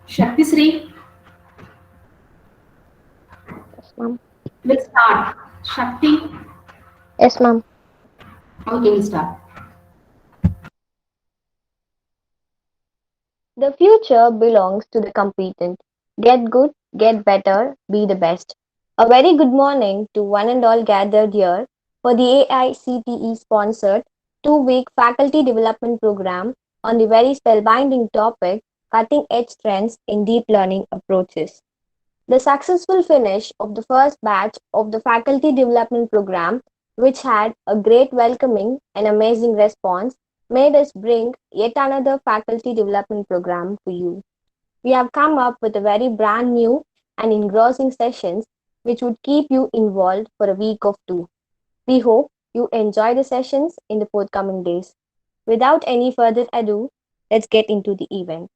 Shakti Sri Yes, ma'am. will start. Shakti, Yes, ma'am. okay, will start. The future belongs to the competent. Get good, get better, be the best. A very good morning to one and all gathered here for the AICTE sponsored 2-week faculty development program on the very spellbinding topic cutting edge trends in deep learning approaches. The successful finish of the first batch of the faculty development program, which had a great welcoming and amazing response, made us bring yet another faculty development program to you. We have come up with a very brand new and engrossing sessions which would keep you involved for a week of two. We hope you enjoy the sessions in the forthcoming days. Without any further ado, let's get into the event.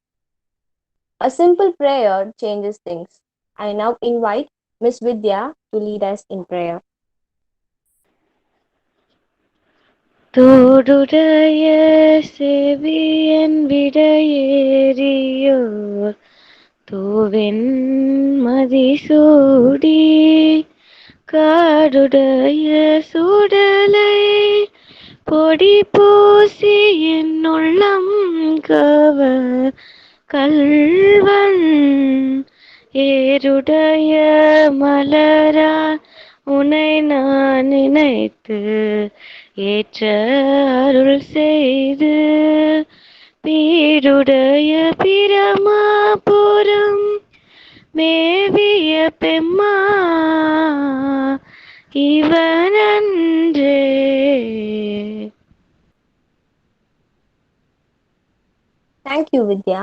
A simple prayer changes things. I now invite Miss Vidya to lead us in prayer. தோடுடைய செவியன் விடையேறியோர் தூவெண் மதிசூடி காடுடைய சுடலை பொடி பூசி என் உள்ளம் cover கல்வன் ஏருடைய மலரால் உனை நான் நினைத்து ஏற்ற அருள் செய்து பீடுடைய பிரமாபுரம் மேவிய பெம்மா இவனன்றே. Thank you, Vidya.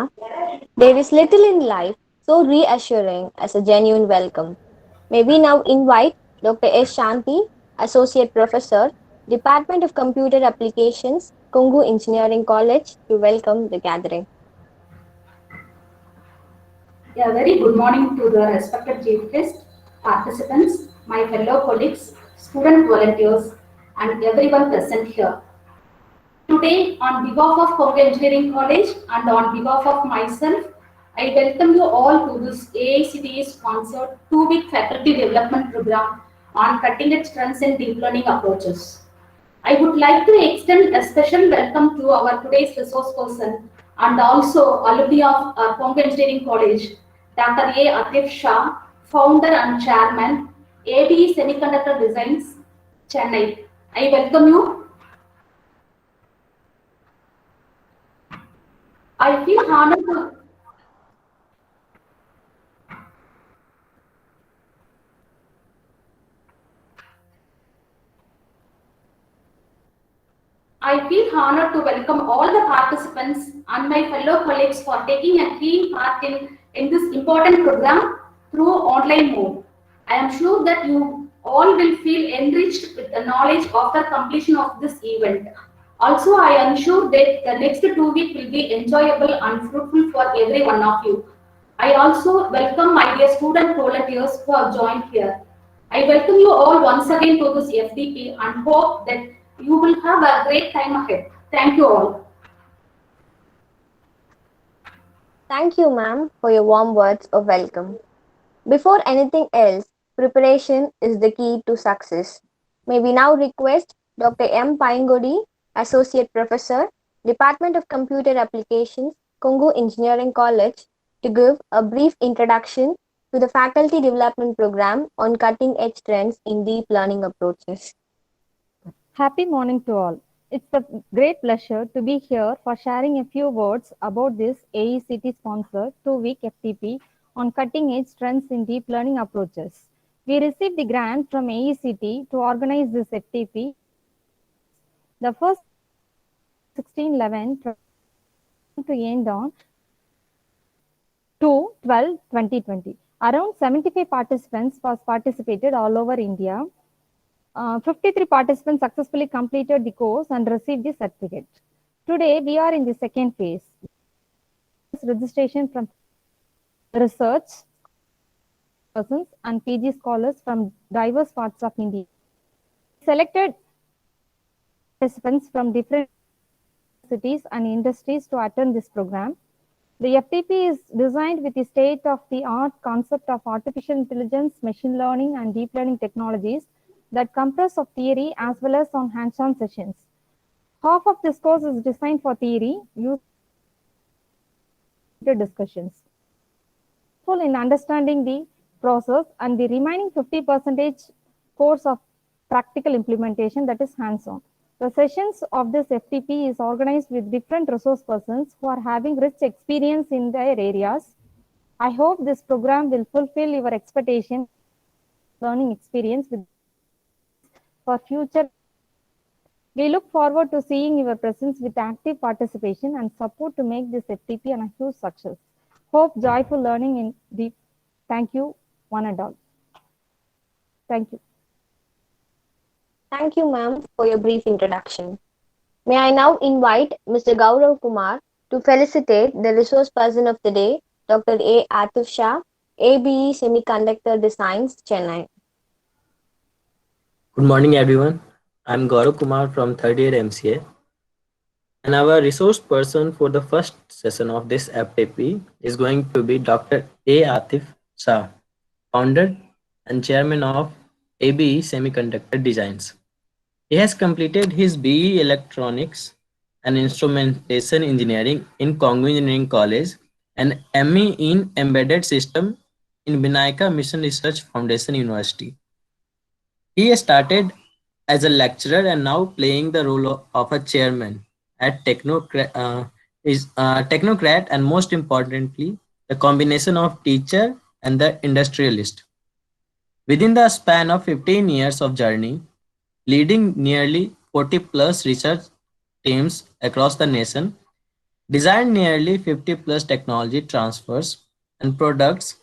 There is little in life so reassuring as a genuine welcome. May we now invite Dr. S. Shanti, Associate Professor, Department of Computer Applications, Kungu Engineering College, to welcome the gathering. A very good morning to the respected chief guest, participants, my fellow colleagues, student volunteers, and everyone present here. Today, on behalf of Congo Engineering College and on behalf of myself, I welcome you all to this AICTE sponsored 2-week faculty development program on cutting edge trends in deep learning approaches. I would like to extend a special welcome to our today's resource person and also alumni of Congo Engineering College, Dr. A. Atif Shah, founder and chairman, ABE Semiconductor Designs, Chennai. I welcome you. I feel honored to I feel honored to welcome all the participants and my fellow colleagues for taking a keen part in this important program through online mode. I am sure that you all will feel enriched with the knowledge after completion of this event. Also, I am sure that the next 2 weeks will be enjoyable and fruitful for every one of you. I also welcome my dear student volunteers who have joined here. I welcome you all once again to this FDP and hope that you will have a great time ahead. Thank you all. Thank you, ma'am, for your warm words of welcome. Before anything else, preparation is the key to success. May we now request Dr. M. Paingodi, Associate Professor, Department of Computer Applications, Kungu Engineering College, to give a brief introduction to the faculty development program on cutting edge trends in deep learning approaches. Happy morning to all. It's a great pleasure to be here for sharing a few words about this AECT sponsored 2-week FTP on cutting edge trends in deep learning approaches. We received the grant from AECT to organize this FTP. The first 1611 to end on 2/12/2020. Around 75 participants was participated all over India. 53 participants successfully completed the course and received the certificate. Today, we are in the second phase. Registration from research persons and PG scholars from diverse parts of India. Selected participants from different cities and industries to attend this program. The FTP is designed with the state-of-the-art concept of artificial intelligence, machine learning, and deep learning technologies that compress of theory as well as on hands-on sessions. Half of this course is designed for theory, used discussions. In understanding the process, and the remaining 50% course of practical implementation, that is hands-on. The sessions of this FTP is organized with different resource persons who are having rich experience in their areas. I hope this program will fulfill your expectation learning experience with for future. We look forward to seeing your presence with active participation and support to make this FTP a huge success. Hope joyful learning in deep. Thank you, one and all. Thank you. Thank you, ma'am, for your brief introduction. May I now invite Mr. Gaurav Kumar to felicitate the resource person of the day, Dr. A. Atif Shah, ABE Semiconductor Designs, Chennai. Good morning, everyone. I'm Gaurav Kumar from third year MCA, and our resource person for the first session of this FTP is going to be Dr. A. Atif Shah, founder and chairman of ABE Semiconductor Designs. He has completed his BE Electronics and Instrumentation Engineering in Congo Engineering College and ME in Embedded System in Vinaika Mission Research Foundation University. He started as a lecturer and now playing the role of a chairman at technocrat and most importantly, the combination of teacher and the industrialist. Within the span of 15 years of journey, leading nearly 40 plus research teams across the nation, designed nearly 50 plus technology transfers and products,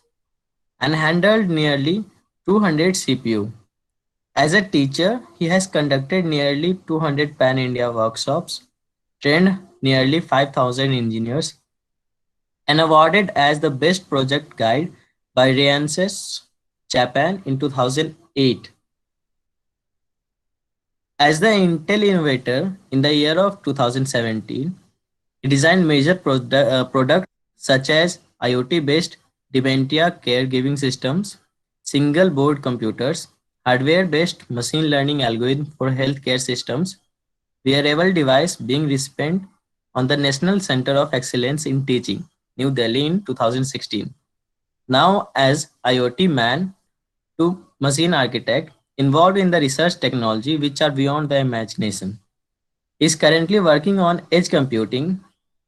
and handled nearly 200 CPU. As a teacher, he has conducted nearly 200 Pan India workshops, trained nearly 5,000 engineers, and awarded as the best project guide by Renaissance Japan in 2008. As the Intel innovator in the year of 2017, he designed major products such as IoT-based dementia caregiving systems, single board computers, hardware-based machine learning algorithm for healthcare systems, wearable device being recipient on the National Center of Excellence in Teaching, New Delhi in 2016. Now as IoT man to machine architect involved in the research technology which are beyond the imagination. He is currently working on edge computing,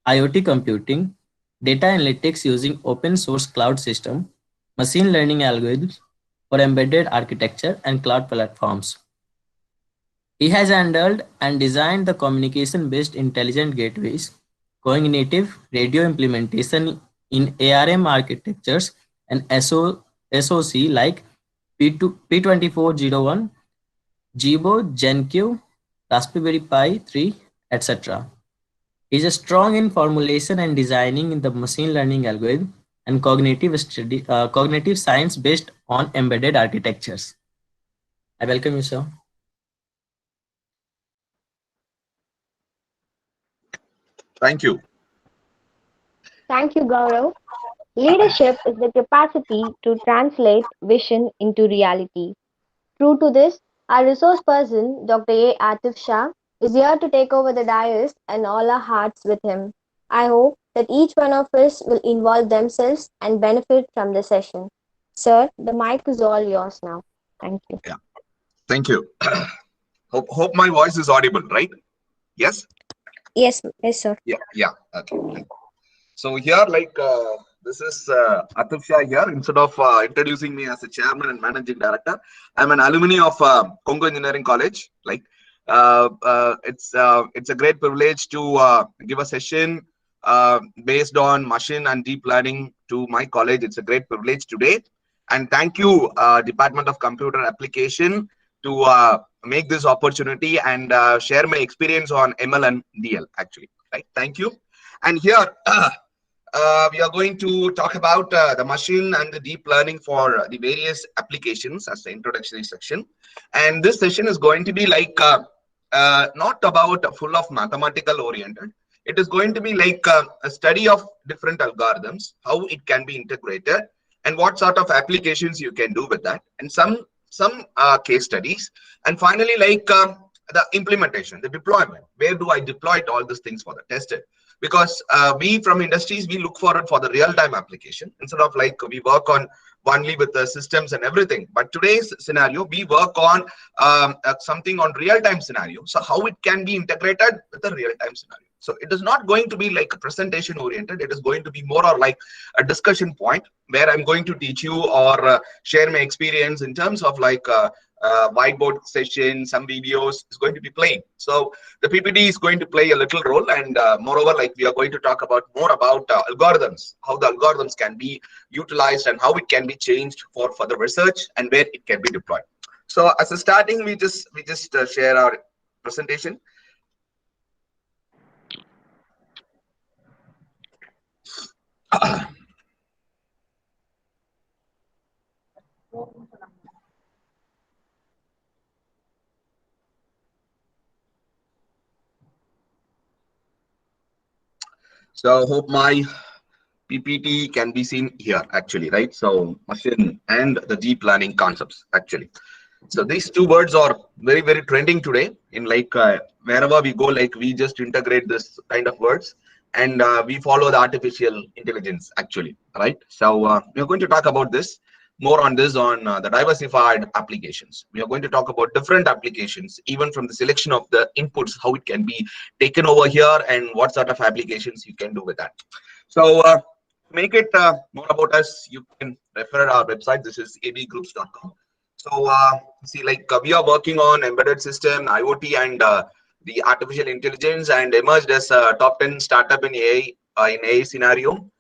IoT computing, data analytics using open source cloud system, machine learning algorithms for embedded architecture and cloud platforms. He has handled and designed the communication-based intelligent gateways, going native radio implementation in ARM architectures and SoC like P2401, Jibo, GenQ, Raspberry Pi 3, etc. He is strong in formulation and designing in the machine learning algorithm and cognitive science based on embedded architectures. I welcome you, sir. Thank you. Thank you, Gaurav. Leadership is the capacity to translate vision into reality. True to this, our resource person, Dr. A. Atif Shah, is here to take over the dais and all our hearts with him. I hope that each one of us will involve themselves and benefit from the session. Sir, the mic is all yours now. Thank you. Yeah, thank you. Hope my voice is audible, right? Yes? Yes, yes, sir. Yeah. Okay. So here, this is Atif Shah here. Instead of introducing me as a chairman and managing director, I'm an alumni of Congo Engineering College. It's a great privilege to give a session based on machine and deep learning to my college. It's a great privilege today, and thank you, Department of Computer Application, to make this opportunity and share my experience on ML and DL. Actually, right? Thank you. And here. We are going to talk about the machine and the deep learning for the various applications as the introductory section. And this session is going to be not about full of mathematical oriented. It is going to be like a study of different algorithms, how it can be integrated, and what sort of applications you can do with that, and some case studies, and finally like the implementation, the deployment. Where do I deploy all these things for the tested? Because we from industries, we look for it for the real-time application instead of like we work on only with the systems and everything. But today's scenario, we work on something on real-time scenario. So how it can be integrated with the real-time scenario. So it is not going to be like a presentation oriented. It is going to be more or like a discussion point where I'm going to teach you or share my experience in terms of like whiteboard session, some videos is going to be playing. So the PPT is going to play a little role, and moreover, like we are going to talk about more about algorithms, how the algorithms can be utilized and how it can be changed for further research and where it can be deployed. So as a starting, we just share our presentation. So hope my PPT can be seen here actually, right? So machine and the deep learning concepts actually. So these two words are very, very trending today in like wherever we go, like we just integrate this kind of words, and we follow the artificial intelligence actually, right? So we're going to talk about this more on this on the diversified applications. We are going to talk about different applications, even from the selection of the inputs, how it can be taken over here and what sort of applications you can do with that. So make it more about us, you can refer our website. This is abgroups.com. So see, like we are working on embedded system, IoT, and the artificial intelligence, and emerged as a top 10 startup in AI scenario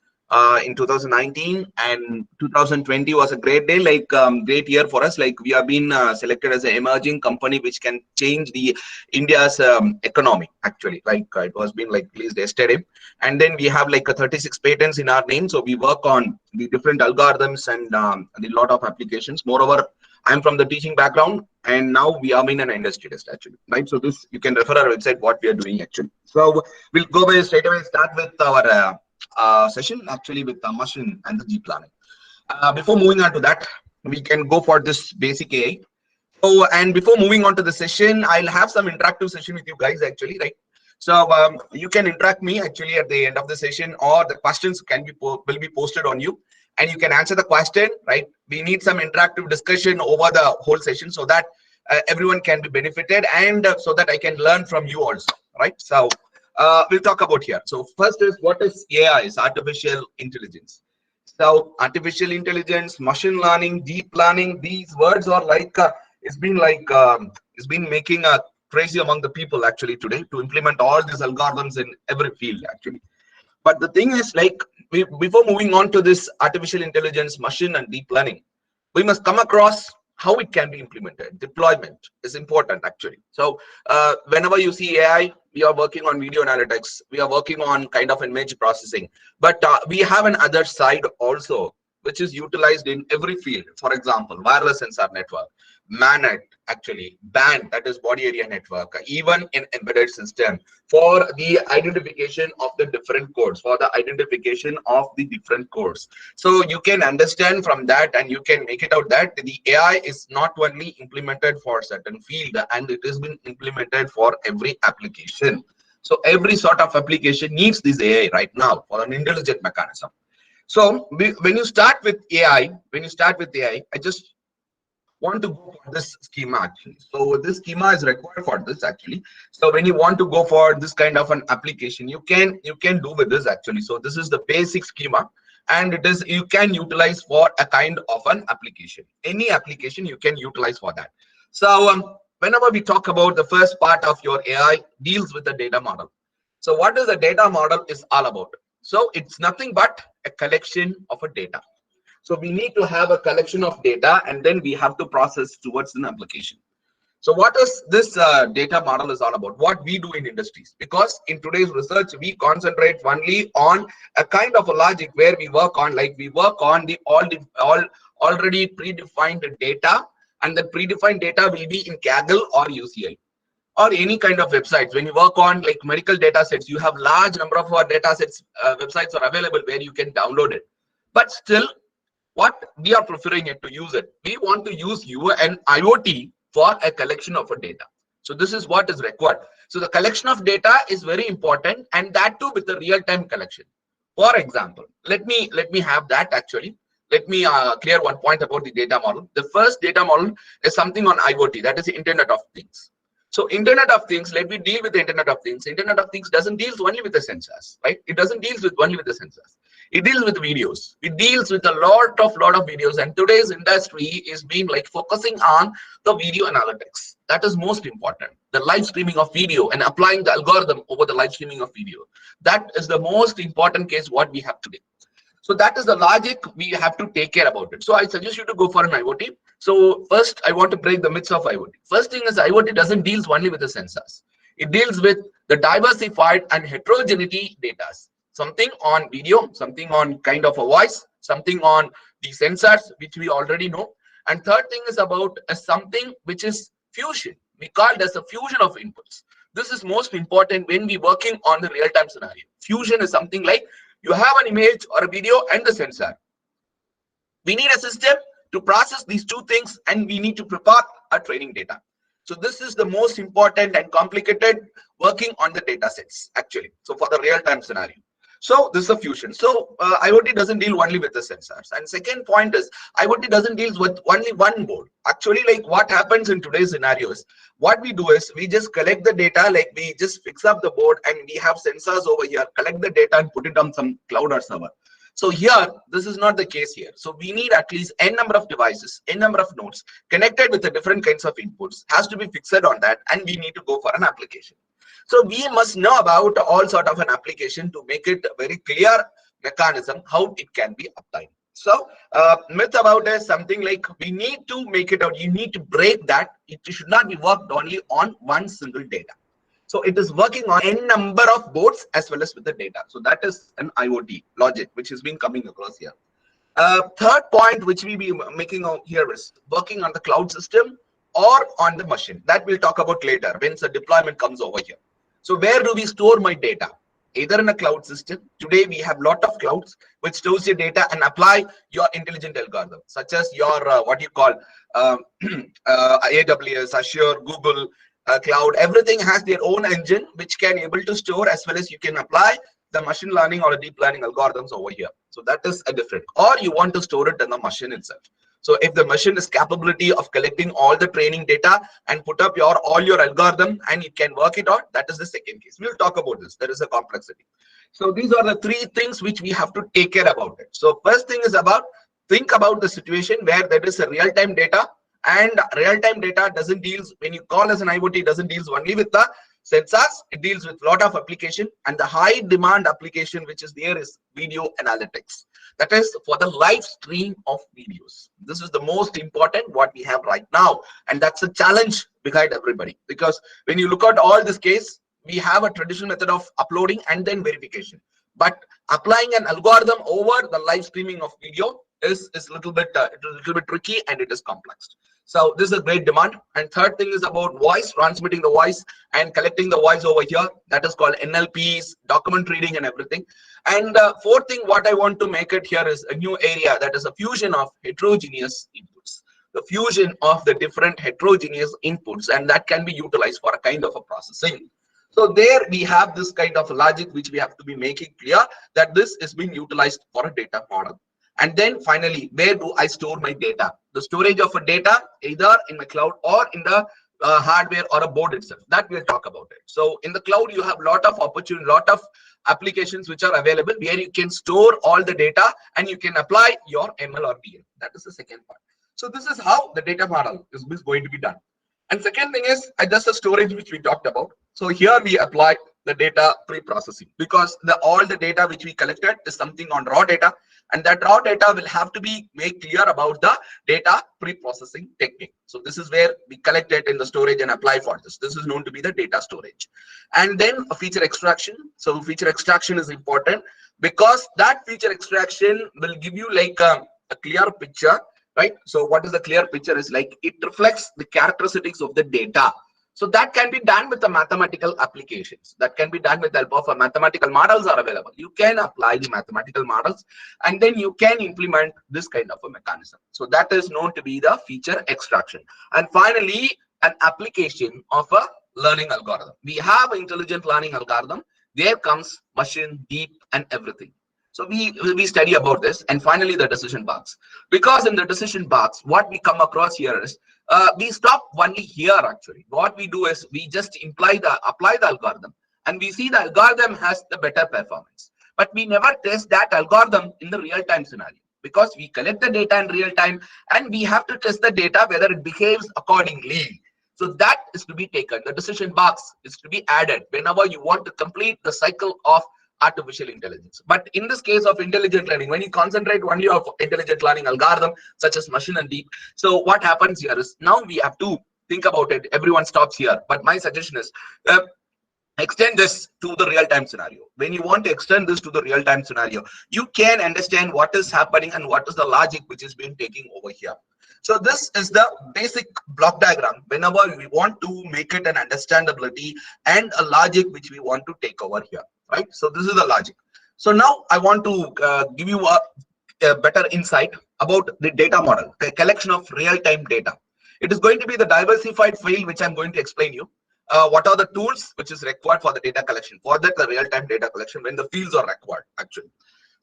in 2019, and 2020 was a great day, like great year for us. Like we have been selected as an emerging company which can change the India's economy. Actually, like it was been like released yesterday, and then we have like a 36 patents in our name. So we work on the different algorithms and a lot of applications. Moreover, I'm from the teaching background, and now we are in an industry test actually, right? So this you can refer our website what we are doing actually. So we'll go away straight away, start with our session actually with the machine and the deep learning. Before moving on to that, we can go for this basic AI. So, and before moving on to the session, I'll have some interactive session with you guys actually, right? So you can interact me actually at the end of the session, or the questions can be will be posted on you, and you can answer the question, right? We need some interactive discussion over the whole session so that everyone can be benefited, and so that I can learn from you also, right? So we'll talk about here. So first is, what is AI? Is artificial intelligence. So artificial intelligence, machine learning, deep learning, these words are like it's been making a crazy among the people actually today to implement all these algorithms in every field actually. But the thing is, like before moving on to this artificial intelligence, machine and deep learning, we must come across how it can be implemented. Deployment is important actually. So whenever you see AI, we are working on video analytics, we are working on kind of image processing, but we have an other side also which is utilized in every field. For example, wireless sensor network, MANET, actually band, that is body area network, even in embedded system, for the identification of the different codes, for the identification of the different codes. So you can understand from that, and you can make it out that the AI is not only implemented for certain field, and it has been implemented for every application. So every sort of application needs this AI right now for an intelligent mechanism. So when you start with AI, I just want to go for this schema actually. So this schema is required for this actually. So when you want to go for this kind of an application, you can do with this actually. So this is the basic schema, and it is you can utilize for a kind of an application. Any application you can utilize for that. So whenever we talk about the first part of your AI deals with the data model. So what is the data model is all about? So it's nothing but a collection of a data. So we need to have a collection of data, and then we have to process towards an application. So what is this data model is all about? What we do in industries? Because in today's research, we concentrate only on a kind of a logic where we work on, like we work on the all already predefined data, and the predefined data will be in Kaggle or UCL. or any kind of websites. When you work on like medical data sets, you have large number of our data sets, websites are available where you can download it. But still, what we are preferring it to use it, we want to use an IoT for a collection of a data. So this is what is required. So the collection of data is very important, and that too with the real-time collection. For example, let me have that actually. Let me clear one point about the data model. The first data model is something on IoT, that is the Internet of Things. So Internet of Things, let me deal with the Internet of Things. Internet of Things doesn't deal only with the sensors, right? It doesn't deal with only with the sensors. It deals with videos. It deals with a lot of videos, and today's industry is being like focusing on the video analytics. That is most important. The live streaming of video and applying the algorithm over the live streaming of video. That is the most important case what we have today. So that is the logic we have to take care about it. So I suggest you to go for an IoT. So first, I want to break the myths of IoT. First thing is IoT doesn't deal only with the sensors. It deals with the diversified and heterogeneity data. Something on video, something on kind of a voice, something on the sensors, which we already know. And third thing is about something which is fusion. We call it as a fusion of inputs. This is most important when we working on the real-time scenario. Fusion is something like you have an image or a video and the sensor. We need a system to process these two things, and we need to prepare our training data. So this is the most important and complicated working on the data sets actually. So for the real-time scenario. So this is a fusion. So IoT doesn't deal only with the sensors. And second point is IoT doesn't deal with only one board. Actually, like what happens in today's scenarios, what we do is we just collect the data, like we just fix up the board and we have sensors over here, collect the data and put it on some cloud or server. So here, this is not the case here. So we need at least n number of devices, n number of nodes connected with the different kinds of inputs has to be fixed on that, and we need to go for an application. So we must know about all sort of an application to make it a very clear mechanism how it can be applied. So myth about is something like we need to make it out. You need to break that. It should not be worked only on one single data. So it is working on n number of boards as well as with the data. So that is an IoT logic which has been coming across here. Third point which we be making out here is working on the cloud system or on the machine. That we'll talk about later when the deployment comes over here. So where do we store my data? Either in a cloud system. Today we have lot of clouds which stores your data and apply your intelligent algorithm, such as your what you call AWS, Azure, Google Cloud. Everything has their own engine which can able to store, as well as you can apply the machine learning or deep learning algorithms over here. So that is a different. Or you want to store it in the machine itself. So if the machine is capability of collecting all the training data and put up all your algorithm and it can work it out, that is the second case. We'll talk about this. There is a complexity. So these are the three things which we have to take care about it. So first thing is about think about the situation where there is a real-time data, and real-time data doesn't deals, when you call as an IoT, doesn't deals only with the sensors. It deals with a lot of application, and the high demand application which is there is video analytics. That is for the live stream of videos. This is the most important what we have right now, and that's a challenge behind everybody, because when you look at all this case, we have a traditional method of uploading and then verification, but applying an algorithm over the live streaming of video is a little bit tricky, and it is complex. So this is a great demand. And third thing is about voice, transmitting the voice and collecting the voice over here. That is called NLPs, document reading and everything. And fourth thing what I want to make it here is a new area, that is a fusion of heterogeneous inputs. The fusion of the different heterogeneous inputs, and that can be utilized for a kind of a processing. So there we have this kind of logic which we have to be making clear that this is being utilized for a data model. And then finally, where do I store my data? The storage of a data either in my cloud or in the hardware or a board itself. That we'll talk about it. So in the cloud, you have a lot of opportunity, lot of applications which are available where you can store all the data and you can apply your ML or DL. That is the second part. So this is how the data model is going to be done. And second thing is just the storage which we talked about. So here we apply the data pre-processing, because all the data which we collected is something on raw data, and that raw data will have to be made clear about the data pre-processing technique. So this is where we collect it in the storage and apply for this. This is known to be the data storage. And then a feature extraction. So feature extraction is important because that feature extraction will give you like a clear picture, right? So what is the clear picture is like, it reflects the characteristics of the data. So that can be done with the mathematical applications. That can be done with the help of mathematical models are available. You can apply the mathematical models and then you can implement this kind of a mechanism. So that is known to be the feature extraction. And finally, an application of a learning algorithm. We have intelligent learning algorithm. There comes machine, deep, and everything. So we study about this. And finally, the decision box. Because in the decision box, what we come across here is we stop only here actually. What we do is we just apply the algorithm and we see the algorithm has the better performance. But we never test that algorithm in the real-time scenario because we collect the data in real time and we have to test the data whether it behaves accordingly. So that is to be taken. The decision box is to be added whenever you want to complete the cycle of artificial intelligence. But in this case of intelligent learning, when you concentrate only on intelligent learning algorithm such as machine and deep, so what happens here is now we have to think about it. Everyone stops here. But my suggestion is extend this to the real-time scenario. When you want to extend this to the real-time scenario, you can understand what is happening and what is the logic which is being taken over here. So this is the basic block diagram whenever we want to make it an understandability and a logic which we want to take over here, right? So this is the logic. So now I want to give you a better insight about the data model, the collection of real-time data. It is going to be the diversified field which I'm going to explain you. What are the tools which is required for the data collection, for that the real-time data collection when the fields are required actually.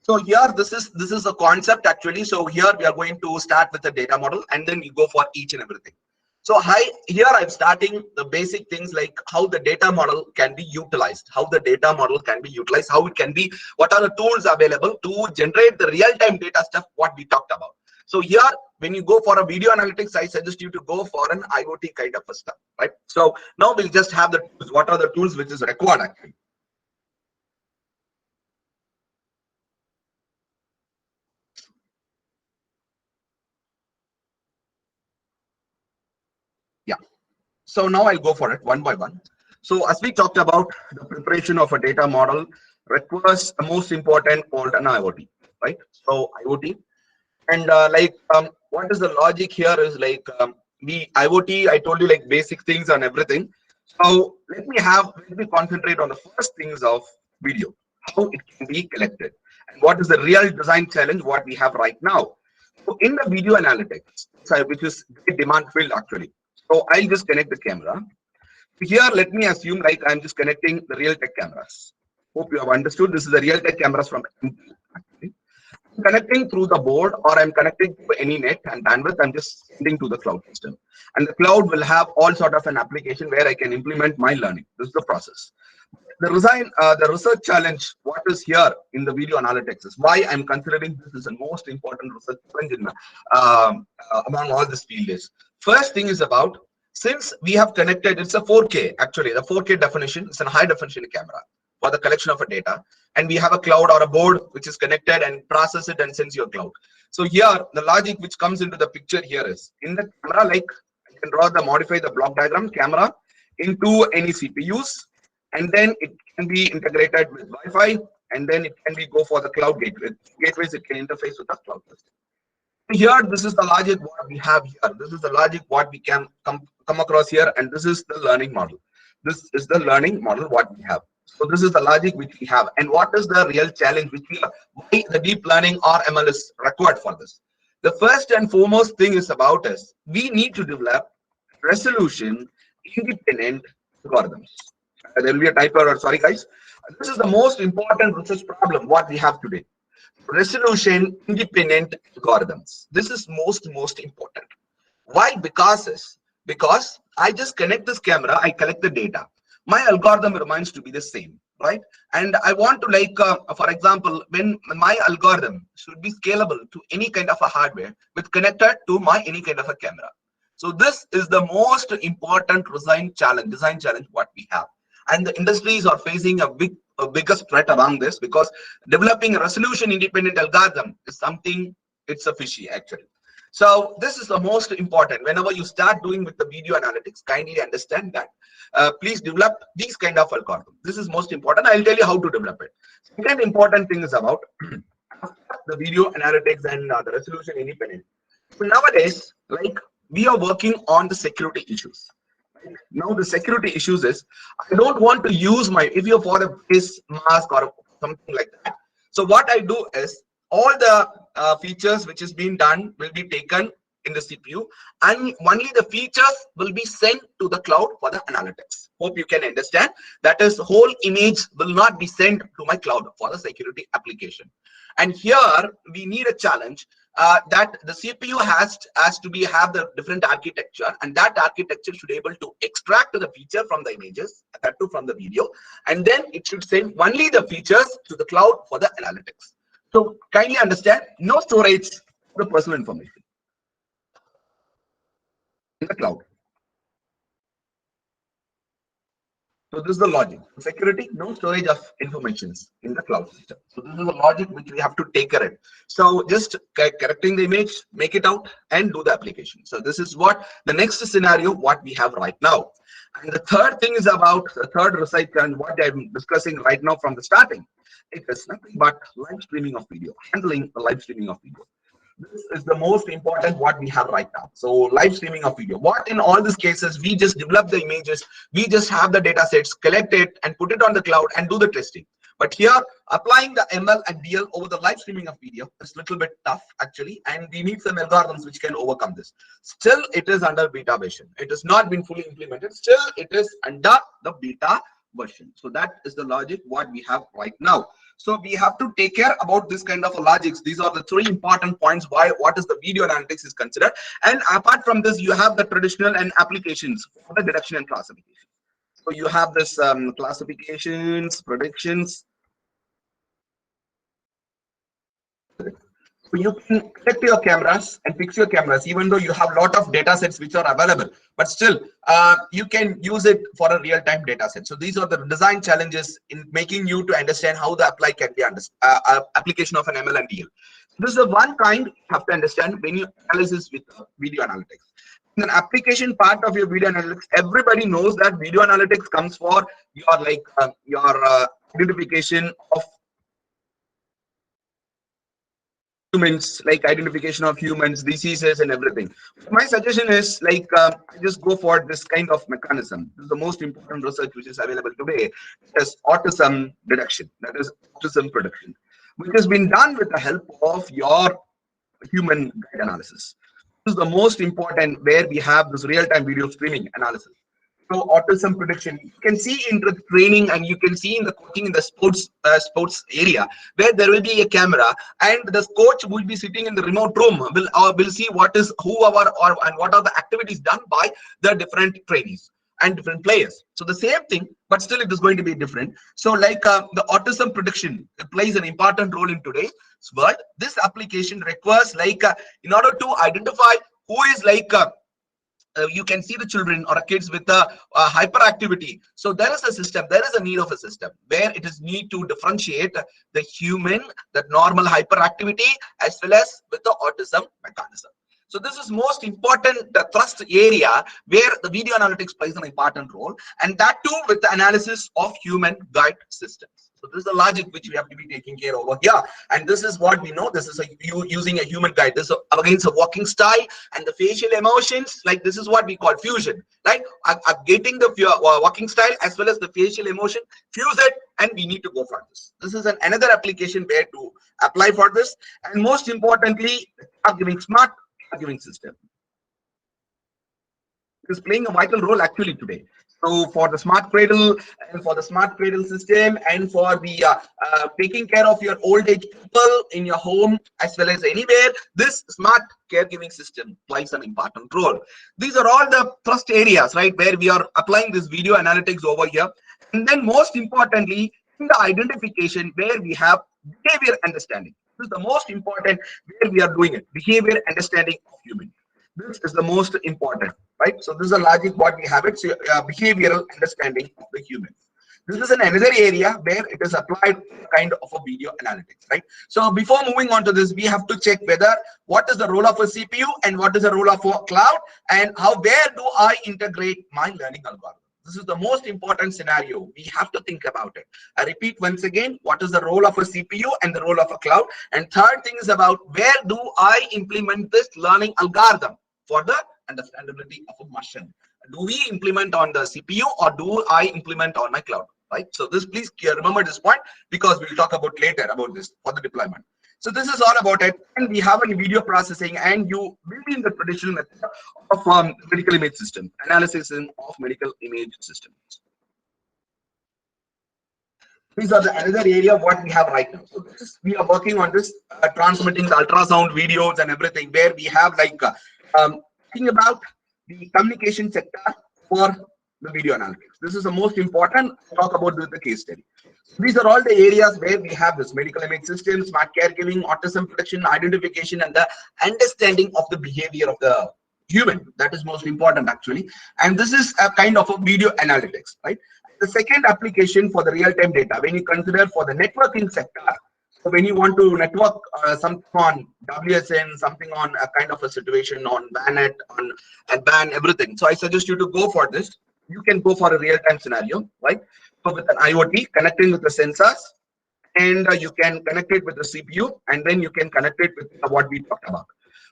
So here this is a concept actually. So here we are going to start with the data model and then we go for each and everything. So here I'm starting the basic things like how the data model can be utilized, how the data model can be utilized, how it can be, what are the tools available to generate the real-time data stuff what we talked about. So here, when you go for a video analytics, I suggest you to go for an IoT kind of a stuff, right? So now we'll just have the tools. What are the tools which is required actually? Yeah. So now I'll go for it one by one. So as we talked about, the preparation of a data model requires the most important called an IoT, right? So IoT. And what is the logic here is like the IoT, I told you like basic things and everything. So let me concentrate on the first things of video, how it can be collected and what is the real design challenge what we have right now. So in the video analytics, which is very demand field actually. So I'll just connect the camera. Here, let me assume like I'm just connecting the real tech cameras. Hope you have understood. This is the real tech cameras from GMT actually. Connecting through the board or I'm connecting to any net and bandwidth, I'm just sending to the cloud system. And the cloud will have all sort of an application where I can implement my learning. This is the process. The research challenge, what is here in the video analytics is why I'm considering this is the most important research challenge in, among all this field is. First thing is about, since we have connected, it's a 4K actually, the 4K definition, it's a high definition camera for the collection of a data, and we have a cloud or a board which is connected and process it and sends you a cloud. So here the logic which comes into the picture here is in the camera, like I can modify the block diagram camera into any CPUs, and then it can be integrated with Wi-Fi, and then it can be go for the cloud gateway. Gateways it can interface with the cloud system. Here, this is the logic what we have here. This is the logic what we can come across here, and this is the learning model. This is the learning model what we have. So this is the logic which we have, and what is the real challenge which we have? Why the deep learning or ML is required for this? The first and foremost thing is about us. We need to develop resolution independent algorithms. There will be a typo error. Sorry, guys. This is the most important research problem what we have today. Resolution independent algorithms. This is most important. Why? Because I just connect this camera, I collect the data. My algorithm remains to be the same, right? And I want to like, for example, when my algorithm should be scalable to any kind of a hardware with connected to my any kind of a camera. So this is the most important design challenge what we have. And the industries are facing a biggest threat around this because developing a resolution independent algorithm is something, it's a fishy actually. So this is the most important. Whenever you start doing with the video analytics, kindly understand that. Please develop these kind of algorithms. This is most important. I'll tell you how to develop it. Second important thing is about the video analytics and the resolution independent. So nowadays, like we are working on the security issues. Now the security issues is I don't want to use my, if you're for a face mask or something like that. So what I do is all the features which is being done will be taken in the CPU, and only the features will be sent to the cloud for the analytics. Hope you can understand. That is, whole image will not be sent to my cloud for the security application. And here we need a challenge that the CPU has to be have the different architecture, and that architecture should be able to extract the feature from the images, that too from the video, and then it should send only the features to the cloud for the analytics. So kindly understand, no storage for the personal information in the cloud. So this is the logic. Security, no storage of informations in the cloud system. So this is the logic which we have to take care of. So just correcting the image, make it out, and do the application. So this is what the next scenario what we have right now. And the third thing is about the third recite, and what I'm discussing right now from the starting. It is nothing but live streaming of video, handling the live streaming of video. This is the most important what we have right now. So live streaming of video, what in all these cases we just develop the images, we just have the data sets, collect it and put it on the cloud and do the testing. But here applying the ML and DL over the live streaming of video is a little bit tough actually, and we need some algorithms which can overcome this. Still it is under beta version, it has not been fully implemented, still it is under the beta version. So that is the logic what we have right now. So we have to take care about this kind of logics. These are the three important points why what is the video analytics is considered. And apart from this, you have the traditional and applications for the deduction and classification. So you have this classifications, predictions. So you can connect your cameras and fix your cameras, even though you have a lot of data sets which are available, but still you can use it for a real-time data set. So these are the design challenges in making you to understand how the apply can be application of an ML and DL. This is the one kind you have to understand when you analysis with video analytics. In an application part of your video analytics, everybody knows that video analytics comes for your identification of humans, like identification of humans, diseases and everything. My suggestion is like just go for this kind of mechanism. This is the most important research which is available today. Is autism detection, that is autism prediction, which has been done with the help of your human guide analysis. This is the most important, where we have this real-time video streaming analysis. So autism prediction, you can see in the training, and you can see in the coaching in the sports area, where there will be a camera and the coach will be sitting in the remote room, will see what is and what are the activities done by the different trainees and different players. So the same thing, but still it is going to be different. So like the autism prediction plays an important role in today's world. This application requires like in order to identify who is like you can see the children or kids with the hyperactivity. So there is a system, there is a need of a system where it is need to differentiate the human, that normal hyperactivity, as well as with the autism mechanism. So this is most important thrust area where the video analytics plays an important role, and that too with the analysis of human guide systems. So this is the logic which we have to be taking care over here, and this is what we know. This is using a human guide. This is against a walking style and the facial emotions. Like this is what we call fusion, right? Getting the walking style as well as the facial emotion, fuse it, and we need to go for this. This is another application where to apply for this, and most importantly, giving smart giving system is playing a vital role actually today. So for the smart cradle and for the smart cradle system, and for the taking care of your old age people in your home as well as anywhere, this smart caregiving system plays an important role. These are all the thrust areas, right, where we are applying this video analytics over here. And then most importantly, in the identification, where we have behavior understanding. This is the most important where we are doing it. Behavior understanding of human. This is the most important, right? So this is a logic what we have it. So behavioral understanding of the human. This is another area where it is applied kind of a video analytics, right? So before moving on to this, we have to check whether what is the role of a CPU and what is the role of a cloud, and where do I integrate my learning algorithm. This is the most important scenario. We have to think about it. I repeat once again, what is the role of a CPU and the role of a cloud? And third thing is about where do I implement this learning algorithm for the understandability of a machine. Do we implement on the CPU or do I implement on my cloud? Right. So this, please remember this point, because we'll talk about later about this for the deployment. So this is all about it. And we have a video processing, and you will be in the traditional method of medical image system analysis of medical image systems. These are the another area of what we have right now. So this is, we are working on this transmitting the ultrasound videos and everything, where we have like thinking about the communication sector for the video analytics. This is the most important. Talk about the case study. These are all the areas where we have this medical image system, smart caregiving, autism prediction, identification, and the understanding of the behavior of the human. That is most important actually. And this is a kind of a video analytics, right? The second application for the real-time data, when you consider for the networking sector, so when you want to network something on WSN, something on a kind of a situation on VANET, on BAN, everything. So I suggest you to go for this. You can go for a real-time scenario, right? So with an IoT, connecting with the sensors, and you can connect it with the CPU, and then you can connect it with what we talked about.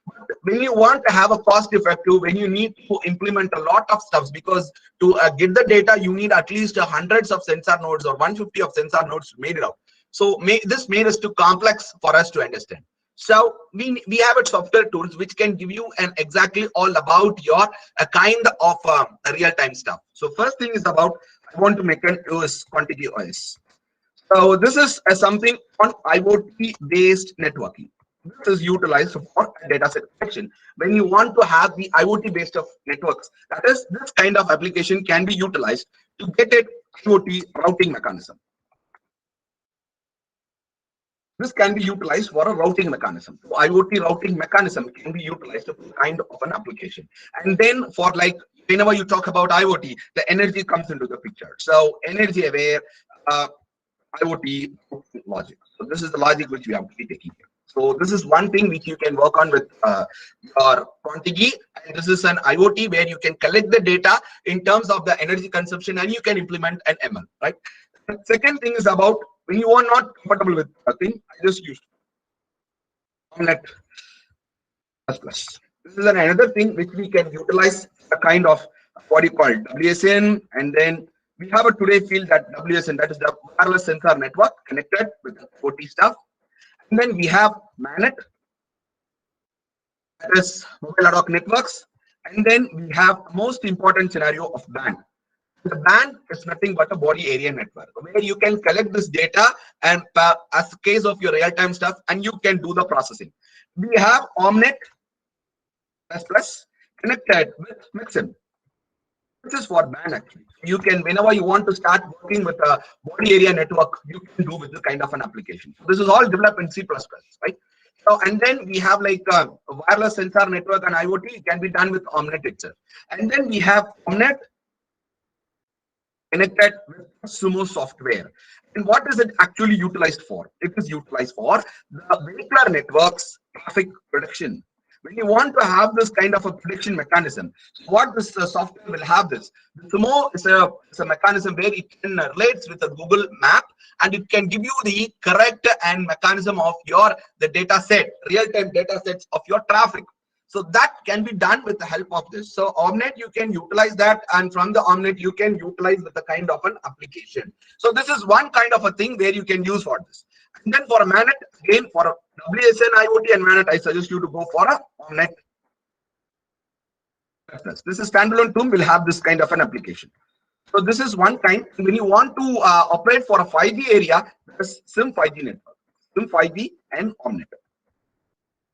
But when you want to have a cost effective, when you need to implement a lot of stuff, because to get the data, you need at least hundreds of sensor nodes or 150 of sensor nodes made it out. So this made us too complex for us to understand. So we have a software tools which can give you an exactly all about your kind of real-time stuff. So first thing is about, I want to make an OS quantity OS. So this is something on IoT based networking. This is utilized for data set collection. When you want to have the IoT based of networks, that is, this kind of application can be utilized to get it IoT routing mechanism. This can be utilized for a routing mechanism. So IoT routing mechanism can be utilized for kind of an application. And then for like, whenever you talk about IoT, the energy comes into the picture. So energy aware IoT logic. So this is the logic which we have to be taking here. So this is one thing which you can work on with your Contigi, and this is an IoT where you can collect the data in terms of the energy consumption, and you can implement an ML, right? The second thing is about when you are not comfortable with a thing, I just use Omnet plus. This is another thing which we can utilize a kind of what you call WSN, and then we have a today field that WSN, that is the wireless sensor network connected with the OT stuff. And then we have MANET, that is mobile ad hoc networks. And then we have most important scenario of BAN. The BAN is nothing but a body area network where you can collect this data and as a case of your real-time stuff, and you can do the processing. We have Omnet plus connected with Mixin. This is for BAN actually. You can, whenever you want to start working with a body area network, you can do with this kind of an application. So this is all developed in C++, right? So, and then we have like a wireless sensor network and IoT can be done with Omnet itself. And then we have Omnet connected with Sumo software. And what is it actually utilized for? It is utilized for the vehicular networks traffic prediction. When you want to have this kind of a prediction mechanism, what this software will have this. The Sumo is a mechanism where it can relates with a Google map, and it can give you the correct and mechanism of your the data set, real-time data sets of your traffic. So that can be done with the help of this. So Omnet, you can utilize that, and from the Omnet, you can utilize with a kind of an application. So this is one kind of a thing where you can use for this. And then for a MANET, again for a WSN, IoT, and MANET, I suggest you to go for a Omnet. This is standalone tool will have this kind of an application. So this is one kind. When you want to operate for a 5G area, there's SIM 5G network, SIM 5G, and Omnet.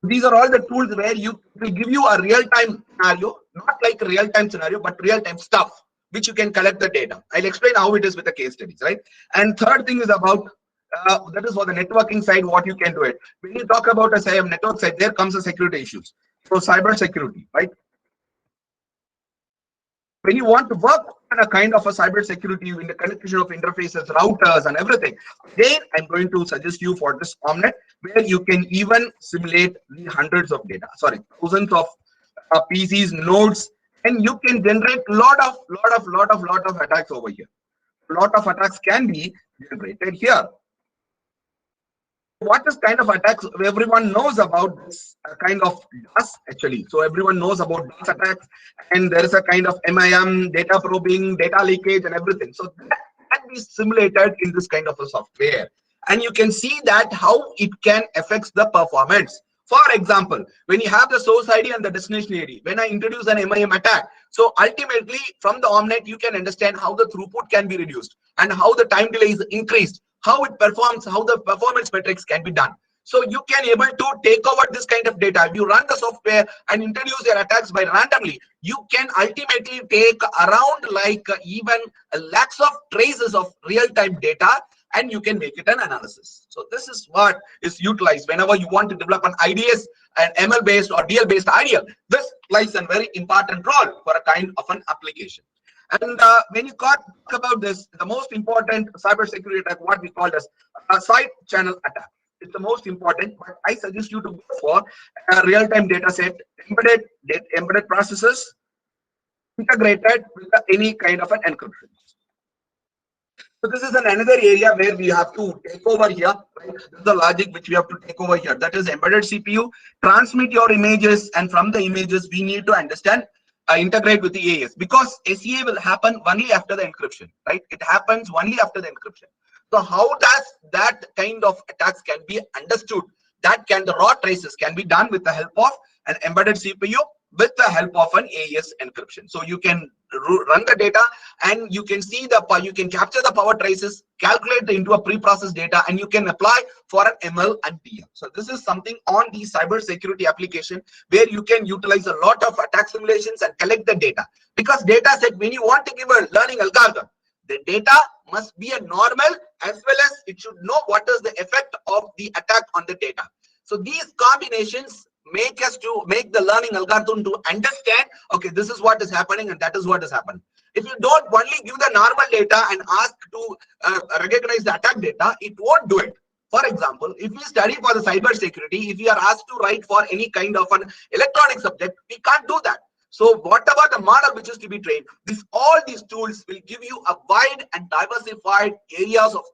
These are all the tools where you will give you a real-time scenario, not like a real-time scenario, but real-time stuff, which you can collect the data. I'll explain how it is with the case studies, right? And third thing is about, that is for the networking side, what you can do it. When you talk about a network side, there comes the security issues. So cyber security, right? When you want to work on a kind of a cyber security in the connection of interfaces, routers, and everything, then I'm going to suggest you for this Omnet, where you can even simulate the hundreds of data, sorry, thousands of PCs, nodes, and you can generate lot of attacks over here. A lot of attacks can be generated here. what is kind of attacks? Everyone knows about this kind of DOS actually. So everyone knows about DOS attacks, and there is a kind of MIM, data probing, data leakage, and everything. So that can be simulated in this kind of a software, and you can see that how it can affect the performance. For example, when you have the source ID and the destination ID, when I introduce an MIM attack, so ultimately from the OMNET, you can understand how the throughput can be reduced and how the time delay is increased, how it performs, how the performance metrics can be done. So you can able to take over this kind of data. If you run the software and introduce your attacks by randomly, you can ultimately take around like even lakhs of traces of real-time data, and you can make it an analysis. So this is what is utilized whenever you want to develop an IDS, an ML based or DL based IDL. This plays a very important role for a kind of an application. And when you talk about this, the most important cybersecurity attack, what we call as a side channel attack. It's the most important, but I suggest you to go for a real-time data set, embedded processes integrated with any kind of an encryption. So this is another area where we have to take over here. Right? This is the logic which we have to take over here. That is embedded CPU, transmit your images, and from the images we need to understand, integrate with the AES, because SEA will happen only after the encryption, right? It happens only after the encryption. So how does that kind of attacks can be understood? That can, the raw traces can be done with the help of an embedded CPU, with the help of an AES encryption. So you can run the data and you can see you can capture the power traces, calculate into a pre-processed data, and you can apply for an ML and DL. So this is something on the cyber security application where you can utilize a lot of attack simulations and collect the data, because data set, when you want to give a learning algorithm, the data must be a normal, as well as it should know what is the effect of the attack on the data. So these combinations make the learning algorithm to understand, okay, this is what is happening and that is what is happening. If you don't only give the normal data and ask to recognize the attack data, it won't do it. For example, if we study for the cyber security, if we are asked to write for any kind of an electronic subject, we can't do that. So whatever the model which is to be trained, all these tools will give you a wide and diversified areas of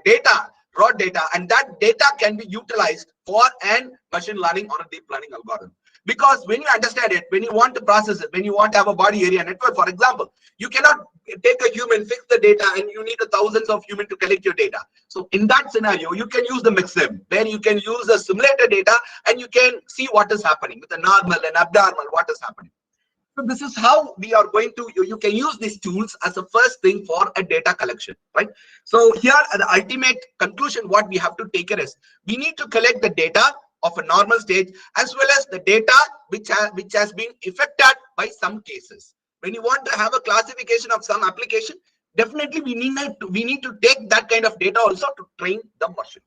data, raw data, and that data can be utilized for an machine learning or a deep learning algorithm. Because when you understand it, when you want to process it, when you want to have a body area network, for example, you cannot take a human, fix the data, and you need thousands of humans to collect your data. So in that scenario, you can use the mixsim, where you can use the simulated data and you can see what is happening with the normal and abnormal, what is happening. So this is how we are going to, you can use these tools as a first thing for a data collection, right? So here the ultimate conclusion, what we have to take care is, we need to collect the data of a normal stage, as well as the data which has been affected by some cases. When you want to have a classification of some application, definitely we need to take that kind of data also to train the machine.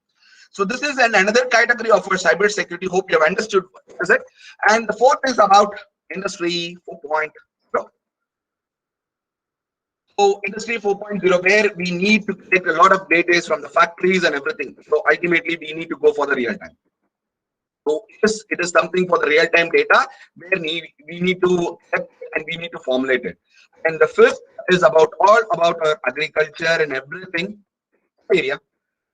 So this is another category of our cyber security. Hope you have understood what is it. And the fourth is about Industry 4.0. So Industry 4.0, where we need to collect a lot of data from the factories and everything. So ultimately, we need to go for the real time. So it is something for the real time data where we need to collect and we need to formulate it. And the fifth is all about our agriculture and everything area.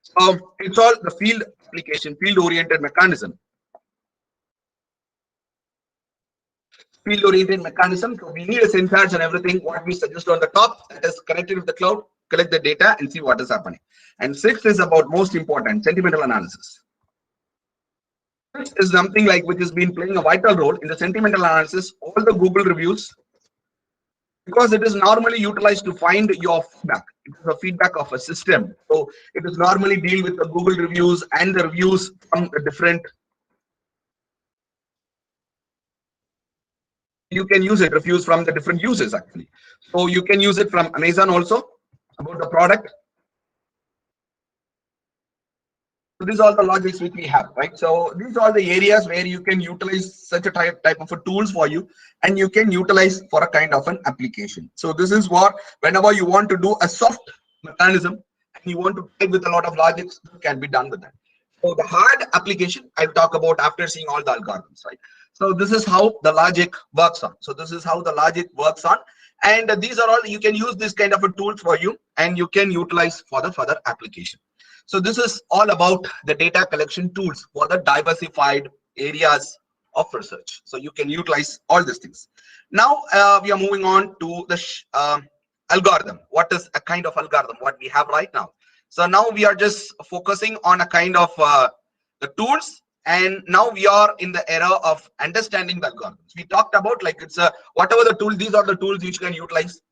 So it's all the field application, field oriented mechanism. Field oriented mechanism. So we need a sensors and everything. What we suggest on the top, that is connected with the cloud, collect the data and see what is happening. And sixth is about most important, sentimental analysis. This is something like which has been playing a vital role in the sentimental analysis, all the Google reviews, because it is normally utilized to find your feedback. It is a feedback of a system. So it is normally deal with the Google reviews and the reviews from the different. You can use it, reviews from the different users actually. So you can use it from Amazon also about the product. So these are the logics which we have, right? So these are the areas where you can utilize such a type of a tools for you, and you can utilize for a kind of an application. So this is what, whenever you want to do a soft mechanism and you want to play with a lot of logics, can be done with that. So the hard application I'll talk about after seeing all the algorithms, right? So this is how the logic works on. So this is how the logic works on. And these are all, you can use this kind of a tools for you and you can utilize for the further application. So this is all about the data collection tools for the diversified areas of research. So you can utilize all these things. Now we are moving on to the algorithm. What is a kind of algorithm? What we have right now. So now we are just focusing on a kind of the tools, and now we are in the era of understanding the algorithms. We talked about like it's a whatever the tool. These are the tools which you can utilize,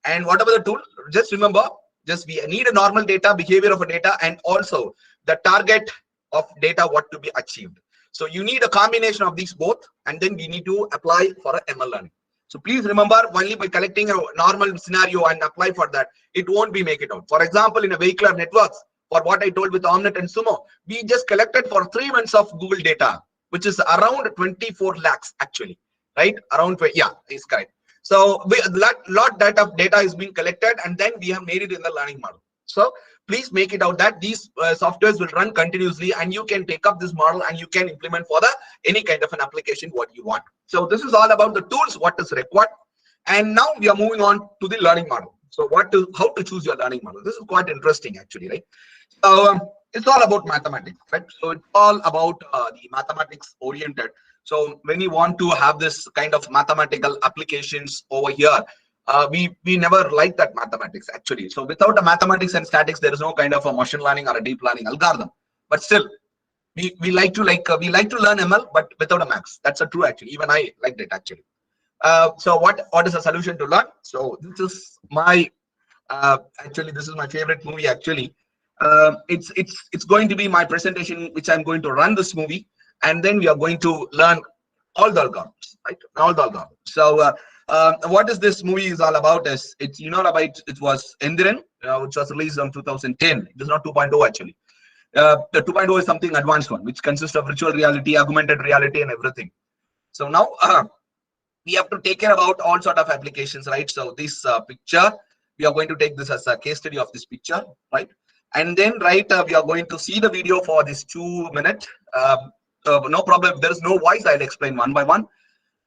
and whatever the tool. Just remember, just we need a normal data, behavior of a data, and also the target of data what to be achieved. So you need a combination of these both, and then we need to apply for a ML learning. So please remember, only by collecting a normal scenario and apply for that, it won't be make it out. For example, in a vehicular networks, for what I told with Omnet and Sumo, we just collected for 3 months of Google data, which is around 24 lakhs actually, right? Around, yeah, is correct. So lot that of data is being collected, and then we have made it in the learning model. So please make it out that these softwares will run continuously, and you can take up this model and you can implement for the any kind of an application what you want. So this is all about the tools what is required, and now we are moving on to the learning model. So how to choose your learning model? This is quite interesting actually, right? So it's all about mathematics, right? So it's all about the mathematics oriented. So when you want to have this kind of mathematical applications over here, we never like that mathematics actually. So without a mathematics and statics, there is no kind of a machine learning or a deep learning algorithm. But still, we like to we like to learn ML, but without a max. That's a true actually. Even I liked it actually. So what is a solution to learn? So this is my actually this is my favorite movie actually. It's going to be my presentation which I'm going to run this movie, and then we are going to learn all the algorithms, right? All the algorithms. So what is this movie is all about is it's about it was Endiran, which was released on 2010. It is not 2.0 actually. The 2.0 is something advanced one, which consists of virtual reality, augmented reality, and everything. So now we have to take care about all sort of applications, right? So this picture, we are going to take this as a case study of this picture, right? And then right, we are going to see the video for this 2 minute. No problem, if there is no voice, I'll explain one by one.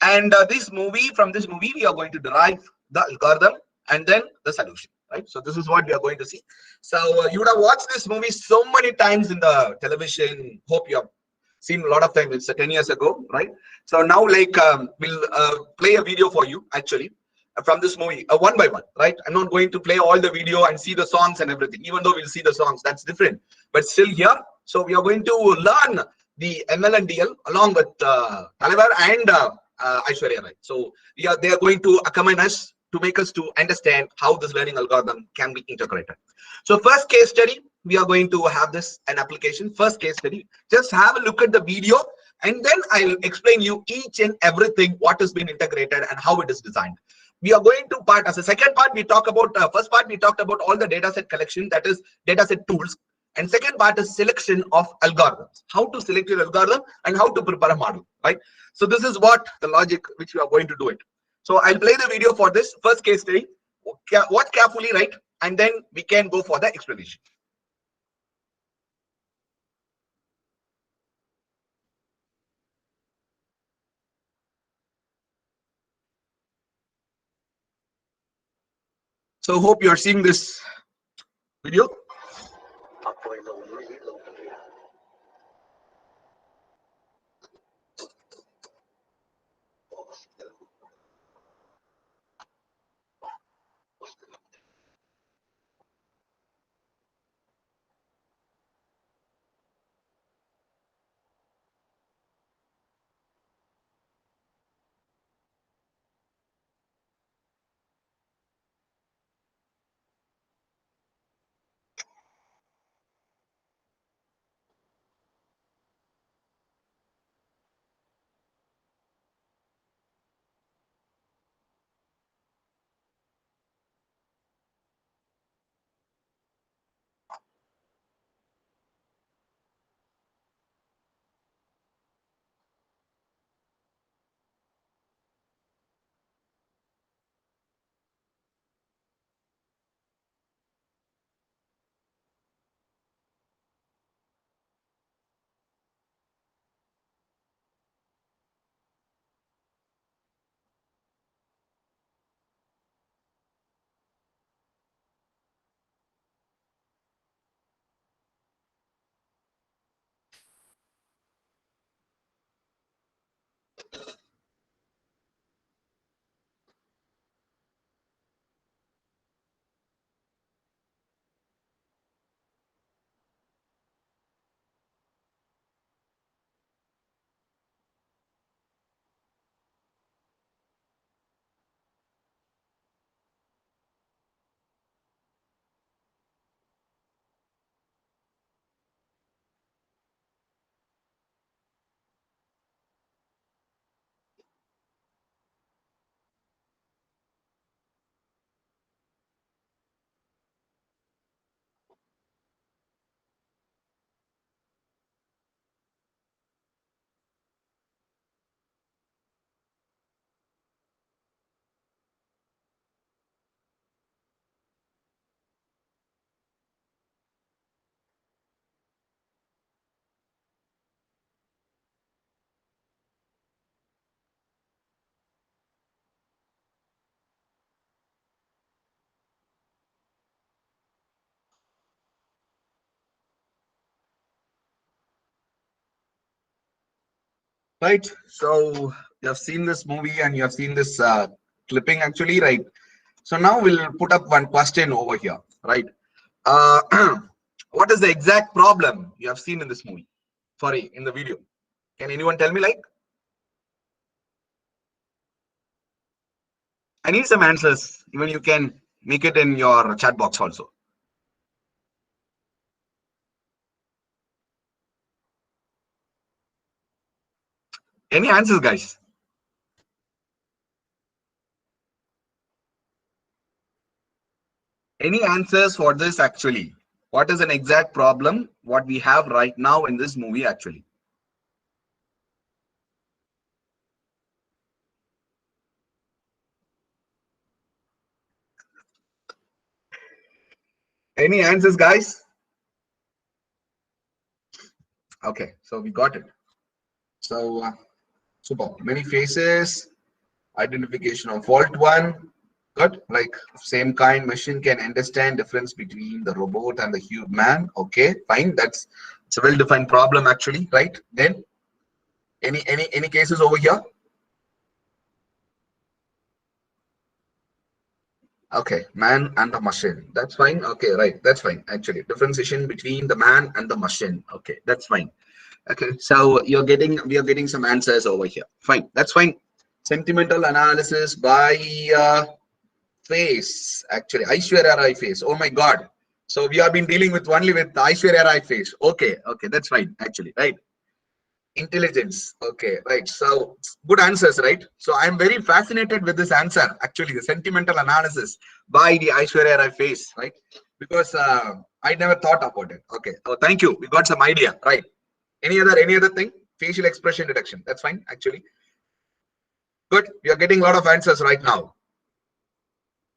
And from this movie we are going to derive the algorithm and then the solution, right? So this is what we are going to see. So you would have watched this movie so many times in the television. Hope you have seen a lot of time. It's 10 years ago, right? So now like we'll play a video for you actually from this movie, one by one, right? I'm not going to play all the video and see the songs and everything, even though we'll see the songs, that's different, but still here. So we are going to learn the ML and DL along with Talibar and Aishwarya Rai. So they are going to accompany us to make us to understand how this learning algorithm can be integrated. So first case study, we are going to have this an application. First case study, just have a look at the video, and then I'll explain you each and everything what has been integrated and how it is designed. We are going to part as a second part. We talk about first part. We talked about all the data set collection, that is data set tools, and second part is selection of algorithms. How to select your algorithm and how to prepare a model, right? So this is what the logic which we are going to do it. So I'll play the video for this first case study. Watch carefully, right? And then we can go for the explanation. So hope you are seeing this video. Right. So you have seen this movie and you have seen this clipping actually, right? So now we'll put up one question over here, right? Uh, what is the exact problem you have seen in this movie? Sorry, in the video. Can anyone tell me? Like, I need some answers. Even you can make it in your chat box also. Any answers, guys? Any answers for this actually? What is an exact problem what we have right now in this movie actually? Any answers, guys? Okay, so we got it. So super. Many faces, identification of fault one. Good. Like same kind machine can understand difference between the robot and the human. Okay, fine. It's a well-defined problem actually, right? Then any cases over here? Okay, man and the machine. That's fine. Okay, right. That's fine. Actually, differentiation between the man and the machine. Okay, that's fine. Okay, so we are getting some answers over here. Fine, that's fine. Sentimental analysis by face. Actually, Aishwarya Rai face. Oh my God. So we have been dealing with only with Aishwarya Rai face. Okay, okay, that's fine. Actually, right. Intelligence. Okay, right. So good answers, right? So I'm very fascinated with this answer. Actually, the sentimental analysis by the Aishwarya Rai face, right? Because I never thought about it. Okay. Oh, thank you. We got some idea, right? Any other thing? Facial expression detection. That's fine. Actually, good. We are getting a lot of answers right now.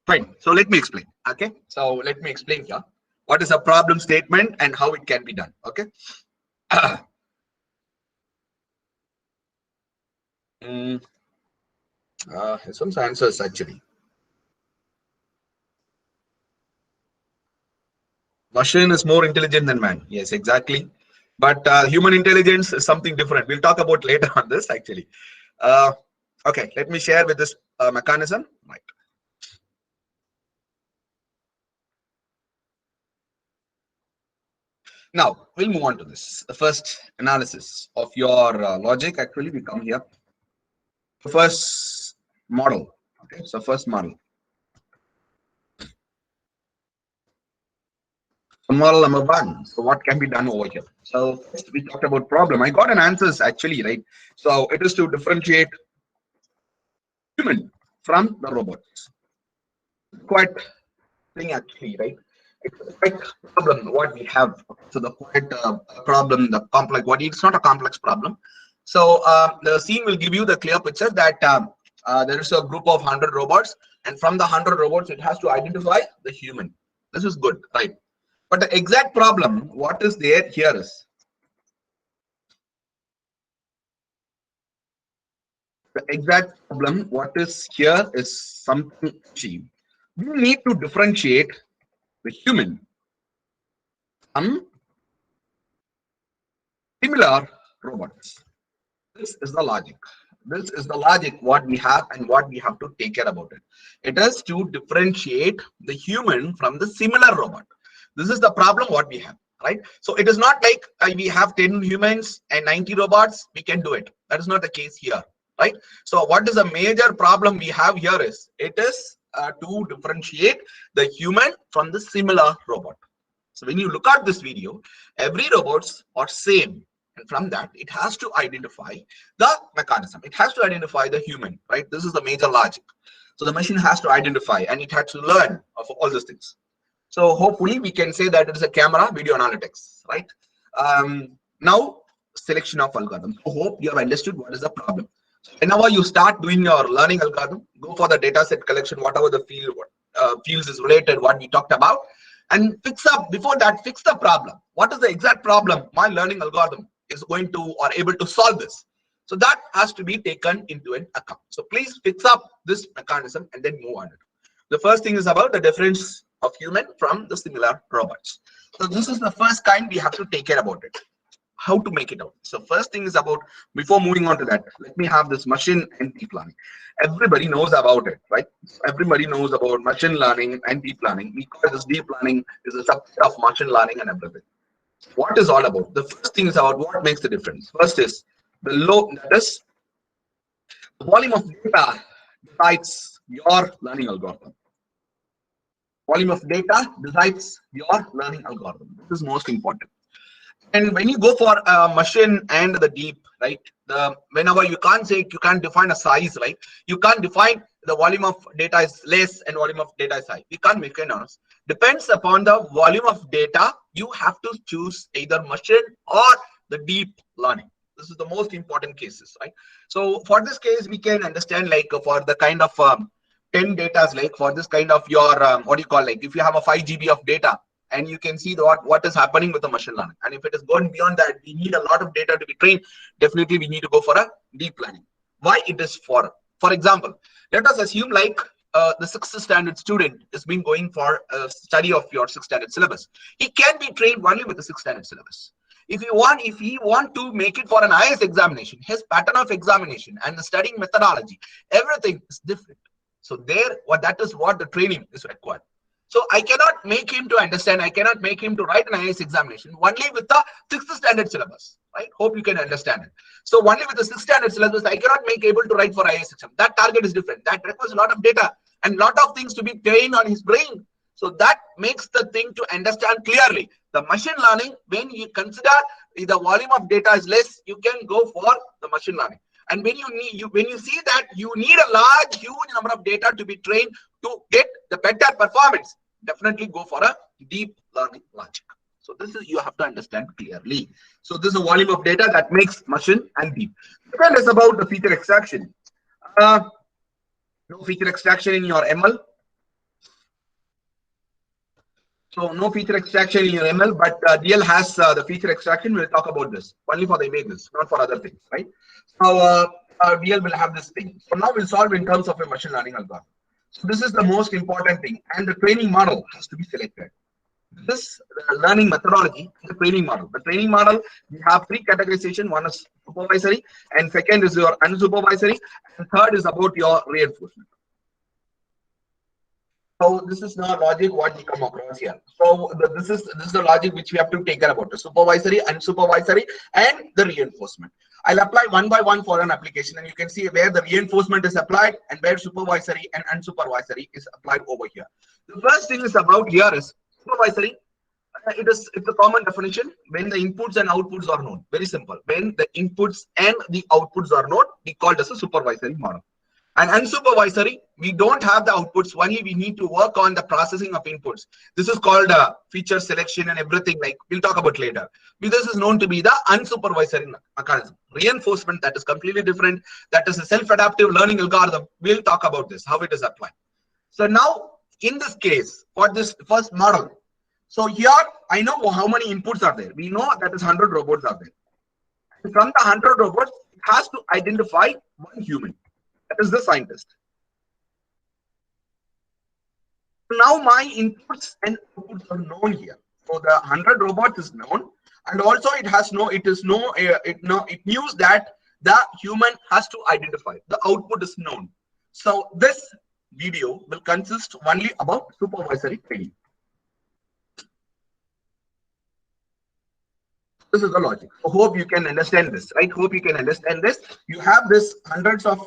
Fine. So let me explain. Okay. So let me explain here. What is a problem statement and how it can be done? Okay. Some answers actually. Machine is more intelligent than man. Yes, exactly. But human intelligence is something different. We'll talk about later on this actually. Uh, okay. Let me share with this mechanism. Right. Now we'll move on to this. The first analysis of your logic. Actually, we come here. The first model. Okay, so first model. So model number one. So what can be done over here? So first we talked about problem. I got an answers actually, right? So it is to differentiate human from the robots. Quite thing actually, right? It's a quite problem what we have. So the quite problem, the complex. What it's not a complex problem. So the scene will give you the clear picture that there is a group of 100 robots, and from the 100 robots, it has to identify the human. This is good, right? But the exact problem, what is there here is the exact problem. What is here is something achieved. We need to differentiate the human from similar robots. This is the logic. This is the logic what we have and what we have to take care about it. It is to differentiate the human from the similar robot. This is the problem what we have, right? So it is not like we have 10 humans and 90 robots, we can do it. That is not the case here, right? So what is the major problem we have here is it is to differentiate the human from the similar robot. So when you look at this video, every robots are same. And from that, it has to identify the mechanism. It has to identify the human, right? This is the major logic. So the machine has to identify and it has to learn of all these things. So hopefully we can say that it is a camera video analytics, right? Now, selection of algorithm. So hope you have understood what is the problem. So whenever you start doing your learning algorithm, go for the data set collection, whatever the fields is related, what we talked about, and fix up before that, fix the problem. What is the exact problem my learning algorithm is going to or able to solve this? So that has to be taken into an account. So please fix up this mechanism and then move on. The first thing is about the difference of human from the similar robots. So this is the first kind we have to take care about it. how to make it out. So first thing is about, before moving on to that, let me have this machine and deep learning. Everybody knows about it, right? Everybody knows about machine learning and deep learning. We call this deep learning is a subset of machine learning and everything. What is all about? The first thing is about what makes the difference. First is the low, that is the volume of data decides your learning algorithm. Volume of data decides your learning algorithm. This is most important. And when you go for a machine and the deep, right? The whenever you can't define a size, right? You can't define the volume of data is less and volume of data is high. We can't make it honest. Depends upon the volume of data. You have to choose either machine or the deep learning. This is the most important cases, right? So for this case, we can understand like for the kind of 10 data, like for this kind of your what do you call, like if you have a 5 GB of data, and you can see what is happening with the machine learning. And if it is going beyond that, we need a lot of data to be trained. Definitely, we need to go for a deep learning. Why it is for example, let us assume like the 6th standard student has been going for a study of your 6th standard syllabus. He can be trained only with the 6th standard syllabus. If he want to make it for an IS examination, his pattern of examination and the studying methodology, everything is different. So that is what the training is required. So I cannot make him to understand, I cannot make him to write an IAS examination only with the 6th standard syllabus, right? Hope you can understand it. So only with the 6th standard syllabus, I cannot make able to write for IAS exam. That target is different. That requires a lot of data and lot of things to be trained on his brain. So that makes the thing to understand clearly. The machine learning, when you consider the volume of data is less, you can go for the machine learning. And when you see that you need a large, huge number of data to be trained to get the better performance, definitely go for a deep learning logic. So this is, you have to understand clearly. So this is a volume of data that makes machine and deep. Second is about the feature extraction. No feature extraction in your ML. So no feature extraction in your ML, but DL has the feature extraction. We'll talk about this only for the images, not for other things, right? So DL will have this thing. So now we'll solve in terms of a machine learning algorithm. So this is the most important thing, and the training model has to be selected. This learning methodology, the training model. The training model, we have 3 categorization. One is supervisory, and second is your unsupervisory, and third is about your reinforcement. So this is the logic what we come across here. So this is the logic which we have to take care about: the supervisory, unsupervisory, and the reinforcement. I'll apply one by one for an application, and you can see where the reinforcement is applied and where supervisory and unsupervisory is applied over here. The first thing is about here is supervisory. It's a common definition when the inputs and outputs are known. Very simple. When the inputs and the outputs are known, we call it as a supervisory model. And unsupervisory, we don't have the outputs, only we need to work on the processing of inputs. This is called feature selection and everything, like we'll talk about later. This is known to be the unsupervisory mechanism. Reinforcement, that is completely different. That is a self-adaptive learning algorithm. We'll talk about this, how it is applied. So now, in this case, for this first model, so here I know how many inputs are there. We know that is 100 robots are there. And from the 100 robots, it has to identify one human. That is the scientist. Now my inputs and outputs are known here. So the 100 robots is known, and also it knows that the human has to identify. The output is known. So this video will consist only about supervisory training. This is the logic. I hope you can understand this, right? Hope you can understand this. You have this hundreds of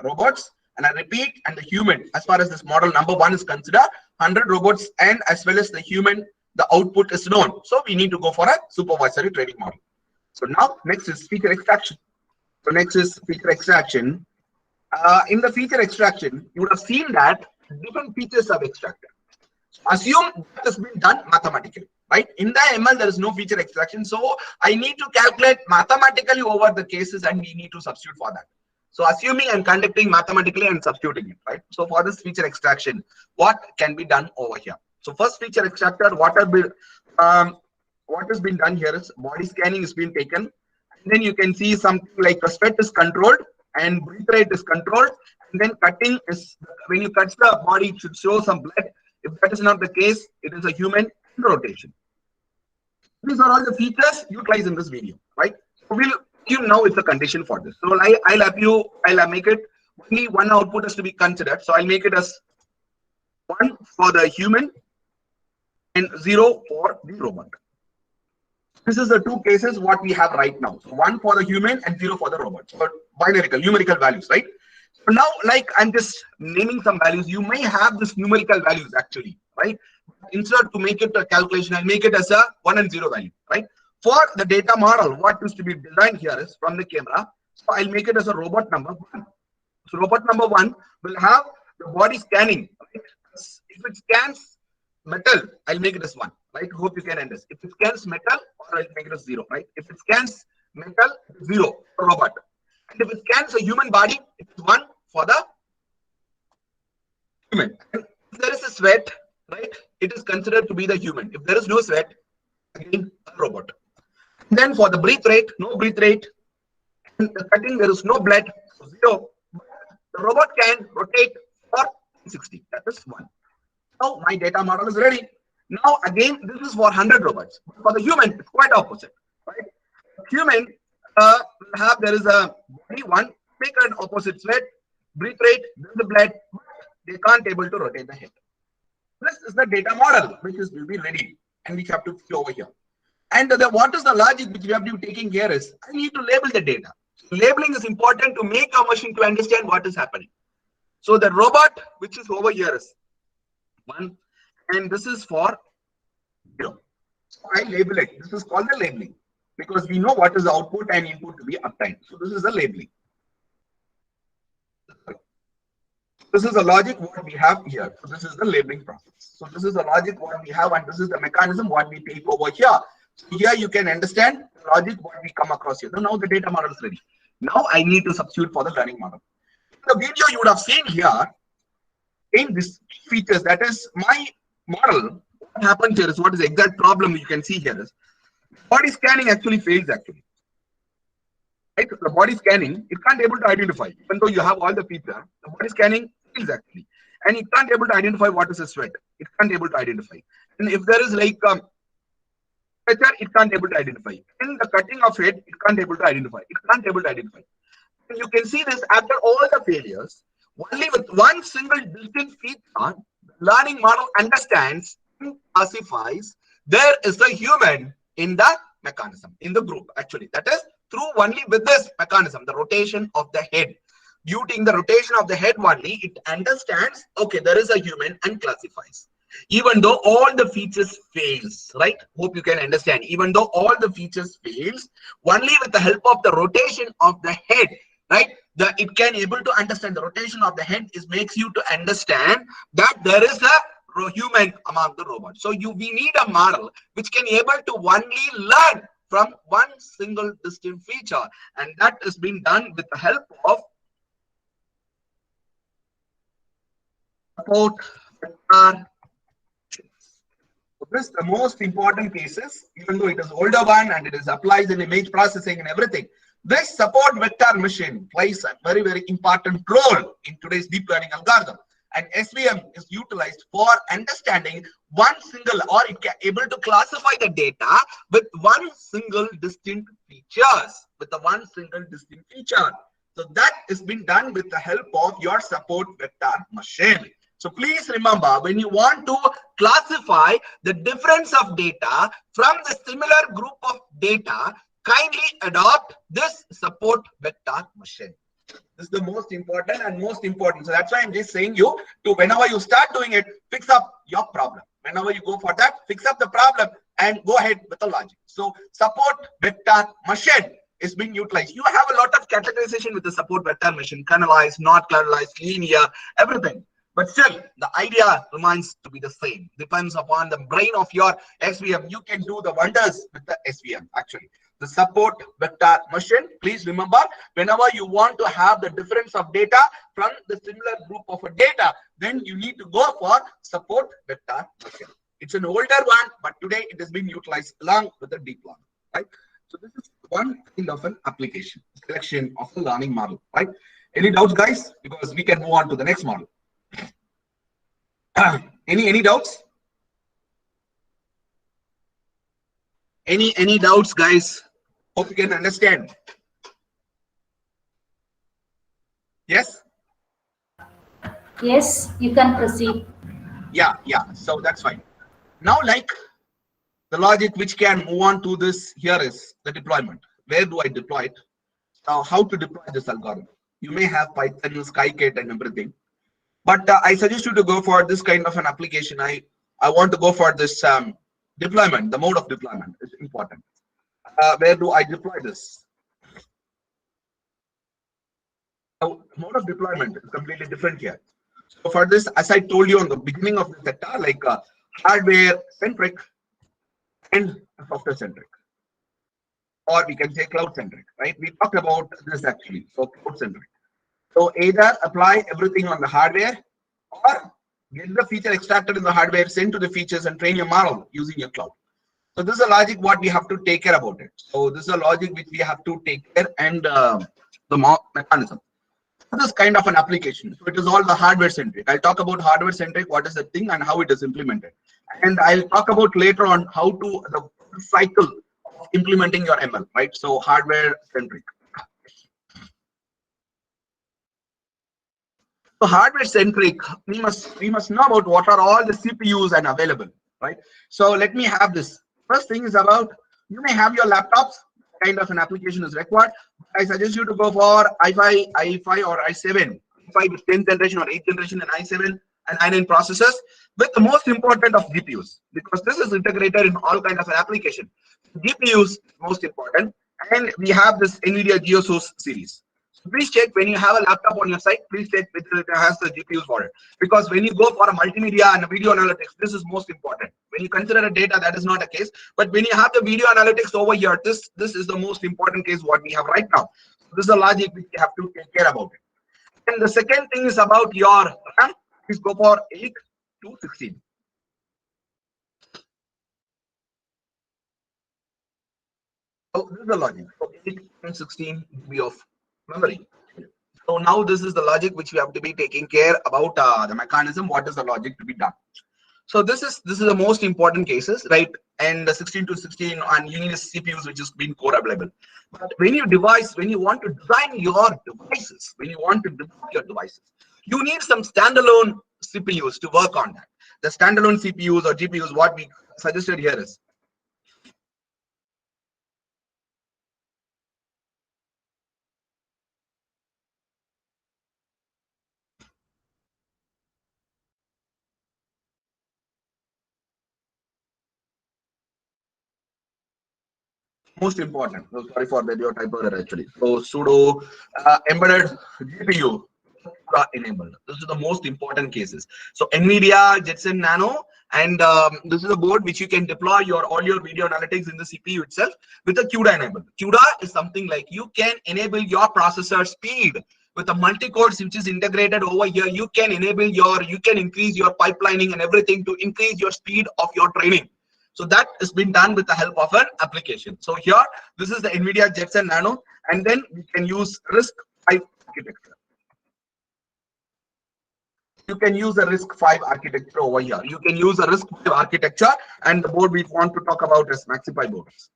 robots, and I repeat, and the human, as far as this model number 1 is considered, 100 robots and as well as the human, the output is known. So we need to go for a supervisory training model. So now next is feature extraction. So next is feature extraction. In the feature extraction, you would have seen that different features are extracted. Assume that has been done mathematically, right? In the ML, there is no feature extraction. So I need to calculate mathematically over the cases, and we need to substitute for that. So assuming I'm conducting mathematically and substituting it, right? So for this feature extraction, what can be done over here? So first feature extractor, what has been done here is body scanning is being taken. And then you can see something like the sweat is controlled and breath rate is controlled. And then cutting is, when you cut the body, it should show some blood. If that is not the case, it is a human rotation. These are all the features utilized in this video, right? So we'll you now it's a condition for this. So I'll make it only one output is to be considered. So I'll make it as 1 for the human and 0 for the robot. This is the two cases what we have right now. So 1 for the human and 0 for the robot. So numerical values, right? So now, like I'm just naming some values. You may have this numerical values actually, right? Instead to make it a calculation, I'll make it as a 1 and 0 value, right? For the data model, what is to be designed here is from the camera. So I'll make it as a robot number 1. So robot number 1 will have the body scanning, right? If it scans metal, I'll make it as 1, right? Hope you can understand. If it scans metal, or I'll make it as 0, right? If it scans metal, 0 for robot. And if it scans a human body, it's 1 for the human. And if there is a sweat, right, it is considered to be the human. If there is no sweat, again a robot. Then for the breath rate, no breath rate. And the cutting, there is no blood, so 0. The robot can rotate for 60. That is 1. Now my data model is ready. Now again, this is for 100 robots. For the human, it's quite opposite, right? Human will have there is a body 1, make an opposite sweat, breath rate, then the blood. They can't able to rotate the head. This is the data model which will be ready, and we have to see over here. And what is the logic which we have to be taking here is I need to label the data. So labeling is important to make a machine to understand what is happening. So the robot which is over here is 1, and this is for 0. So I label it. This is called the labeling because we know what is the output and input to be obtained. So this is the labeling. This is the logic what we have here. So this is the labeling process. So this is the logic what we have, and this is the mechanism what we take over here. So here you can understand the logic what we come across here. So now the data model is ready. Now I need to substitute for the learning model. In the video you would have seen here in this features, that is my model. What happens here is what is the exact problem you can see here is body scanning actually fails actually. Right? The body scanning, it can't able to identify, even though you have all the features, the body scanning fails actually. And it can't able to identify what is a sweat. It can't able to identify. And if there is like pressure, it can't able to identify. In the cutting of head, it can't able to identify. It can't able to identify. And you can see this after all the failures, only with one single distinct feature, the learning model understands and classifies there is a human in the mechanism, in the group actually. That is through only with this mechanism, the rotation of the head. Using the rotation of the head only, it understands, okay, there is a human and classifies. Even though all the features fails, right? Hope you can understand. Even though all the features fails, only with the help of the rotation of the head, right? It can able to understand the rotation of the head makes you to understand that there is a human among the robots. So we need a model which can able to only learn from one single distinct feature, and that is being done with the help of support vector. So this is the most important cases, even though it is older one and it is applies in image processing and everything. This support vector machine plays a very, very important role in today's deep learning algorithm. And SVM is utilized for understanding one single, or it can able to classify the data with one single distinct features, with the one single distinct feature. So that is being done with the help of your support vector machine. So please remember, when you want to classify the difference of data from the similar group of data, kindly adopt this support vector machine. This is the most important and most important. So that's why I'm just saying you to whenever you start doing it, fix up your problem. Whenever you go for that, fix up the problem and go ahead with the logic. So support vector machine is being utilized. You have a lot of categorization with the support vector machine, kernelized, not kernelized, linear, everything. But still, the idea remains to be the same. Depends upon the brain of your SVM. You can do the wonders with the SVM actually. The support vector machine, please remember, whenever you want to have the difference of data from the similar group of data, then you need to go for support vector machine. It's an older one, but today it has been utilized along with the deep learning, right? So this is one kind of an application, selection of the learning model, right? Any doubts, guys? Because we can move on to the next model. Any doubts? Any doubts, guys? Hope you can understand. Yes? Yes, you can proceed. Yeah. So that's fine. Now, like the logic which can move on to this here is the deployment. Where do I deploy it? How to deploy this algorithm? You may have Python, Skycat, and everything, but I suggest you to go for this kind of an application. I want to go for this deployment. The mode of deployment is important. Where do I deploy this? Now, mode of deployment is completely different here. So for this, as I told you on the beginning of the sector, like hardware centric and software centric, or we can say cloud centric, right? We talked about this actually. So cloud centric. So either apply everything on the hardware or get the feature extracted in the hardware, send to the features and train your model using your cloud. So this is a logic what we have to take care about it. So this is a logic which we have to take care and the mechanism. This kind of an application. So it is all the hardware centric. I'll talk about hardware centric, what is the thing and how it is implemented. And I'll talk about later on how to the cycle of implementing your ML, right? So hardware centric. So hardware centric, we must know about what are all the CPUs and available, right? So let me have this. First thing is about, you may have your laptops, kind of an application is required. I suggest you to go for i5 or i7, i5 with 10th generation or 8th generation and i7 and i9 processors with the most important of GPUs, because this is integrated in all kind of an application. GPUs most important, and we have this NVIDIA GeoSource series. So please check when you have a laptop on your site, please check whether it has the GPUs for it. Because when you go for a multimedia and a video analytics, this is most important. When you consider a data, that is not a case. But when you have the video analytics over here, this is the most important case what we have right now. So this is a logic which you have to take care about it. And the second thing is about your RAM. Please go for 8 to 16. So this is the logic. So 8 and 16 GB of memory. So now this is the logic which we have to be taking care about the mechanism. What is the logic to be done? So this is the most important cases, right? And the 16 to 16 on Unix CPUs, which is being core available. But when you want to design your devices, when you want to develop your devices, you need some standalone CPUs to work on that. The standalone CPUs or GPUs, what we suggested here is most important. So sorry for the your typo error actually. So sudo embedded GPU enabled. This is the most important cases. So NVIDIA Jetson Nano, and this is a board which you can deploy all your video analytics in the CPU itself with a CUDA enabled. CUDA is something like you can enable your processor speed with a multi-cores which is integrated over here. You can increase your pipelining and everything to increase your speed of your training. So that has been done with the help of an application. So here, this is the NVIDIA Jetson Nano, and then we can use RISC-V architecture. You can use the RISC-V architecture over here. You can use a RISC-V architecture, and the board we want to talk about is MaxiPi boards.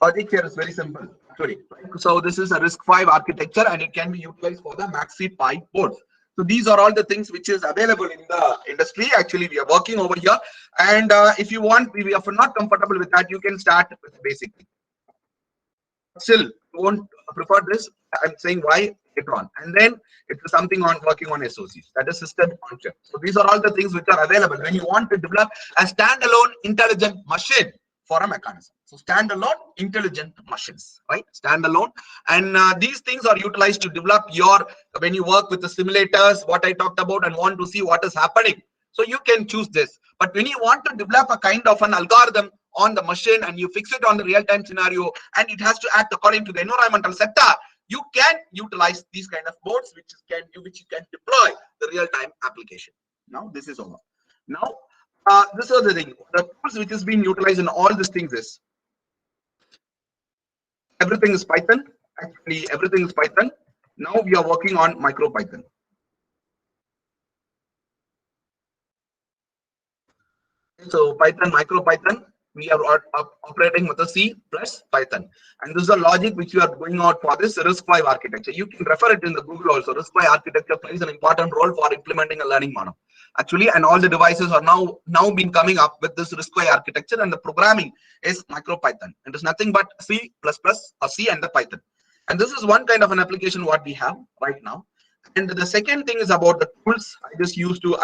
Logic here is very simple, actually. So this is a RISC-V architecture, and it can be utilized for the MaxiPi boards. So these are all the things which is available in the industry. Actually, we are working over here, and if you want, if you're not comfortable with that, you can start with basic. Still, you won't prefer this. I'm saying why later on, and then it's something on working on SOCs, that is system on chip. So these are all the things which are available when you want to develop a standalone intelligent machine for a mechanism. So standalone intelligent machines, right? Standalone, and these things are utilized to develop your, when you work with the simulators, what I talked about, and want to see what is happening. So you can choose this. But when you want to develop a kind of an algorithm on the machine and you fix it on the real-time scenario and it has to act according to the environmental sector, you can utilize these kind of boards which you can deploy the real-time application. Now this is over. Now this is the thing. The tools which is being utilized in all these things is everything is Python. Actually, everything is Python. Now we are working on MicroPython. So Python, MicroPython, we are operating with a C plus Python. And this is the logic which you are going out for this RISC-V architecture. You can refer it in the Google also. RISC-V architecture plays an important role for implementing a learning model. Actually, and all the devices are now been coming up with this RISC-V architecture, and the programming is MicroPython. It is nothing but C++ or C and the Python. And this is one kind of an application what we have right now. And the second thing is about the tools.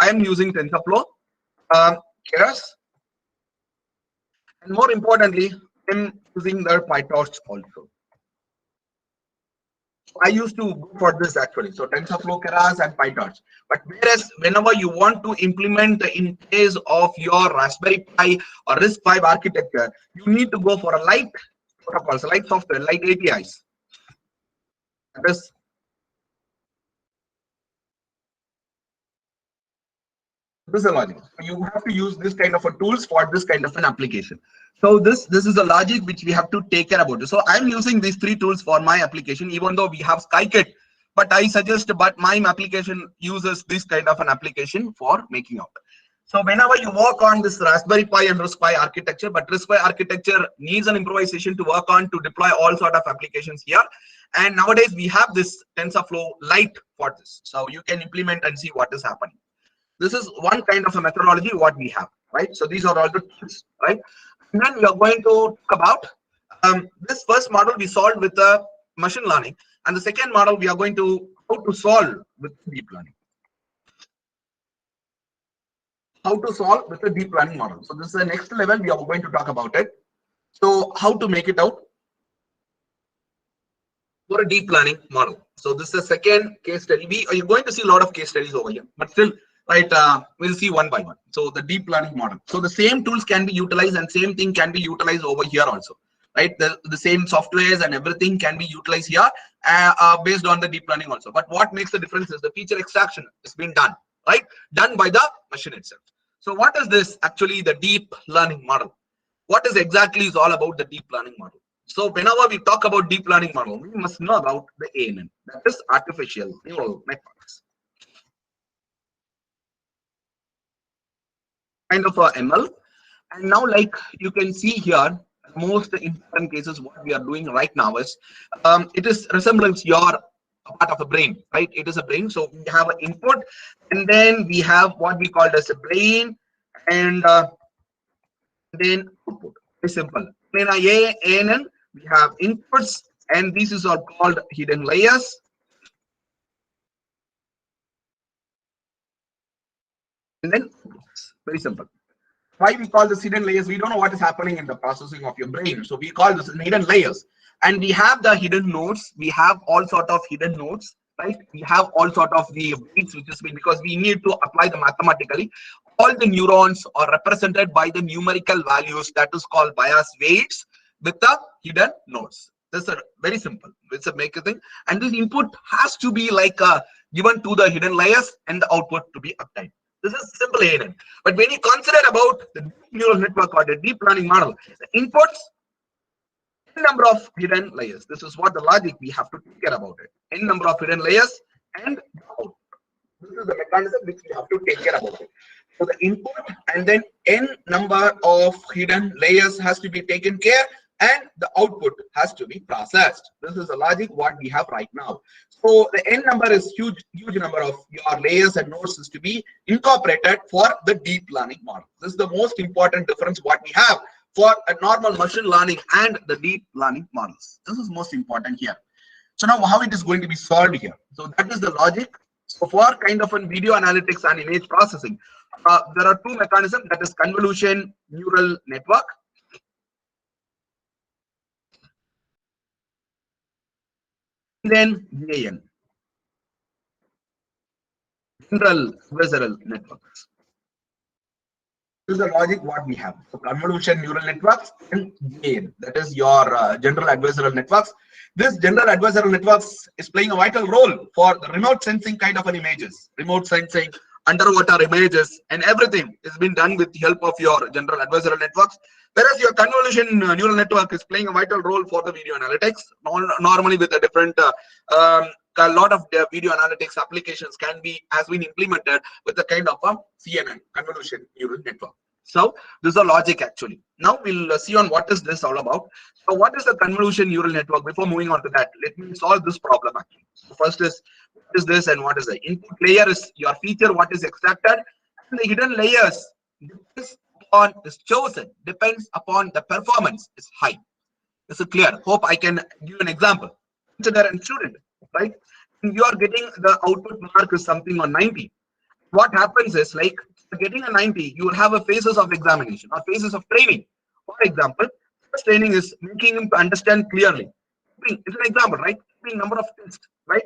I am using TensorFlow, Keras, and more importantly, I'm using the PyTorch also. I used to go for this actually. So TensorFlow, Keras, and PyTorch. But whereas whenever you want to implement in case of your Raspberry Pi or RISC-V architecture, you need to go for a light protocols, light software, light APIs. That is the logic. You have to use this kind of a tools for this kind of an application. So this is the logic which we have to take care about. So I'm using these three tools for my application, even though we have SkyKit, but I suggest, but my application uses this kind of an application for making out. So whenever you work on this Raspberry Pi and RISC-V architecture, but RISC-V architecture needs an improvisation to work on to deploy all sort of applications here. And nowadays we have this TensorFlow Lite for this. So you can implement and see what is happening. This is one kind of a methodology what we have, right? So these are all the tools, right? And then we are going to talk about this first model we solved with the machine learning, and the second model we are going to how to solve with deep learning. How to solve with a deep learning model. So this is the next level we are going to talk about it. So how to make it out for a deep learning model. So this is the second case study. You're going to see a lot of case studies over here, but still, right, we'll see one by one. So the deep learning model. So the same tools can be utilized, and same thing can be utilized over here also, right? The same softwares and everything can be utilized here based on the deep learning also. But what makes the difference is the feature extraction is being done, right? Done by the machine itself. So what is this actually, the deep learning model? What is exactly is all about the deep learning model? So whenever we talk about deep learning model, we must know about the ANN, that is artificial neural networks. Kind of a ML. And now, like you can see here, most important cases what we are doing right now is it is resembles your part of a brain, right? It is a brain. So we have an input, and then we have what we call as a brain, and then output. Very simple. In a ANN, we have inputs, and these is all called hidden layers. And then very simple. Why we call this hidden layers? We don't know what is happening in the processing of your brain, so we call this hidden layers. And we have the hidden nodes. We have all sort of hidden nodes, right? We have all sort of the weights, which is because we need to apply them mathematically. All the neurons are represented by the numerical values, that is called bias weights, with the hidden nodes. This is very simple. It's a make a thing, and this input has to be like given to the hidden layers, and the output to be obtained. This is simple ANN. But when you consider about the deep neural network or the deep learning model, the inputs, n number of hidden layers. This is what the logic we have to take care about it. N number of hidden layers and the output. This is the mechanism which we have to take care about it. So the input and then n number of hidden layers has to be taken care, and the output has to be processed. This is the logic what we have right now. So the n number is huge number of your layers and nodes is to be incorporated for the deep learning model. This is the most important difference what we have for a normal machine learning and the deep learning models. This is most important here. So now how it is going to be solved here? So that is the logic. So for kind of a video analytics and image processing, there are two mechanisms, that is convolution neural network. Then GAN, general adversarial networks. This is the logic what we have. So convolution neural networks and GAN, that is your general adversarial networks. This general adversarial networks is playing a vital role for the remote sensing kind of an images, remote sensing, underwater images, and everything is being done with the help of your general adversarial networks. Whereas your convolution neural network is playing a vital role for the video analytics. Normally with a different a lot of the video analytics applications has been implemented with the kind of a CNN, convolution neural network. So this is a logic actually. Now we'll see on what is this all about. So what is the convolution neural network? Before moving on to that, let me solve this problem actually. So first is what is this and what is the input layer is your feature, what is extracted, and the hidden layers depends upon is chosen, depends upon the performance is high. This is clear. Hope I can give an example. Consider a student, right? You are getting the output mark is something on 90. What happens is like getting a 90, you will have a phases of examination or phases of training. For example, first training is making him to understand clearly. It's an example, right? Number of tests, right?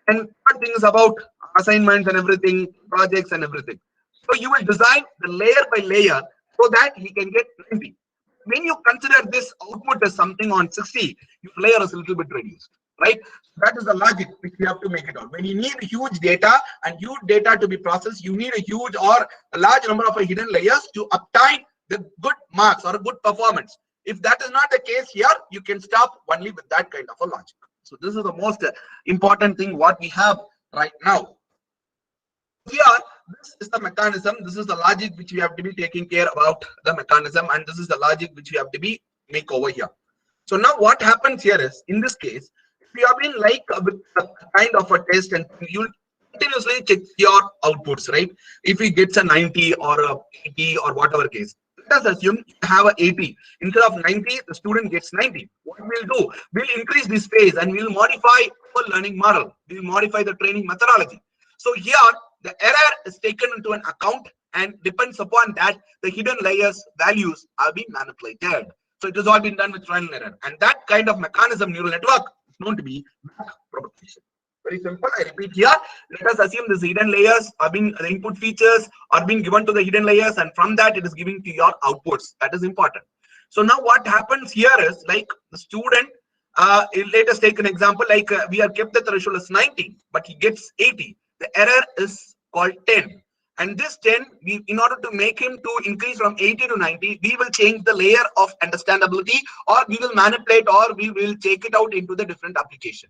And third thing is about assignments and everything, projects and everything. So you will design the layer by layer so that he can get 90. When you consider this output as something on 60, your layer is a little bit reduced, right? That is the logic which we have to make it out. When you need huge data and huge data to be processed, you need a huge or a large number of hidden layers to obtain the good marks or a good performance. If that is not the case here, you can stop only with that kind of a logic. So this is the most important thing what we have right now. Here, this is the mechanism. This is the logic which we have to be taking care about the mechanism, and this is the logic which we have to be make over here. So now what happens here is, in this case, if you have been like with a kind of a test and you continuously check your outputs, right? If he gets a 90 or a 80 or whatever case, let us assume you have a 80. Instead of 90, the student gets 90. What we'll do, we'll increase this phase and we'll modify our learning model. We'll modify the training methodology. So here, the error is taken into an account and depends upon that the hidden layers values are being manipulated. So it has all been done with trial and error. And that kind of mechanism, neural network, is known to be back propagation. Very simple. I repeat here. Let us assume these hidden layers are being, the input features are being given to the hidden layers, and from that it is giving to your outputs. That is important. So now what happens here is like the student, let us take an example, like we have kept the threshold as 90, but he gets 80. The error is called 10. And this 10, in order to make him to increase from 80 to 90, we will change the layer of understandability, or we will manipulate, or we will take it out into the different application.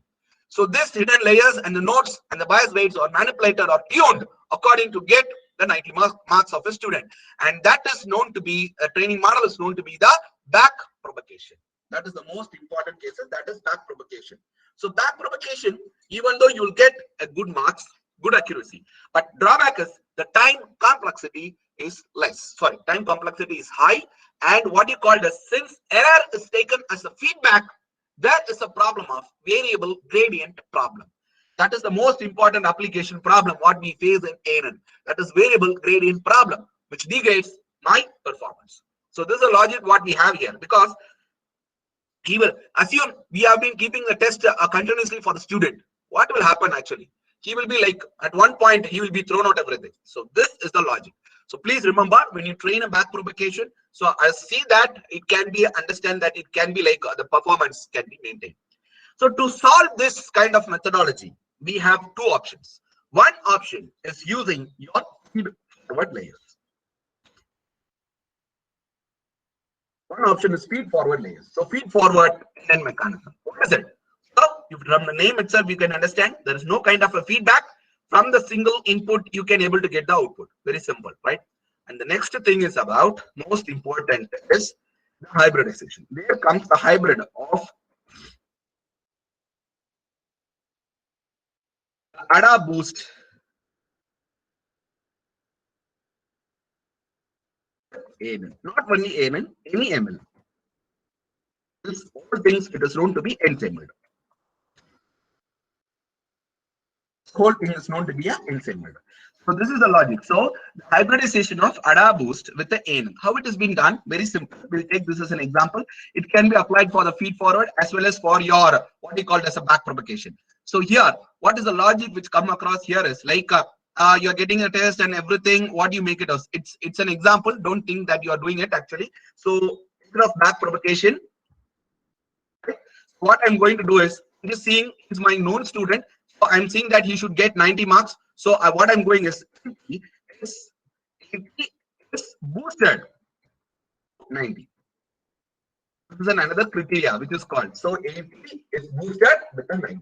So this hidden layers and the nodes and the bias weights are manipulated or tuned according to get the 90 marks of a student. And that is known to be, a training model is known to be the back propagation. That is the most important cases, that is back propagation. So back propagation, even though you will get a good marks, good accuracy, but drawback is the time complexity is less. Sorry, time complexity is high, and what you call the, since error is taken as a feedback, there is a problem of variable gradient problem. That is the most important application problem what we face in ANN. That is variable gradient problem, which degrades my performance. So this is a logic what we have here, because he will assume we have been keeping the test continuously for the student. What will happen actually? He will be like, at one point, he will be thrown out everything. So this is the logic. So please remember, when you train a back propagation, so I see that it can be, understand that it can be like the performance can be maintained. So to solve this kind of methodology, we have two options. One option is using your feed forward layers. One option is feed forward layers. So feed forward and mechanism. What is it? So from the name itself, you can understand there is no kind of a feedback. From the single input, you can able to get the output. Very simple, right? And the next thing is about, most important is the hybridization. There comes the hybrid of ADA boost. ANN. Not only ANN, any ML. This all things it is known to be ensembled. Whole thing is known to be an ensembled. So this is the logic. So the hybridization of ADA boost with the ANN. How it has been done? Very simple. We'll take this as an example. It can be applied for the feed forward as well as for your what you call as a back propagation. So here, what is the logic which come across here is like you're getting a test and everything. What do you make it as? It's an example. Don't think that you are doing it actually. So instead of back propagation, what I'm going to do is I'm just seeing is my known student. So I'm seeing that he should get 90 marks. So what I'm going is 80 is boosted 90. This is another criteria which is called. So 80 is boosted with a 90.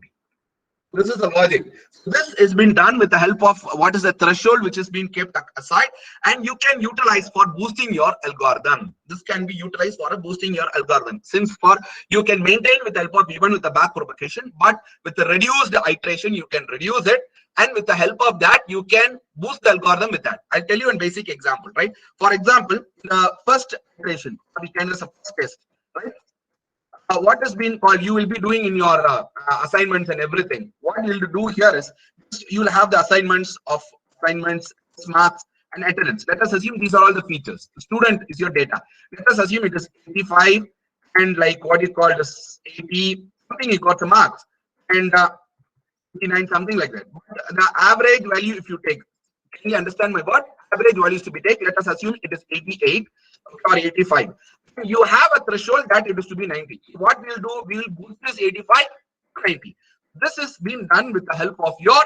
This is the logic. So this has been done with the help of what is the threshold which is being kept aside, and you can utilize for boosting your algorithm. This can be utilized for boosting your algorithm, since for you can maintain with the help of even with the back propagation, but with the reduced iteration you can reduce it, and with the help of that you can boost the algorithm with that. I'll tell you a basic example, right? For example, the first iteration, we can as a first test, right? What has been called, you will be doing in your assignments and everything. What you'll do here is you'll have the assignments, marks, and attendance. Let us assume these are all the features. The student is your data. Let us assume it is 85 and like what you call this 80 something, you got the marks, and 89 something like that. But the average value, if you take, can you understand my word? Average values to be taken. Let us assume it is 88 or 85. You have a threshold that it is to be 90. What we'll do, we will boost this 85 to 90. This is being done with the help of your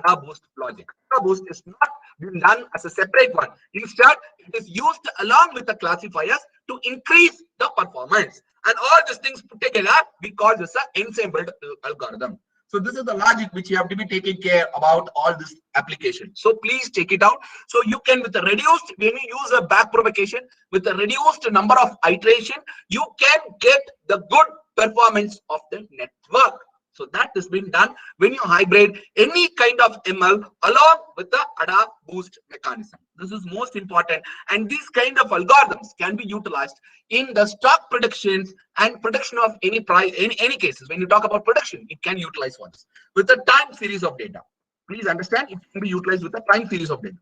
ADA boost logic. ADA boost is not being done as a separate one. Instead, it is used along with the classifiers to increase the performance. And all these things put together, we call this an ensembled algorithm. So this is the logic which you have to be taking care about all this application. So please take it out. So you can, with the reduced, when you use a back propagation, with the reduced number of iteration, you can get the good performance of the network. So that has been done when you hybrid any kind of ML along with the ADA boost mechanism. This is most important, and these kind of algorithms can be utilized in the stock predictions and prediction of any price. In any cases, when you talk about prediction, it can utilize for this with a time series of data. Please understand, it can be utilized with a time series of data.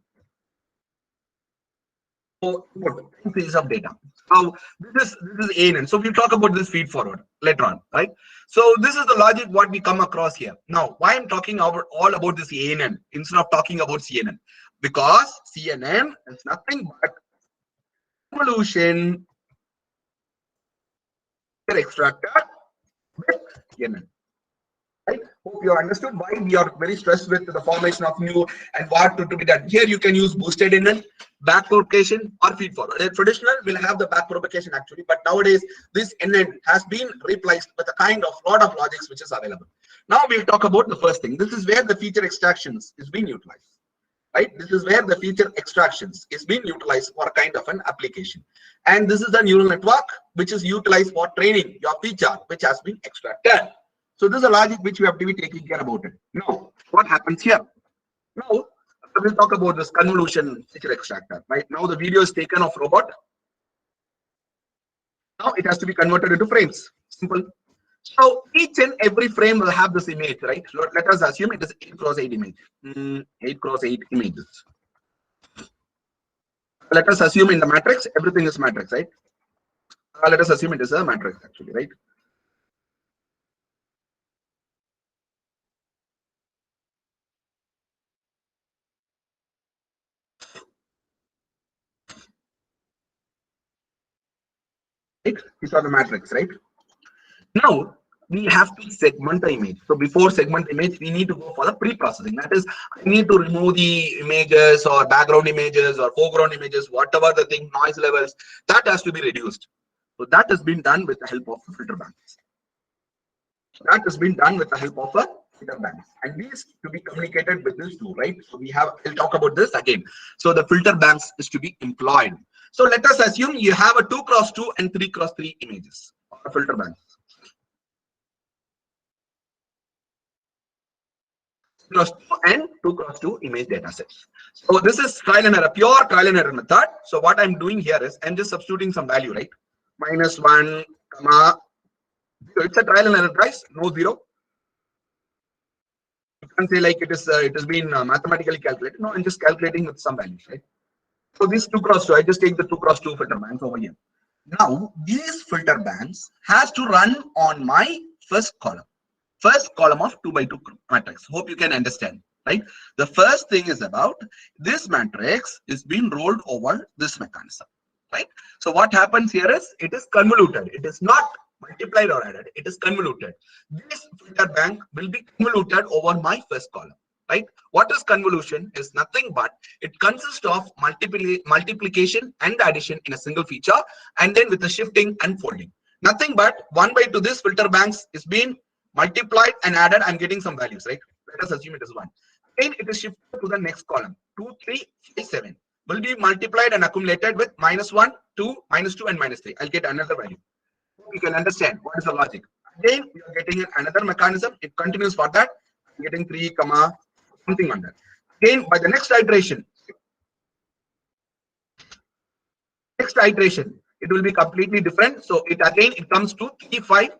So time series of data. Now this is ANN. So we'll talk about this feed forward later on, right? So this is the logic what we come across here. Now, why I'm talking about all about this ANN instead of talking about CNN? Because CNN is nothing but convolution extractor with CNN. Right? Hope you understood why we are very stressed with the formation of new and what to be done. Here you can use boosted NN, back propagation, or feed forward. A traditional will have the back propagation actually, but nowadays this NN has been replaced with a kind of lot of logics which is available. Now we'll talk about the first thing. This is where the feature extractions is being utilized. Right? This is where the feature extractions is being utilized for a kind of an application. And this is the neural network which is utilized for training your feature which has been extracted. So this is a logic which we have to be taking care about it. Now, what happens here? Now, we'll talk about this convolution feature extractor. Right now, the video is taken of robot. Now it has to be converted into frames. Simple. So each and every frame will have this image, right? So let us assume it is 8 cross 8 image. 8 cross 8 images. Let us assume in the matrix, everything is matrix, right? Let us assume it is a matrix actually, right? These are the matrix, right? Now we have to segment the image. So before segment the image, we need to go for the pre-processing. That is, I need to remove the images or background images or foreground images, whatever the thing, noise levels, that has to be reduced. So that has been done with the help of the filter banks. That has been done with the help of a filter banks, and these to be communicated with this too, right? So we have, we'll talk about this again. So the filter banks is to be employed. So let us assume you have a 2 cross 2 and 3 cross 3 images of a filter bank. 2 cross 2 and 2 cross 2 image data sets. So this is trial and error, pure trial and error method. So what I'm doing here is I'm just substituting some value, right? -1, comma. So it's a trial and error, guys. No zero. You can't say like it has been mathematically calculated. No, I'm just calculating with some values, right? So this 2 cross 2, I just take the 2 cross 2 filter banks over here. Now these filter banks has to run on my first column of 2 by 2 matrix. Hope you can understand, right? The first thing is about this matrix is being rolled over this mechanism, right? So what happens here is it is convoluted. It is not multiplied or added. It is convoluted. This filter bank will be convoluted over my first column. Right? What is convolution? Is nothing but it consists of multiplication and addition in a single feature, and then with the shifting and folding. Nothing but 1 by 2 this filter banks is being multiplied and added, I'm getting some values, right? Let us assume it is 1. Again, it is shifted to the next column. 2, 3, 5, 7 will be multiplied and accumulated with -1, 2, -2, and -3. I'll get another value. You can understand what is the logic. Again, you are getting another mechanism. It continues for that. I'm getting 3, comma, something on that. Again, by the next iteration, it will be completely different. So it comes to 3, 5,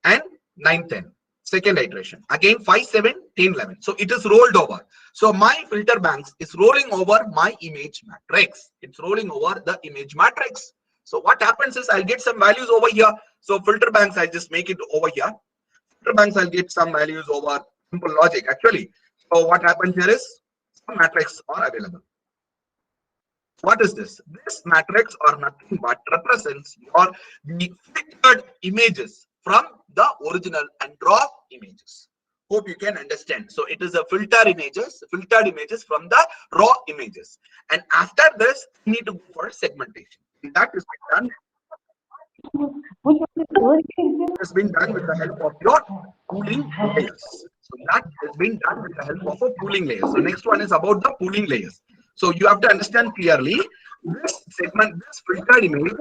and 9, 10. Second iteration. Again 5, 7, 10, 11. So it is rolled over. So my filter banks is rolling over my image matrix. It's rolling over the image matrix. So what happens is I'll get some values over here. So filter banks, I'll just make it over here. Filter banks, I'll get some values over simple logic actually. So what happens here is some matrix are available. What is this? This matrix are nothing but represents your the filtered images from the original and raw images. Hope you can understand. So it is a filtered images from the raw images. And after this, you need to go for segmentation. And that is done. It has been done with the help of your pooling layers. So that has been done with the help of a pooling layer. So next one is about the pooling layers. So you have to understand clearly this segment, this filtered image.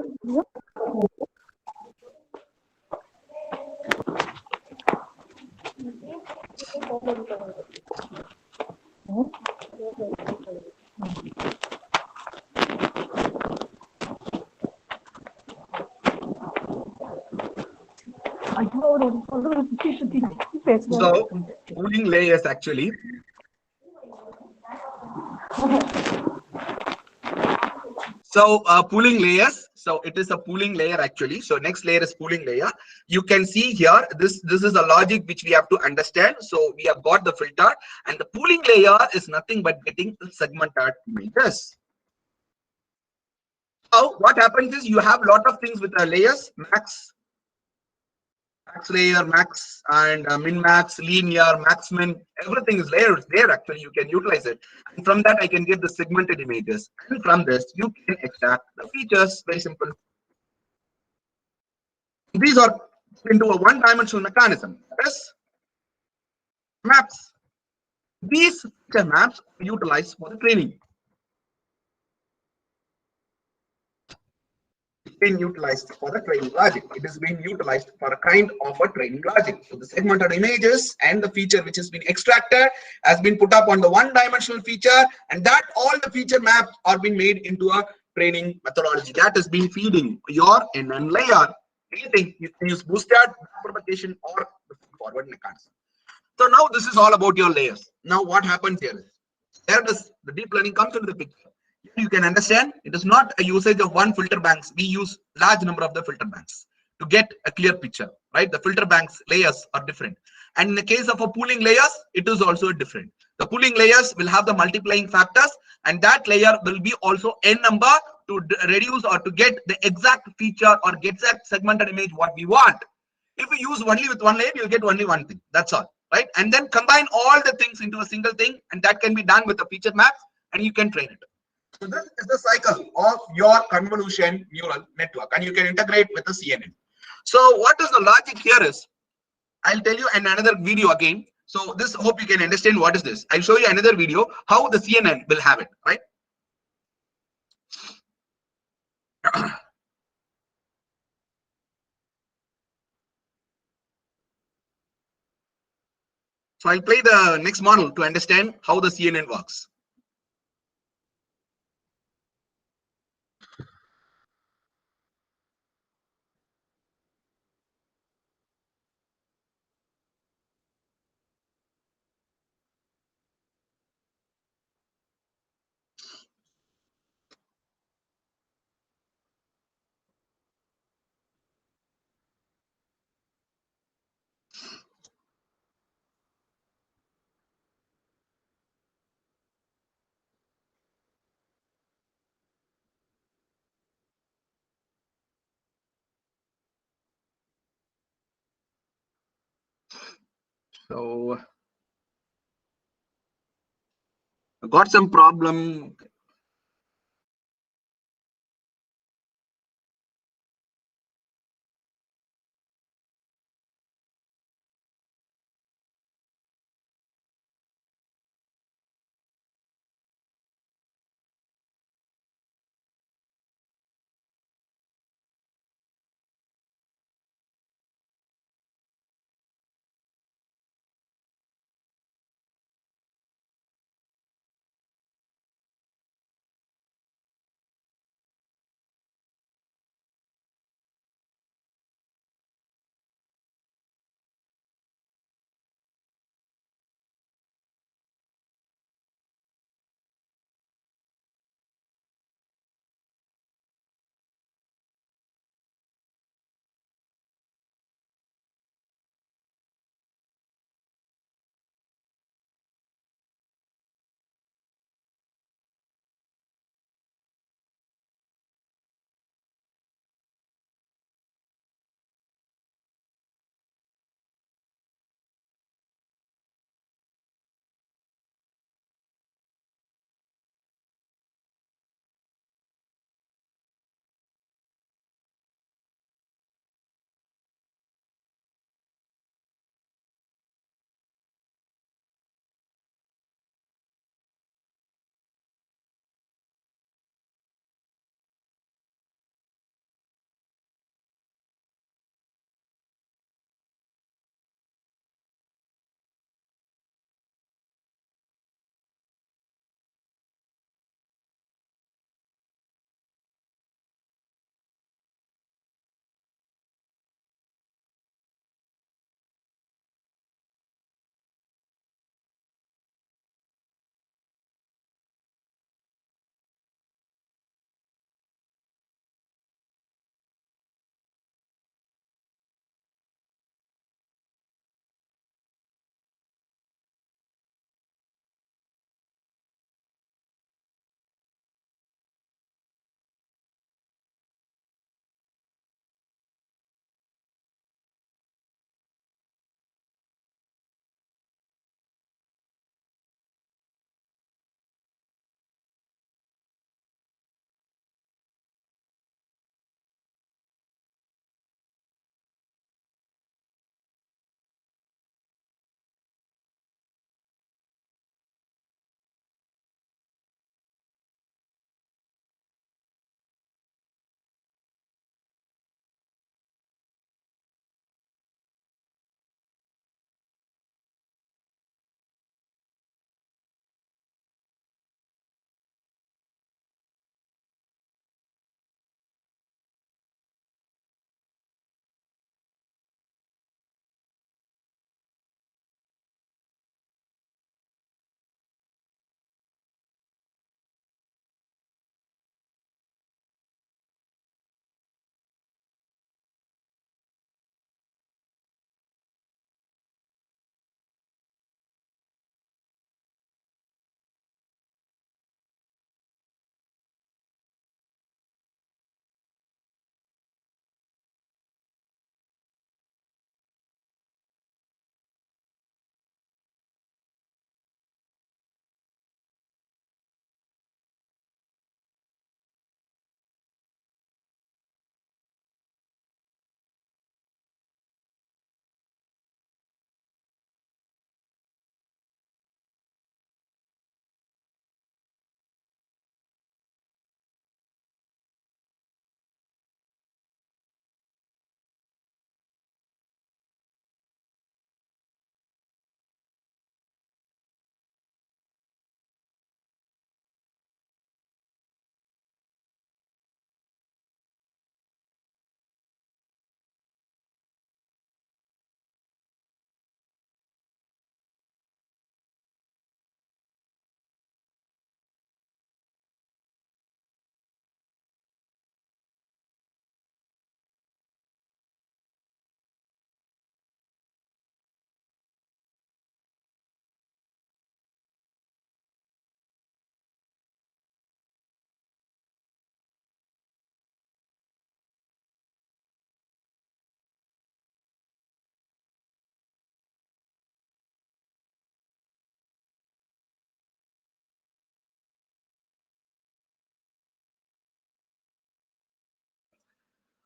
So pooling layers actually. So pooling layers. So it is a pooling layer actually. So next layer is pooling layer. You can see here this is a logic which we have to understand. So we have got the filter, and the pooling layer is nothing but getting segmented images. So what happens is you have a lot of things with the layers, max layer, max and min max, linear, max min, everything is layers there actually. You can utilize it, and from that I can get the segmented images, and from this you can extract the features. Very simple. These are into a one-dimensional mechanism. Yes, maps. These feature maps are utilized for the training. Been utilized for the training logic. It is being utilized for a kind of a training logic. So the segmented images and the feature which has been extracted has been put up on the one-dimensional feature, and that all the feature maps are being made into a training methodology that has been feeding your NN layer. Anything you can use boosted propagation or the forward mechanism. So now this is all about your layers. Now what happens here is there does the deep learning comes into the picture. You can understand it is not a usage of one filter banks. We use large number of the filter banks to get a clear picture, right? The filter banks layers are different, and in the case of a pooling layers, it is also different. The pooling layers will have the multiplying factors, and that layer will be also n number to reduce or to get the exact feature or get that segmented image what we want. If we use only with one layer, you'll get only one thing. That's all, right? And then combine all the things into a single thing, and that can be done with the feature maps, and you can train it. So this is the cycle of your convolution neural network, and you can integrate with the CNN. So what is the logic here is, I'll tell you in another video again. So this, hope you can understand what is this. I'll show you another video how the CNN will have it, right? So I'll play the next model to understand how the CNN works. So I got some problem.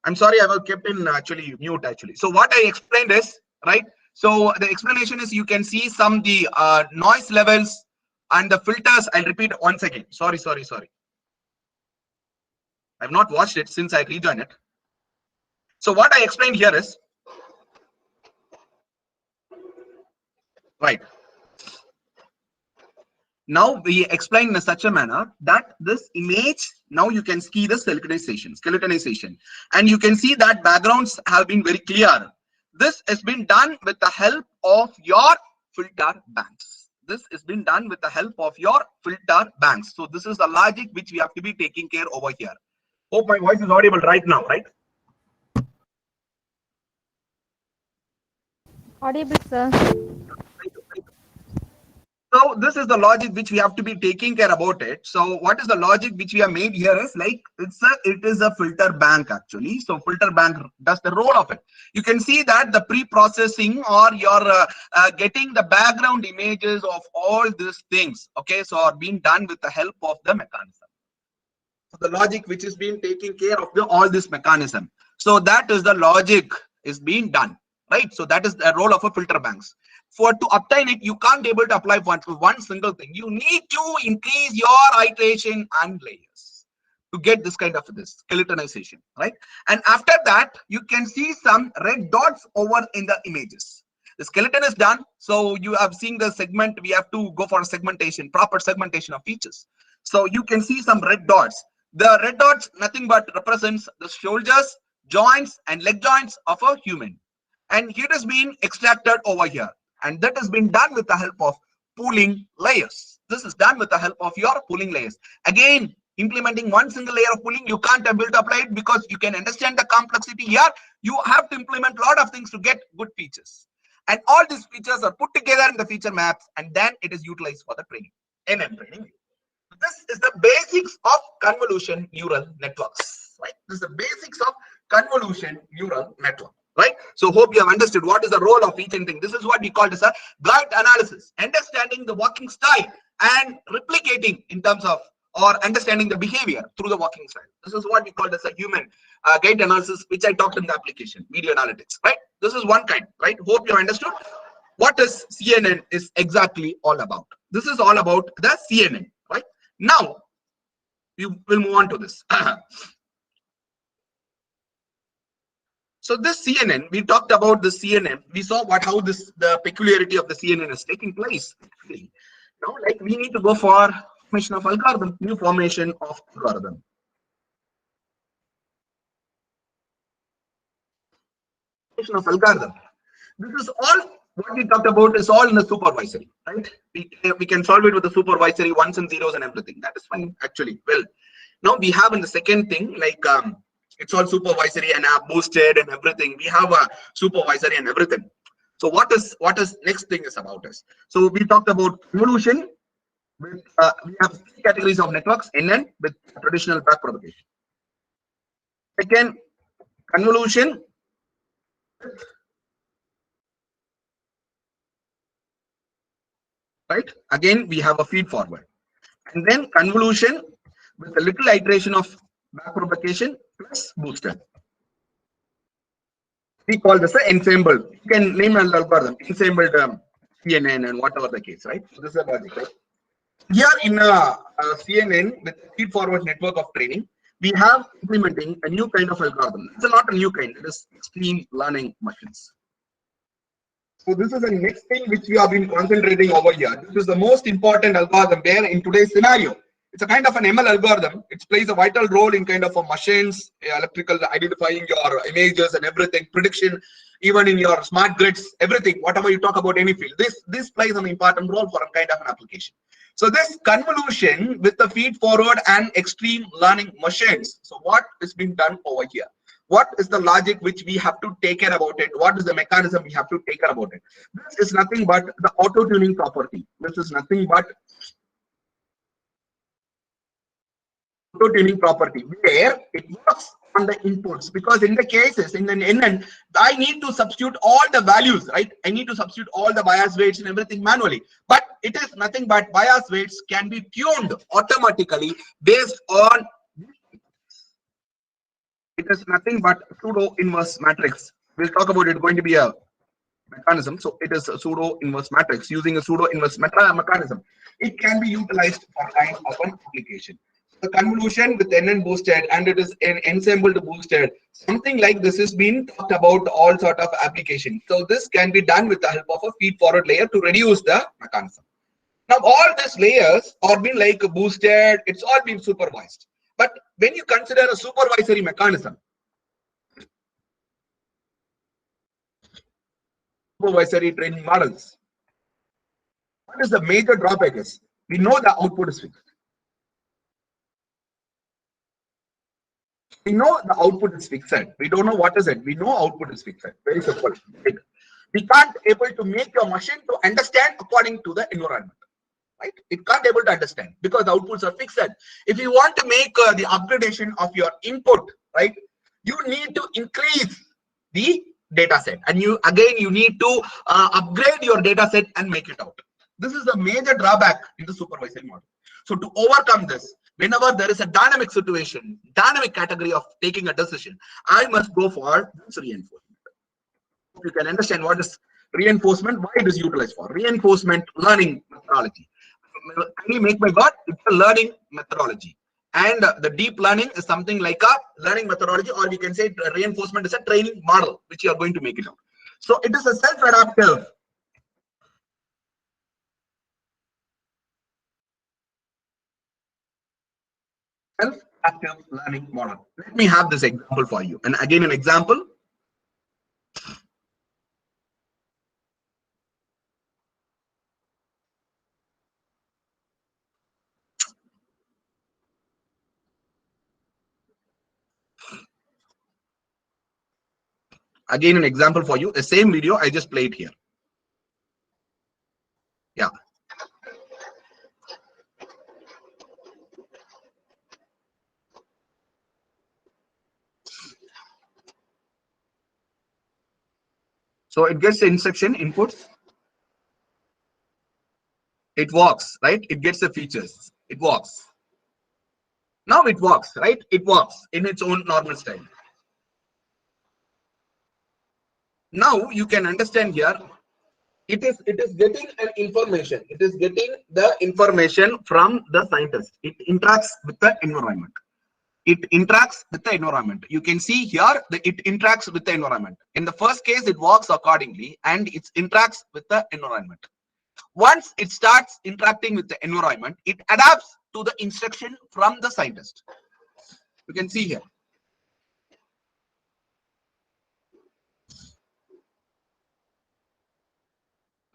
I'm sorry, I was kept in actually mute actually. So what I explained is, right? So the explanation is you can see some the noise levels and the filters. I'll repeat once again. Sorry. I've not watched it since I rejoined it. So what I explained here is, right. Now we explain in such a manner that this image, now you can see the skeletonization, and you can see that backgrounds have been very clear. This has been done with the help of your filter banks. This has been done with the help of your filter banks. So this is the logic which we have to be taking care over here. Hope my voice is audible right now, right? Audible, sir. So this is the logic which we have to be taking care about it. So what is the logic which we have made here is like it is a filter bank actually. So filter bank does the role of it. You can see that the pre-processing or your getting the background images of all these things, okay, so are being done with the help of the mechanism. So the logic which is being taking care of all this mechanism. So that is the logic is being done, right? So that is the role of a filter banks. For to obtain it, you can't able to apply one single thing. You need to increase your iteration and layers to get this kind of this skeletonization, right? And after that, you can see some red dots over in the images. The skeleton is done. So you have seen the segment. We have to go for a segmentation, proper segmentation of features. So you can see some red dots. The red dots nothing but represents the shoulders, joints, and leg joints of a human. And it has been extracted over here. And that has been done with the help of pooling layers. This is done with the help of your pooling layers. Again, implementing one single layer of pooling, you can't able to apply it because you can understand the complexity here. You have to implement a lot of things to get good features. And all these features are put together in the feature maps, and then it is utilized for the training, NM training. This is the basics of convolution neural networks, right? This is the basics of convolution neural network, right? So hope you have understood what is the role of each and thing. This is what we call as a guide analysis, understanding the working style and replicating in terms of or understanding the behavior through the working style. This is what we call as a human guide analysis, which I talked in the application, video analytics, right? This is one kind, right? Hope you understood what is CNN is exactly all about. This is all about the CNN, right? Now, we will move on to this. So this CNN, we talked about the CNN. We saw how the peculiarity of the CNN is taking place. Now, like we need to go for formation of algorithm, new formation of algorithm. Formation of algorithm. This is all what we talked about is all in the supervisory, right? We can solve it with the supervisory ones and zeros and everything. That is fine actually. Well, now we have in the second thing like it's all supervisory and app boosted and everything. We have a supervisory and everything. So what is next thing is about us. So we talked about convolution. With, we have three categories of networks, NN with traditional backpropagation. Second, convolution with, right? Again, we have a feed forward. And then convolution with a little iteration of backpropagation plus booster. We call this an ensemble. You can name an algorithm, ensembled CNN and whatever the case, right? So this is a logic, right? Here in a CNN with a feed forward network of training, we have implementing a new kind of algorithm. It's not a new kind, it is extreme learning machines. So this is the next thing which we have been concentrating over here. This is the most important algorithm there in today's scenario. It's a kind of an ML algorithm. It plays a vital role in kind of a machines, electrical, identifying your images and everything, prediction, even in your smart grids, everything, whatever you talk about any field. This plays an important role for a kind of an application. So this convolution with the feed forward and extreme learning machines. So what is being done over here? What is the logic which we have to take care about it? What is the mechanism we have to take care about it? This is nothing but the auto-tuning property. This is nothing but auto-tuning property where it works on the inputs, because in the cases in an NN, I need to substitute all the values, right? I need to substitute all the bias weights and everything manually, but it is nothing but bias weights can be tuned automatically based on it is nothing but pseudo inverse matrix. We'll talk about it, going to be a mechanism. So it is a pseudo inverse matrix. Using a pseudo inverse mechanism, it can be utilized for kind of an application. The convolution with NN boosted, and it is an ensembled boosted. Something like this has been talked about all sort of application. So this can be done with the help of a feed forward layer to reduce the mechanism. Now all these layers are been like boosted, it's all been supervised. But when you consider a supervisory mechanism, supervisory training models, what is the major drawback is? We know the output is fixed. We know the output is fixed. We don't know what is it. We know output is fixed. Very simple. We can't able to make your machine to understand according to the environment. Right? It can't able to understand because the outputs are fixed. If you want to make the upgradation of your input, right, you need to increase the data set, and you need to upgrade your data set and make it out. This is a major drawback in the supervisory model. So to overcome this, whenever there is a dynamic situation, dynamic category of taking a decision, I must go for this reinforcement. You can understand what is reinforcement, why it is utilized for. Reinforcement learning methodology. Kindly make my word, it's a learning methodology. And the deep learning is something like a learning methodology, or we can say reinforcement is a training model, which you are going to make it out. So it is a self-adaptive. Self-active learning model. Let me have this example for you. And again, an example. Again, an example for you. The same video I just played here. Yeah. So it gets the instruction inputs. It walks, right? It gets the features. It walks. Now it walks, right? It walks in its own normal style. Now you can understand here. It is getting an information. It is getting the information from the scientist. It interacts with the environment. It interacts with the environment. You can see here that it interacts with the environment. In the first case, it walks accordingly and it interacts with the environment. Once it starts interacting with the environment, it adapts to the instruction from the scientist. You can see here.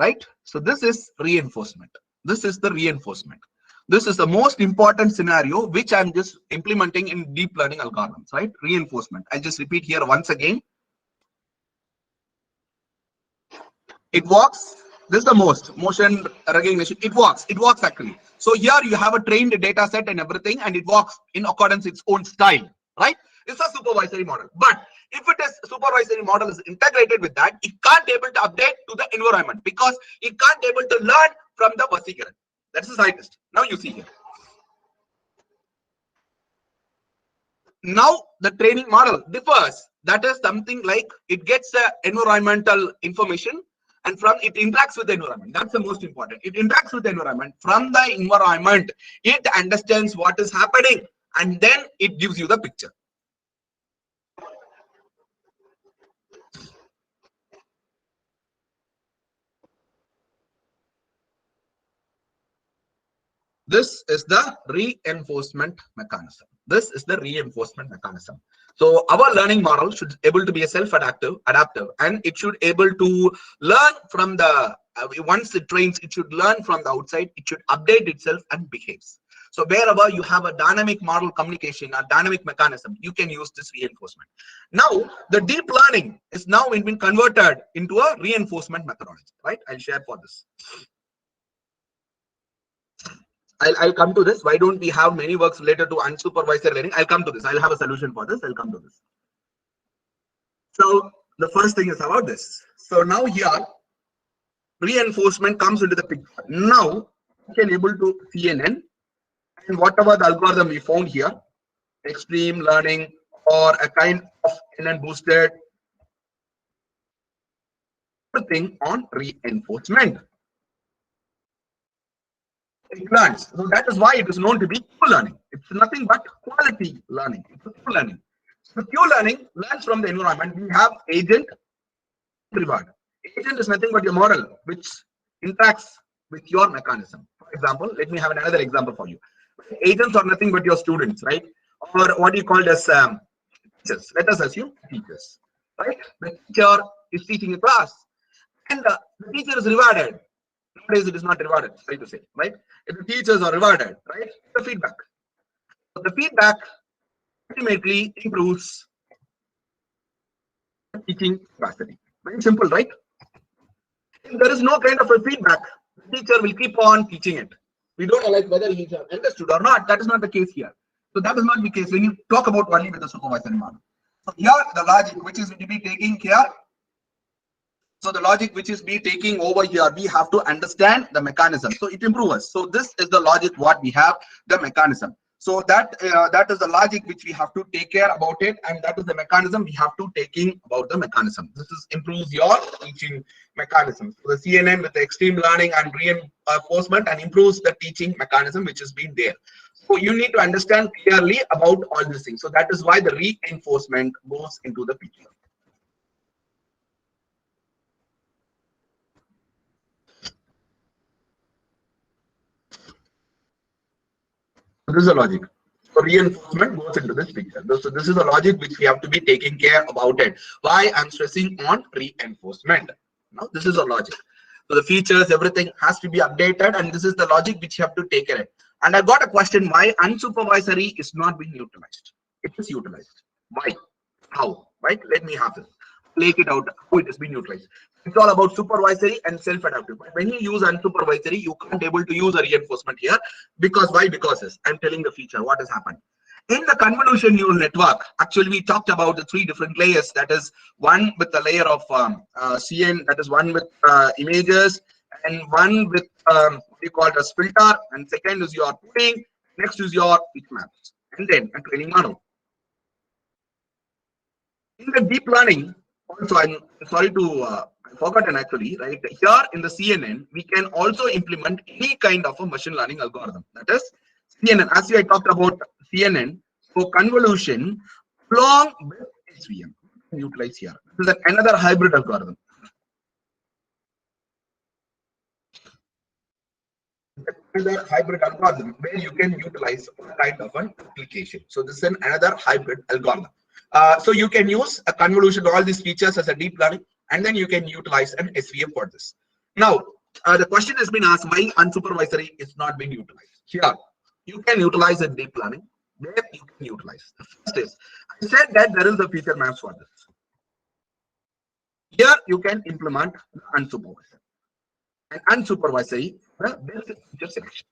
Right? So this is reinforcement. This is the reinforcement. This is the most important scenario which I'm just implementing in deep learning algorithms, right? Reinforcement. I'll just repeat here once again. It walks. This is the most motion recognition. It walks. It walks actually. So here you have a trained data set and everything, and it walks in accordance its own style, right? It's a supervisory model. But if it is supervisory model is integrated with that, it can't able to update to the environment because it can't able to learn from the vasicurant. That's the scientist. Now you see here. Now the training model differs. That is something like it gets the environmental information and from it interacts with the environment. That's the most important. It interacts with the environment. From the environment, it understands what is happening and then it gives you the picture. This is the reinforcement mechanism. This is the reinforcement mechanism. So our learning model should able to be a self-adaptive, and it should able to learn from the once it trains, it should learn from the outside. It should update itself and behaves. So wherever you have a dynamic model communication, a dynamic mechanism, you can use this reinforcement. Now the deep learning is now been converted into a reinforcement methodology. Right? I'll share for this. I'll come to this. Why don't we have many works related to unsupervised learning? I'll come to this. I'll have a solution for this. I'll come to this. So the first thing is about this. So now here, reinforcement comes into the picture. Now we can able to CNN and whatever the algorithm we found here, extreme learning or a kind of NN boosted thing on reinforcement. It learns. So that is why it is known to be Q learning. It's nothing but quality learning. It's a Q learning. So Q learning learns from the environment. We have agent reward. Agent is nothing but your model which interacts with your mechanism. For example, let me have another example for you. Agents are nothing but your students, right? Or what you call as teachers. Let us assume teachers, right? The teacher is teaching a class, and the teacher is rewarded. Nowadays, it is not rewarded. Sorry to say, right? If the teachers are rewarded, right? The feedback. So the feedback ultimately improves the teaching capacity. Very simple, right? If there is no kind of a feedback, the teacher will keep on teaching it. We don't know like whether he understood or not. That is not the case here. So that is not the case when you talk about only with the supervisory model. So here the logic which is to be taking care. So the logic which is be taking over here, we have to understand the mechanism. So it improves. So this is the logic what we have, the mechanism. So that is the logic which we have to take care about it, and that is the mechanism we have to taking about the mechanism. This is improves your teaching mechanism. So the CNN with the extreme learning and reinforcement and improves the teaching mechanism which has been there. So you need to understand clearly about all these things. So that is why the reinforcement goes into the picture. So this is the logic. So reinforcement goes into this picture. So this is the logic which we have to be taking care about it. Why I'm stressing on reinforcement. Now this is the logic. So the features, everything has to be updated, and this is the logic which you have to take care of. And I got a question: why unsupervisory is not being utilized? It is utilized. Why? How? Right? Let me have this. Take it out how it has been utilized. It's all about supervisory and self-adaptive. But when you use unsupervisory, you can't able to use a reinforcement here. Because why? Because I'm telling the feature what has happened. In the convolution neural network, actually we talked about the three different layers. That is one with the layer of CN, that is one with images, and one with what you call it as filter, and second is your tuning, next is your pitch maps, and then a training model. In the deep learning, also I'm sorry to I forgotten actually, right? Here in the CNN, we can also implement any kind of a machine learning algorithm. That is CNN. As I talked about CNN, so convolution along with SVM utilize here. This is another hybrid algorithm. Another hybrid algorithm where you can utilize all kind of an application. So this is another hybrid algorithm. So you can use a convolution, all these features as a deep learning, and then you can utilize an SVM for this. Now, the question has been asked why unsupervisory is not being utilized. Here, you can utilize a deep learning. Where you can utilize. The first is, I said that there is a feature maps for this. Here, you can implement the unsupervised. And unsupervisory, the best feature selection.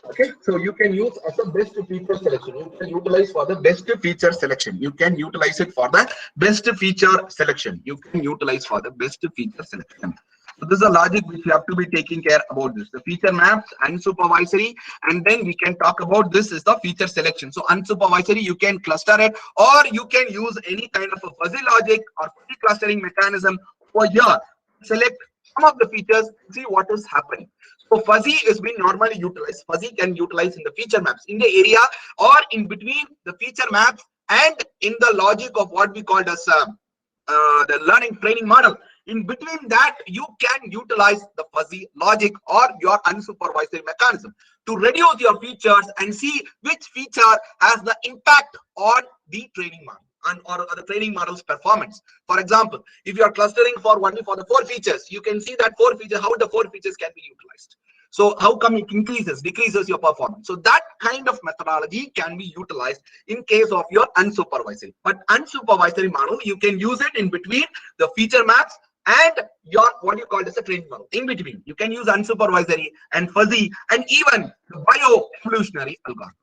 Okay, so you can use as a best feature selection. You can utilize for the best feature selection. You can utilize it for the best feature selection. You can utilize for the best feature selection. So this is a logic which you have to be taking care about this. The feature maps, unsupervisory, and then we can talk about this is the feature selection. So unsupervisory, you can cluster it, or you can use any kind of a fuzzy logic or fuzzy clustering mechanism over here. Select some of the features, see what is happening. So fuzzy is being normally utilized. Fuzzy can utilize in the feature maps in the area or in between the feature maps and in the logic of what we called as the learning training model. In between that, you can utilize the fuzzy logic or your unsupervised mechanism to reduce your features and see which feature has the impact on the training model and or the training model's performance. For example, if you are clustering for only for the 4 features, you can see that 4 features, how the 4 features can be utilized. So how come it increases, decreases your performance? So that kind of methodology can be utilized in case of your unsupervised. But unsupervised model, you can use it in between the feature maps and your what you call as a training model. In between, you can use unsupervised and fuzzy and even the bio-evolutionary algorithm.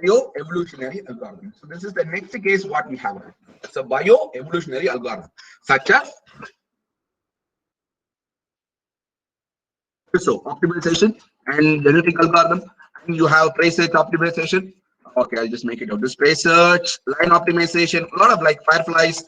bioevolutionary algorithm. So this is the next case what we have. It's a bioevolutionary algorithm, such as so optimization and genetic algorithm, and you have trace search optimization. Okay, I'll just make it out. This trace search, line optimization, a lot of like fireflies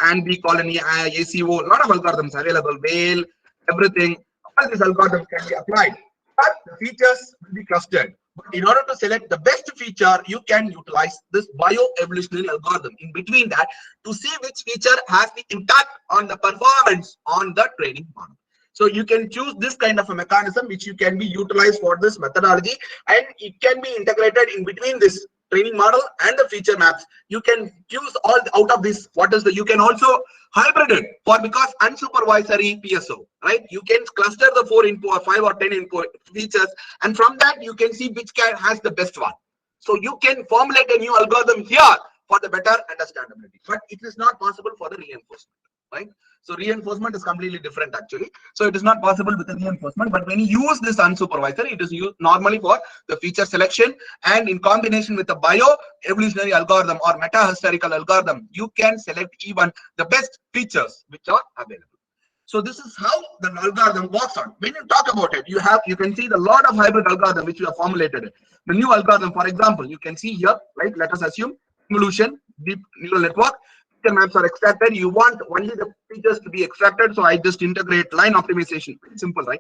and bee colony, ACO, a lot of algorithms available, whale, everything. All these algorithms can be applied, but the features will be clustered. But in order to select the best feature, you can utilize this bioevolutionary algorithm in between that to see which feature has the impact on the performance on the training model. So you can choose this kind of a mechanism which you can be utilized for this methodology, and it can be integrated in between this training model and the feature maps. You can choose all out of this. What is the, you can also hybrid it for, because unsupervisory PSO, right? You can cluster the 4 input or 5 or 10 input features, and from that you can see which has the best one. So you can formulate a new algorithm here for the better understandability, but it is not possible for the reinforcement, right? So reinforcement is completely different actually. So it is not possible with the reinforcement, but when you use this unsupervised, it is used normally for the feature selection, and in combination with the bio-evolutionary algorithm or meta-historical algorithm, you can select even the best features which are available. So this is how the algorithm works on. When you talk about it, you can see the lot of hybrid algorithm which we have formulated. The new algorithm, for example, you can see here, right? Let us assume evolution, deep neural network. The maps are extracted. You want only the features to be extracted, so I just integrate line optimization. Very simple, right?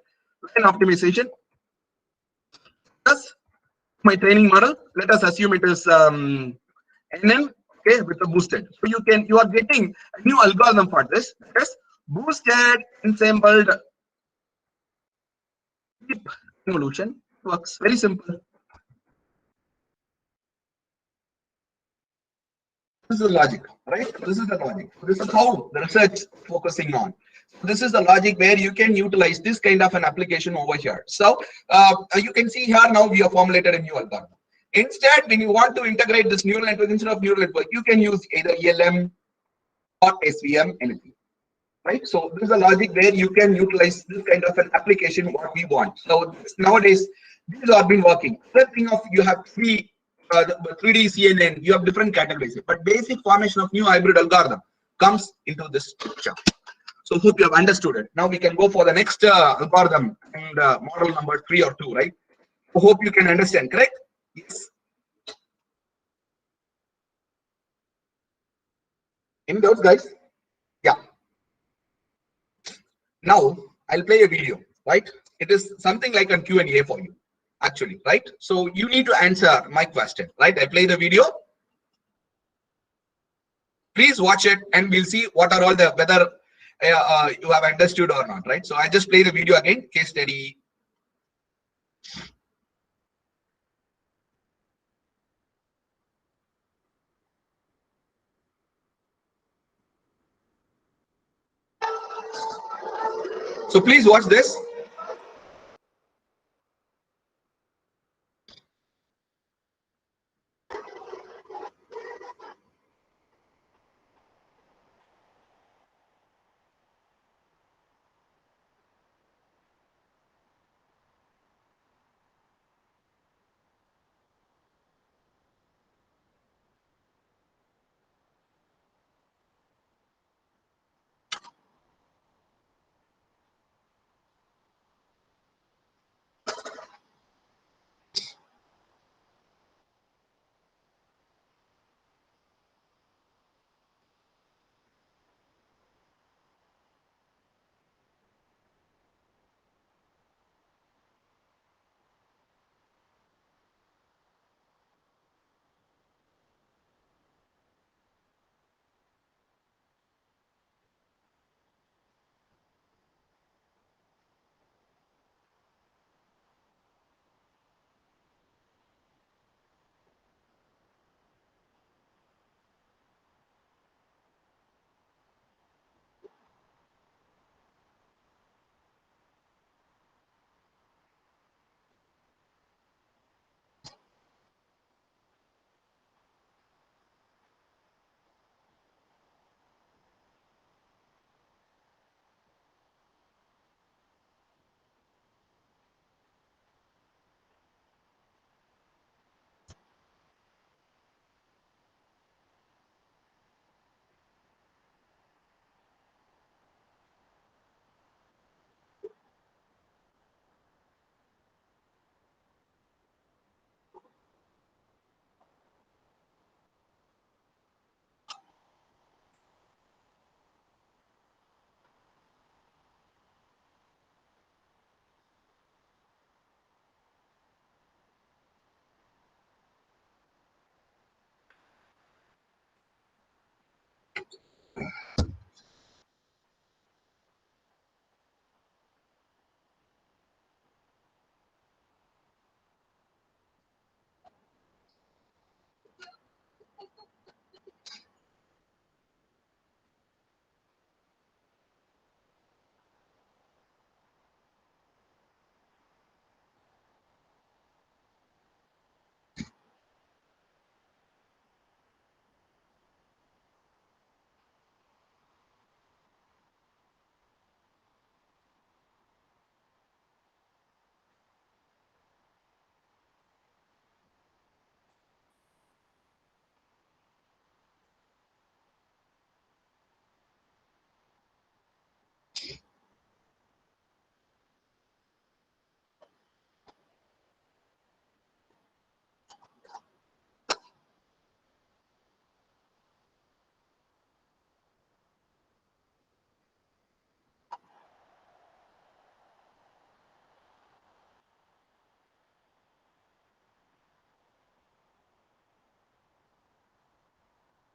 Line optimization plus my training model. Let us assume it is NM, okay, with the boosted. So you are getting a new algorithm for this. Yes, boosted ensembled deep evolution works very simple. This is the logic, right? This is the logic. This is how the research focusing on. This is the logic where you can utilize this kind of an application over here. So you can see here now we have formulated a new algorithm. Instead, when you want to integrate this neural network, instead of neural network, you can use either ELM or SVM, anything, right? So this is a logic where you can utilize this kind of an application what we want. So nowadays these are been working. First thing of you have the 3D CNN, you have different categories, but basic formation of new hybrid algorithm comes into this picture. So hope you have understood it. Now we can go for the next algorithm and model number 3 or 2, right? Hope you can understand, correct? Yes. Any doubts, guys? Yeah. Now I'll play a video, right? It is something like a Q&A for you, actually, right? So you need to answer my question, right? I play the video. Please watch it, and we'll see what are all the whether you have understood or not, right? So I just play the video again. Case study. So please watch this.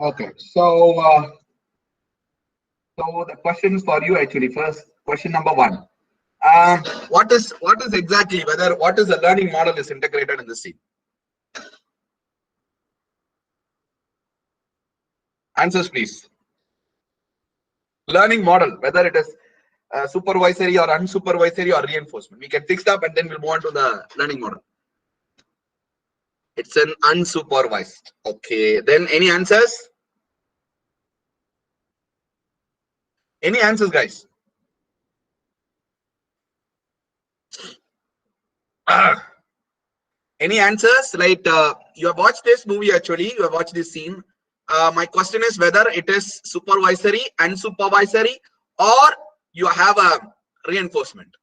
Okay, so the questions for you actually. First, question number one. What is exactly what is the learning model is integrated in the scene? Answers, please. Learning model, whether it is supervisory or unsupervisory or reinforcement. We can fix up and then we'll move on to the learning model. It's an unsupervised. Okay, then any answers? Any answers, guys? Any answers? Like you have watched this movie actually, you have watched this scene. My question is whether it is supervisory, unsupervisory, or you have a reinforcement.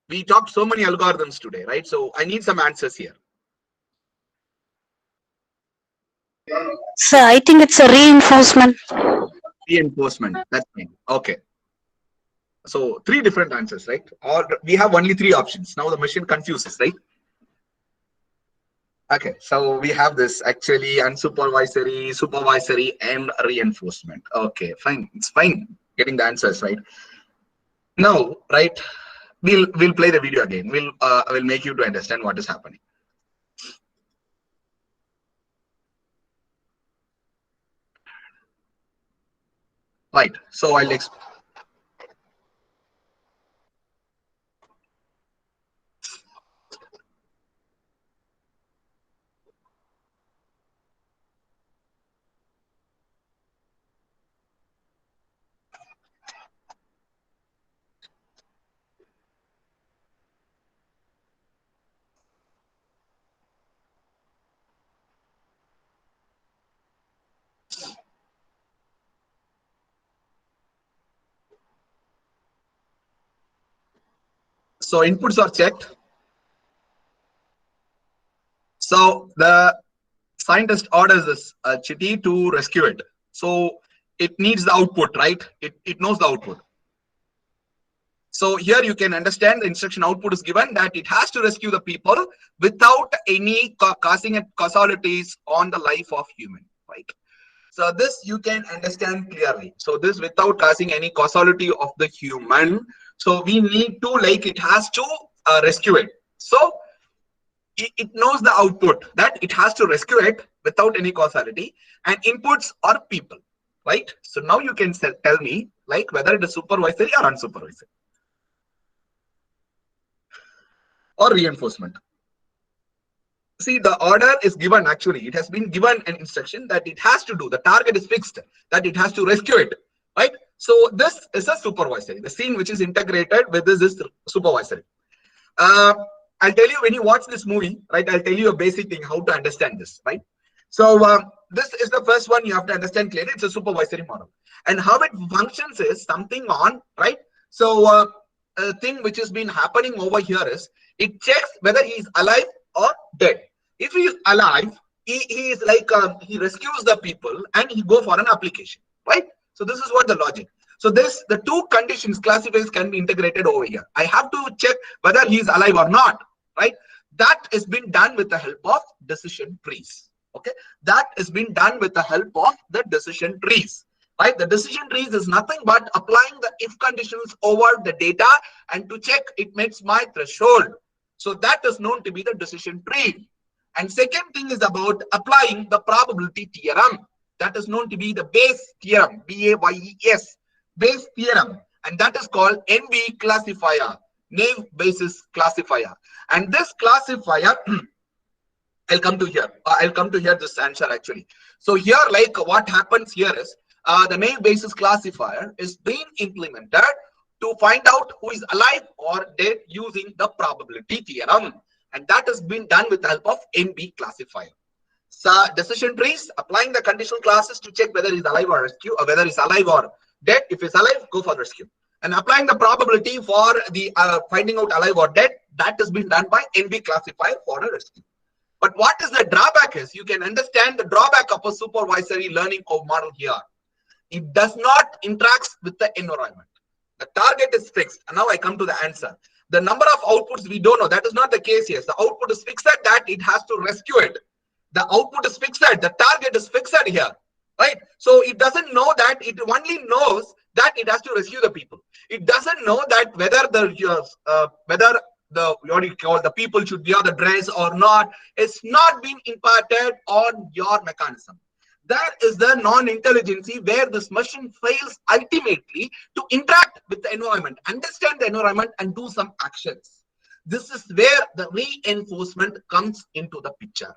We talked so many algorithms today, right? So I need some answers here. Sir, I think it's a reinforcement. Reinforcement. That's me. Okay. So three different answers, right? Or we have only three options. Now the machine confuses, right? Okay, so we have this actually unsupervisory, supervisory, and reinforcement. Okay, fine. It's fine getting the answers right. Now, right, we'll play the video again. We'll make you to understand what is happening. Right. So I'll explain. So inputs are checked. So the scientist orders this chitty to rescue it. So it needs the output, right? It knows the output. So here you can understand the instruction output is given that it has to rescue the people without any causing causalities on the life of human, right? So this you can understand clearly. So this without causing any causality of the human. So we need to like it has to rescue it. So it knows the output that it has to rescue it without any causality, and inputs are people, right? So now you can tell me like whether it is supervisory or unsupervisory or reinforcement. See, the order is given actually. It has been given an instruction that it has to do. The target is fixed, that it has to rescue it, right? So this is a supervisory. The scene which is integrated with this is supervisory. I'll tell you when you watch this movie, right? I'll tell you a basic thing how to understand this, right? So this is the first one you have to understand clearly. It's a supervisory model, and how it functions is something on, right? So a thing which has been happening over here is it checks whether he is alive or dead. If he is alive, he is like he rescues the people and he go for an application, right? So this is what the logic. So the two conditions classifiers can be integrated over here. I have to check whether he is alive or not, right? That has been done with the help of decision trees. Okay, that has been done with the help of the decision trees, right? The decision trees is nothing but applying the if conditions over the data and to check it meets my threshold. So that is known to be the decision tree. And second thing is about applying the probability theorem. That is known to be the Bayes theorem, B-A-Y-E-S, Bayes theorem, and that is called NB classifier, naive Bayes classifier. And this classifier, I'll come to here this answer actually. So here, like what happens here is the naive Bayes classifier is being implemented to find out who is alive or dead using the probability theorem, and that has been done with the help of NB classifier. So decision trees, applying the conditional classes to check whether he's alive or rescue, or whether he's alive or dead. If he's alive, go for rescue. And applying the probability for the finding out alive or dead, that has been done by NB classifier for a rescue. But what is the drawback is, you can understand the drawback of a supervisory learning model here. It does not interact with the environment. The target is fixed. And now I come to the answer. The number of outputs we don't know. That is not the case here. The output is fixed that it has to rescue it. The output is fixed, the target is fixed here, right? So it doesn't know that, it only knows that it has to rescue the people. It doesn't know that whether the what you call the people should wear the dress or not. It's not been imparted on your mechanism. That is the non-intelligency where this machine fails ultimately to interact with the environment, understand the environment, and do some actions. This is where the reinforcement comes into the picture.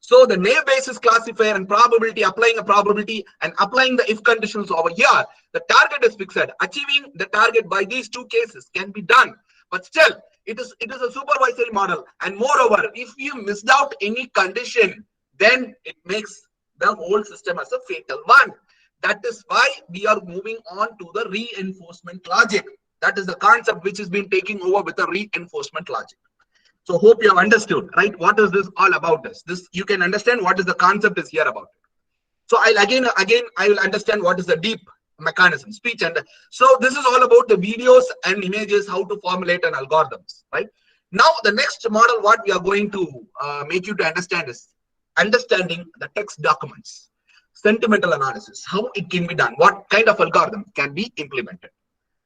So the naive Bayes classifier and probability, applying a probability and applying the if conditions over here, the target is fixed. Achieving the target by these two cases can be done, but still it is a supervisory model. And moreover, if you missed out any condition, then it makes the whole system as a fatal one. That is why we are moving on to the reinforcement logic. That is the concept which has been taking over with the reinforcement logic. So hope you have understood, right? What is this all about? This you can understand what is the concept is here about. So I'll again I will understand what is the deep mechanism, speech, and so this is all about the videos and images, how to formulate an algorithms, right? Now the next model what we are going to make you to understand is understanding the text documents, sentimental analysis, how it can be done, what kind of algorithm can be implemented.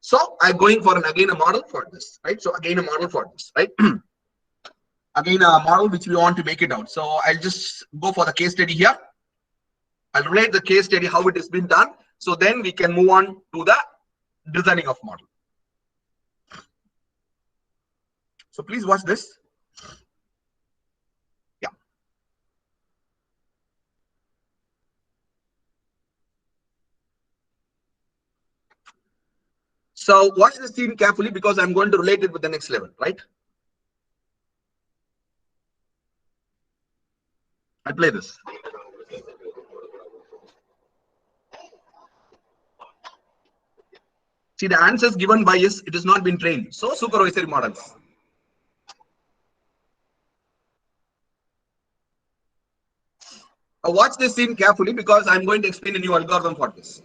So I'm going for again a model for this, right? So again a model for this, right? Again a model which we want to make it out. So I'll just go for the case study here. I'll relate the case study how it has been done. So then we can move on to the designing of model. So please watch this. Yeah. So watch the scene carefully because I'm going to relate it with the next level, right? I play this. See the answers given by us, it has not been trained. So supervisory models. Watch this scene carefully because I'm going to explain a new algorithm for this.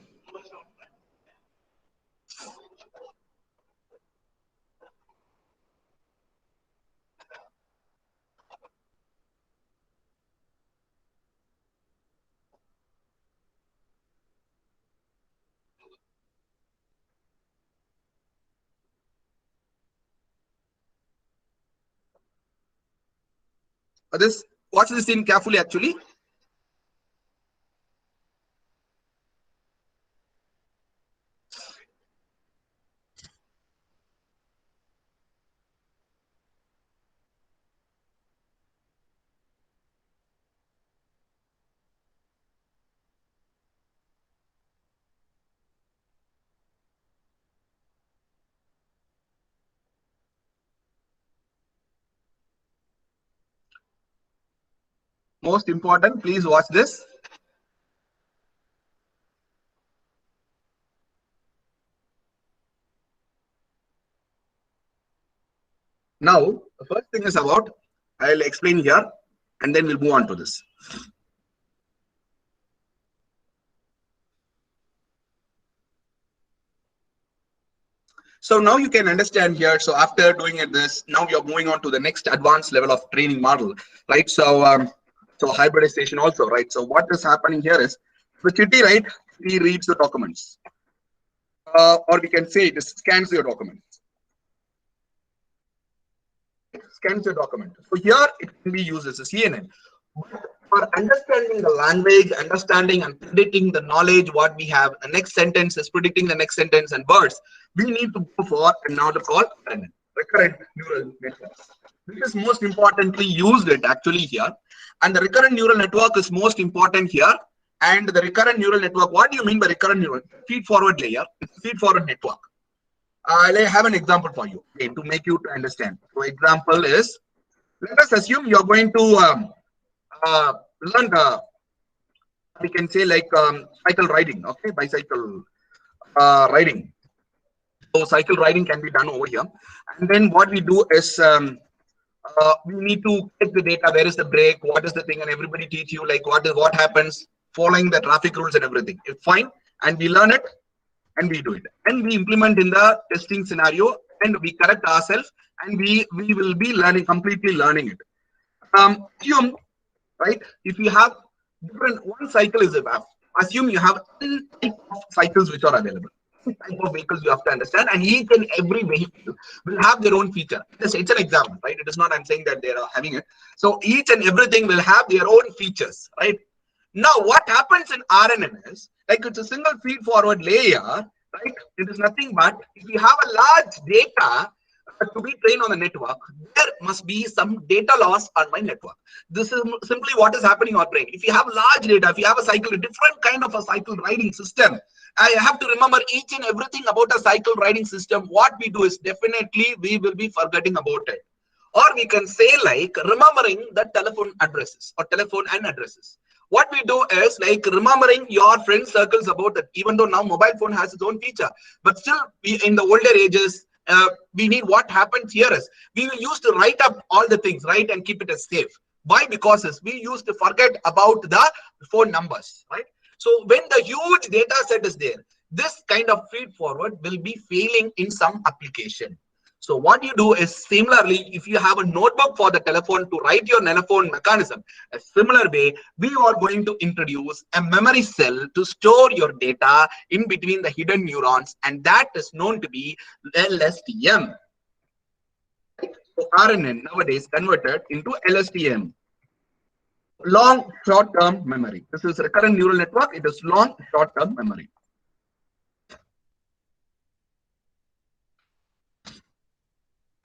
Watch this scene carefully actually. Most important, please watch this. Now, the first thing is about, I'll explain here and then we'll move on to this. So now you can understand here. So after doing it this, now we are moving on to the next advanced level of training model, right? So so hybridization also, right? So what is happening here is the kitty, right? He reads the documents, or we can say it scans your documents. It scans your document. So here it can be used as a CNN. For understanding the language, understanding and predicting the knowledge what we have, the next sentence is predicting the next sentence and words, we need to go for another called recurrent neural networks. This is most importantly used it actually here, and the recurrent neural network is most important here. And the recurrent neural network, what do you mean by recurrent neural? Feed forward layer, feed forward network. I have an example for you, okay, to make you to understand. So example is, let us assume you're going to learn the, we can say like cycle riding, okay, bicycle riding. So cycle riding can be done over here, and then what we do is we need to take the data. Where is the brake? What is the thing? And everybody teach you like what happens following the traffic rules and everything. It's fine, and we learn it, and we do it, and we implement in the testing scenario, and we correct ourselves, and we will be learning completely learning it. Assume right? If you have different, one cycle is enough. Assume you have N type of cycles which are available. Type of vehicles you have to understand, and each and every vehicle will have their own feature. It's an example, right? It is not I'm saying that they are having it. So each and everything will have their own features, right? Now, what happens in RNN is like it's a single feed forward layer, right? It is nothing but if you have a large data to be trained on the network, there must be some data loss on my network. This is simply what is happening on brain. If you have large data, if you have a cycle, a different kind of a cycle writing system, I have to remember each and everything about a cycle writing system. What we do is definitely we will be forgetting about it. Or we can say like remembering the telephone addresses or telephone and addresses. What we do is like remembering your friend circles about that, even though now mobile phone has its own feature, but still we in the older ages, we need what happens here is we will use to write up all the things, right, and keep it as safe. Why? Because we used to forget about the phone numbers, right? So when the huge data set is there, this kind of feed forward will be failing in some application. So what you do is similarly, if you have a notebook for the telephone to write your telephone mechanism, a similar way, we are going to introduce a memory cell to store your data in between the hidden neurons, and that is known to be LSTM. So RNN nowadays converted into LSTM. Long short-term memory. This is recurrent neural network. It is long short-term memory.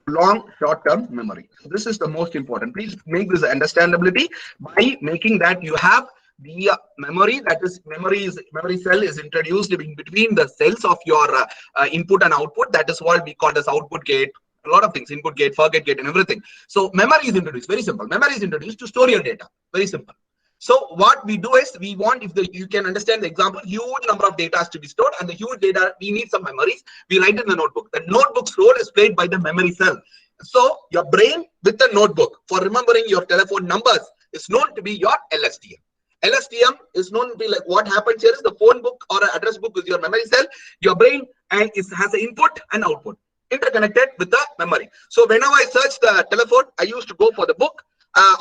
Long short-term memory. So this is the most important. Please make this understandability by making that you have the memory, that is memory cell is introduced in between the cells of your input and output. That is what we call as output gate. A lot of things, input gate, forget gate, and everything. So memory is introduced. Very simple. Memory is introduced to store your data. Very simple. So what we do is we want, if you can understand the example, huge number of data has to be stored, and the huge data, we need some memories. We write in the notebook. The notebook's role is played by the memory cell. So your brain with the notebook for remembering your telephone numbers is known to be your LSTM. LSTM is known to be like what happens here is the phone book or an address book is your memory cell. Your brain and has an input and output interconnected with the memory. So whenever I search the telephone, I used to go for the book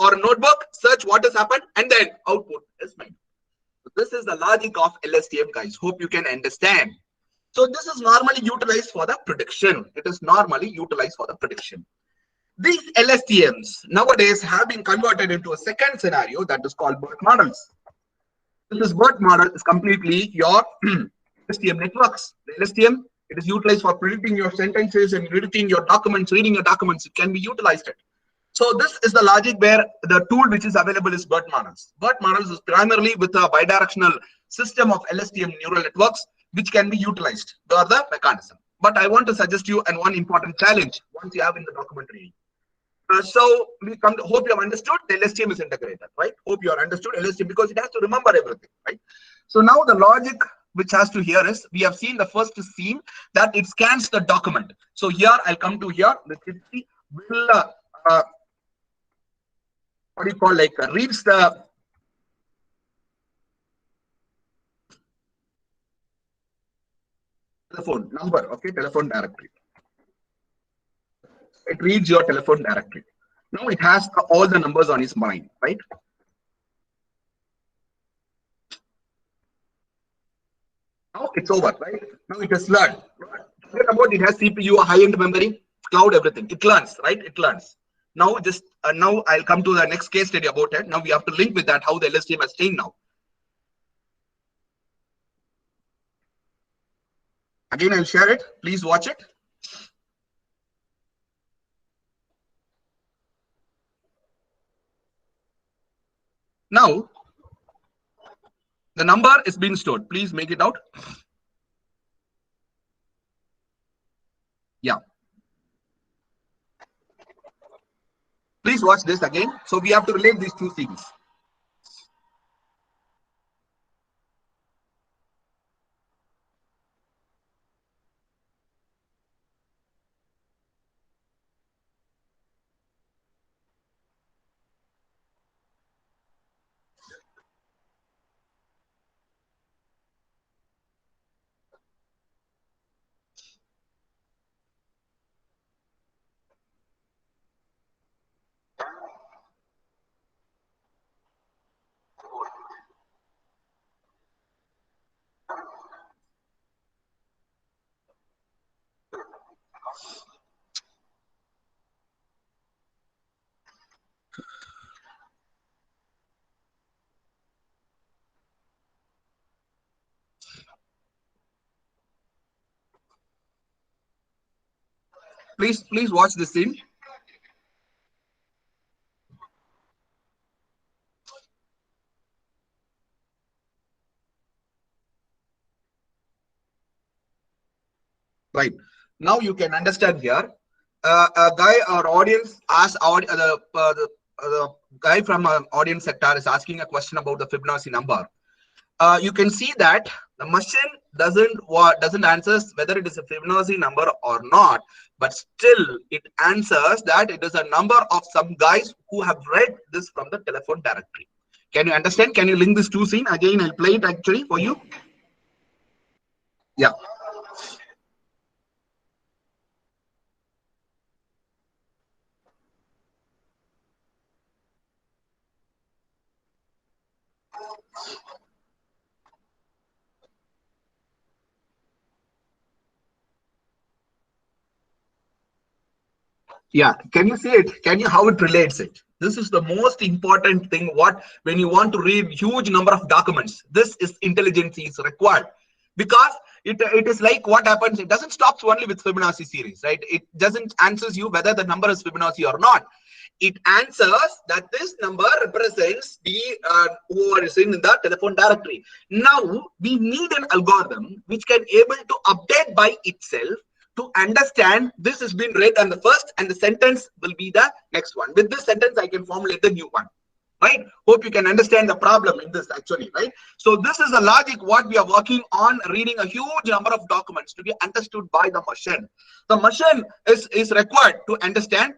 or a notebook, search what has happened, and then output is mine. So this is the logic of LSTM, guys. Hope you can understand. So this is normally utilized for the prediction. It is normally utilized for the prediction. These LSTMs nowadays have been converted into a second scenario that is called BERT models. This BERT model is completely your LSTM networks. The LSTM, it is utilized for predicting your sentences and predicting your documents, reading your documents. It can be utilized. So this is the logic where the tool which is available is BERT models. BERT models is primarily with a bidirectional system of LSTM neural networks, which can be utilized for the mechanism. But I want to suggest you and one important challenge once you have in the document reading. So we come to, hope you have understood the LSTM is integrated, right? Hope you have understood LSTM because it has to remember everything, right? So now the logic which has to here is we have seen the first scene that it scans the document. So here I'll come to here the GPT will what do you call like reads the telephone number, okay, telephone directory. It reads your telephone directory. Now it has all the numbers on its mind, right? Now it's over, right? Now it has learned. Forget about it has CPU, high-end memory, cloud, everything. It learns, right? It learns. Now just now I'll come to the next case study about it. Now we have to link with that how the LSTM has changed now. Again, I'll share it. Please watch it. Now the number is being stored. Please make it out. Yeah. Please watch this again. So we have to relate these two things. Please watch this scene. Right. Now you can understand here. A guy or audience asks the guy from audience sector is asking a question about the Fibonacci number. You can see that the machine doesn't answer whether it is a Fibonacci number or not, but still it answers that it is a number of some guys who have read this from the telephone directory. Can you understand? Can you link this two scene again? I'll play it actually for you. Yeah. Yeah, can you see it? Can you how it relates it? This is the most important thing. What when you want to read huge number of documents, this is intelligence is required, because it is like what happens. It doesn't stop only with Fibonacci series, right? It doesn't answers you whether the number is Fibonacci or not. It answers that this number represents the who is in the telephone directory. Now we need an algorithm which can able to update by itself to understand this has been read on the first and the sentence will be the next one. With this sentence, I can formulate the new one. Right? Hope you can understand the problem in this actually, right? So this is the logic what we are working on, reading a huge number of documents to be understood by the machine. The machine is required to understand.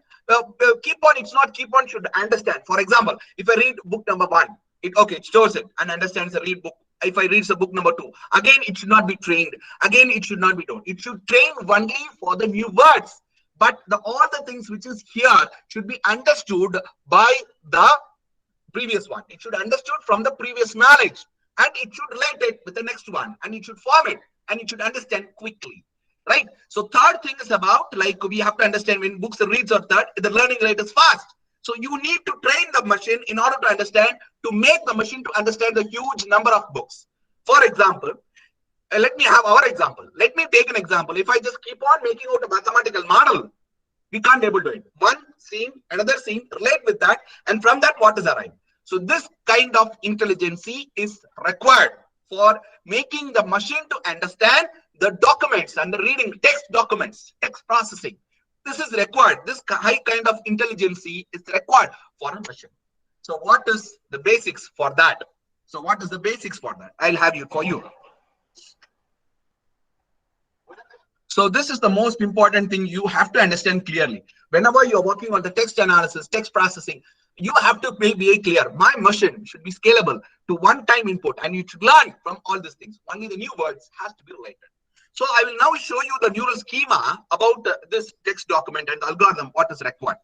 Keep on, it's not keep on, should understand. For example, if I read book number 1, it stores it and understands the read book. If I read the book number 2, again it should not be trained. Again it should not be done. It should train only for the new words. But all the things which is here should be understood by the previous one. It should understood from the previous knowledge, and it should relate it with the next one, and it should form it, and it should understand quickly. Right. So third thing is about like we have to understand when books reads are third, the learning rate is fast. So you need to train the machine in order to understand, to make the machine to understand the huge number of books. For example, let me have our example. Let me take an example. If I just keep on making out a mathematical model, we can't able to do it. One scene, another scene, relate with that, and from that what is arrived. So this kind of intelligence is required for making the machine to understand the documents and the reading text documents, text processing. This is required. This high kind of intelligence is required for a machine. So what is the basics for that? So what is the basics for that? I'll have you for you. So this is the most important thing you have to understand clearly. Whenever you're working on the text analysis, text processing, you have to make very clear. My machine should be scalable to one-time input, and you should learn from all these things. Only the new words has to be related. So I will now show you the neural schema about this text document and the algorithm, what is required.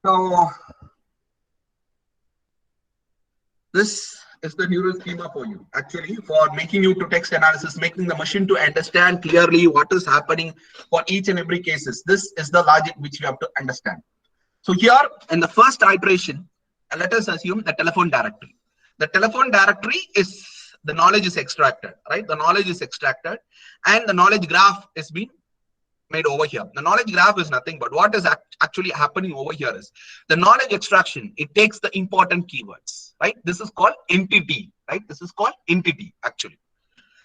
So this is the neural schema for you, actually, for making you to text analysis, making the machine to understand clearly what is happening for each and every cases. This is the logic which you have to understand. So here in the first iteration, let us assume the telephone directory. The telephone directory is the knowledge is extracted, right? The knowledge is extracted and the knowledge graph is being made over here. The knowledge graph is nothing but what is actually happening over here is the knowledge extraction. It takes the important keywords, right? This is called entity, right? This is called entity actually.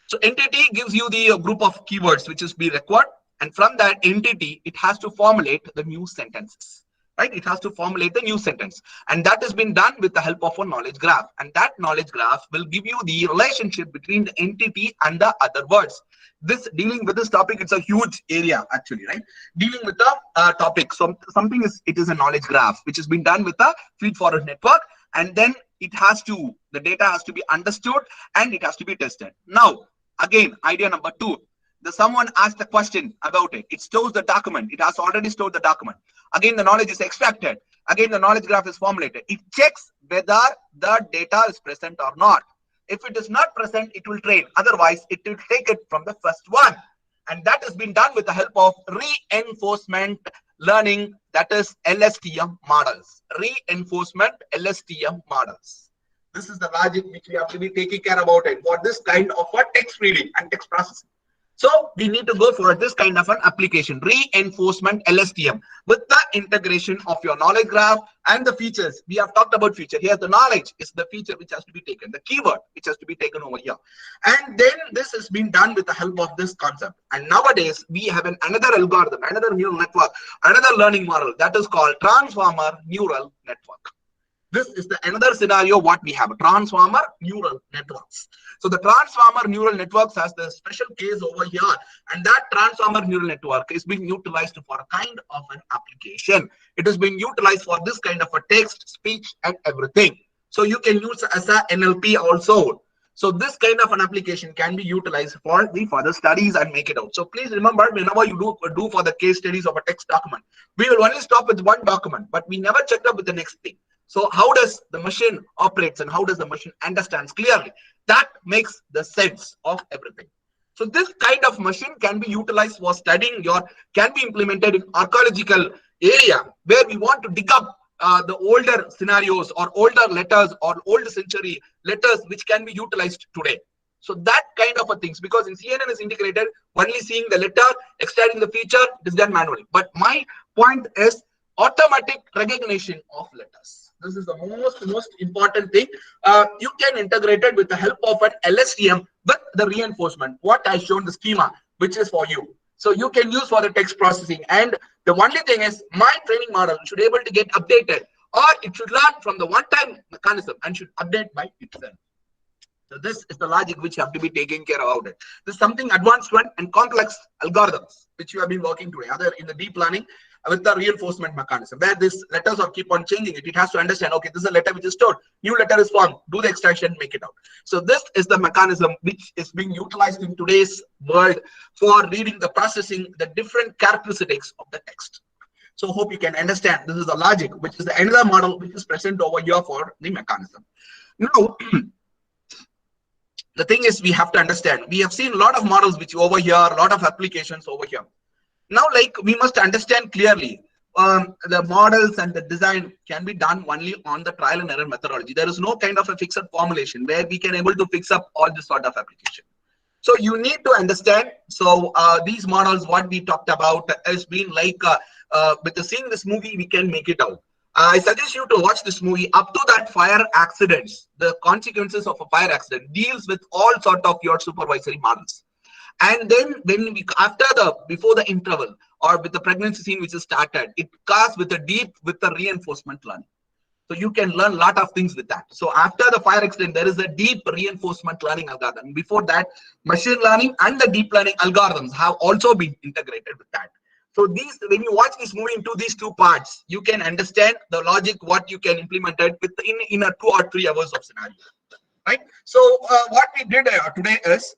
So entity gives you the group of keywords which is be required, and from that entity it has to formulate the new sentences. Right, it has to formulate the new sentence, and that has been done with the help of a knowledge graph, and that knowledge graph will give you the relationship between the entity and the other words. This dealing with this topic, it's a huge area actually, right? Dealing with the topic, so something is, it is a knowledge graph which has been done with a feed forward network, and then it has to, the data has to be understood and it has to be tested. Now again, idea number 2, someone asked a question about it. It stores the document. It has already stored the document. Again, the knowledge is extracted. Again, the knowledge graph is formulated. It checks whether the data is present or not. If it is not present, it will train. Otherwise, it will take it from the first one. And that has been done with the help of reinforcement learning, that is LSTM models. Reinforcement LSTM models. This is the logic which we have to be taking care about it for this kind of a text reading and text processing. So we need to go for this kind of an application, reinforcement LSTM, with the integration of your knowledge graph and the features. We have talked about feature. Here the knowledge is the feature which has to be taken, the keyword which has to be taken over here. And then this has been done with the help of this concept. And nowadays we have another algorithm, another neural network, another learning model that is called transformer neural network. This is the another scenario what we have, transformer neural networks. So the transformer neural networks has the special case over here, and that transformer neural network is being utilized for a kind of an application. It is being utilized for this kind of a text, speech, and everything. So you can use as a NLP also. So this kind of an application can be utilized for the further studies and make it out. So please remember, whenever you do for the case studies of a text document, we will only stop with one document, but we never checked up with the next thing. So how does the machine operates and how does the machine understands clearly? That makes the sense of everything. So this kind of machine can be utilized for studying can be implemented in archaeological area where we want to dig up the older scenarios or older letters or old century letters which can be utilized today. So that kind of a things, because in CNN is integrated, only seeing the letter, extracting the feature is done manually. But my point is automatic recognition of letters. This is the most important thing. You can integrate it with the help of an LSTM with the reinforcement. What I shown the schema, which is for you. So you can use for the text processing. And the only thing is my training model should be able to get updated, or it should learn from the one-time mechanism and should update by itself. So this is the logic which you have to be taking care about it. This is something advanced one and complex algorithms which you have been working today, other in the deep learning with the reinforcement mechanism, where these letters are keep on changing it. It has to understand, okay, this is a letter which is stored, new letter is formed, do the extraction, make it out. So this is the mechanism which is being utilized in today's world for reading the processing, the different characteristics of the text. So hope you can understand this is the logic, which is the another model which is present over here for the mechanism. Now, the thing is, we have to understand, we have seen a lot of models which over here, a lot of applications over here. Now, like, we must understand clearly, the models and the design can be done only on the trial and error methodology. There is no kind of a fixed formulation where we can able to fix up all this sort of application. So you need to understand. So these models, what we talked about has been like, with seeing this movie, we can make it out. I suggest you to watch this movie. Up to that fire accidents, the consequences of a fire accident deals with all sort of your supervisory models. And then when we before the interval or with the pregnancy scene which is started, it casts with the reinforcement learning. So you can learn a lot of things with that. So after the fire accident, there is a deep reinforcement learning algorithm. Before that, machine learning and the deep learning algorithms have also been integrated with that. So these, when you watch this movie into these two parts, you can understand the logic, what you can implement it with in a 2 or 3 hours of scenario, right? So what we did today is,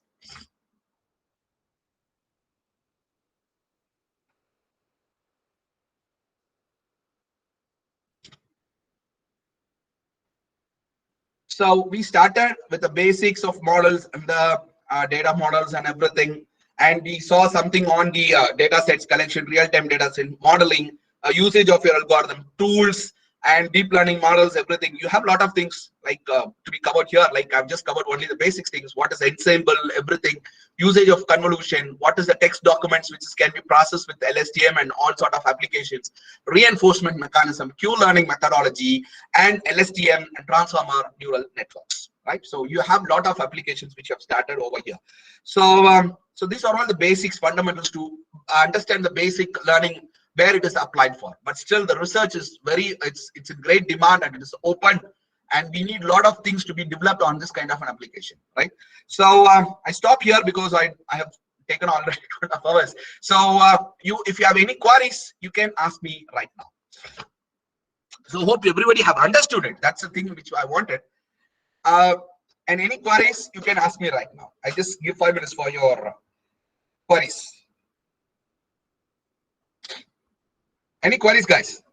so we started with the basics of models and the data models and everything. And we saw something on the data sets collection, real-time data set modeling, usage of your algorithm, tools, and deep learning models, everything. You have a lot of things like to be covered here. Like I've just covered only the basic things. What is ensemble, everything, usage of convolution, what is the text documents which can be processed with LSTM and all sort of applications, reinforcement mechanism, Q-learning methodology, and LSTM and transformer neural networks, right? So you have a lot of applications which have started over here. So so these are all the basics, fundamentals to understand the basic learning where it is applied for. But still the research is it's a great demand and it is open, and we need a lot of things to be developed on this kind of an application, right? So I stop here because I have taken already 2.5 hours. So if you have any queries, you can ask me right now. So hope everybody have understood it. That's the thing which I wanted. And any queries, you can ask me right now. I just give 5 minutes for your queries. Any queries, guys?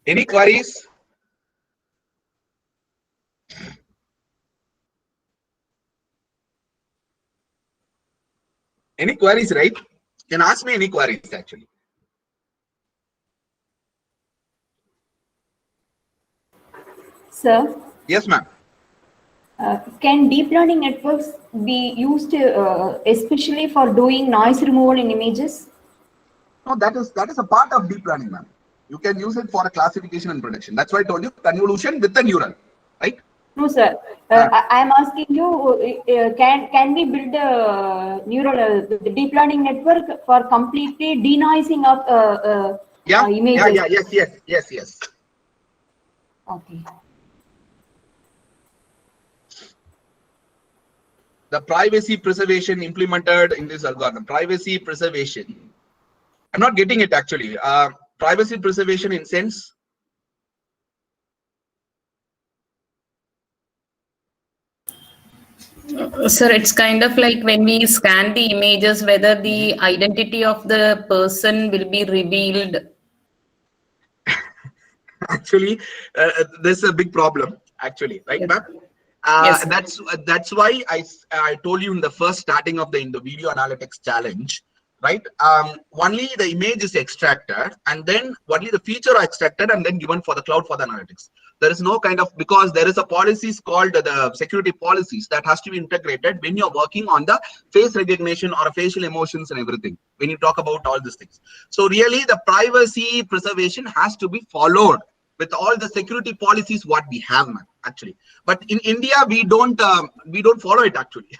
Any queries? Any queries, right? Can ask me any queries actually. Sir, Yes, ma'am. can deep learning networks be used especially for doing noise removal in images? No, that is a part of deep learning, ma'am. You can use it for a classification and prediction. That's why I told you convolution with the neural, right? No, sir. I am asking you, can we build a the deep learning network for completely denoising of images? Yes. Okay. The privacy preservation implemented in this algorithm. Privacy preservation. I'm not getting it actually. Privacy preservation in sense. Sir, it's kind of like when we scan the images, whether the identity of the person will be revealed. Actually, this is a big problem. Actually, right, Yes. ma'am? Yes. That's why I told you in the first starting of the video analytics challenge, right? Only the image is extracted, and then only the feature are extracted and then given for the cloud for the analytics. There is no kind of, because there is a policies called the security policies that has to be integrated when you're working on the face recognition or facial emotions and everything. When you talk about all these things, so really the privacy preservation has to be followed with all the security policies what we have, man, actually. But in India we don't follow it actually.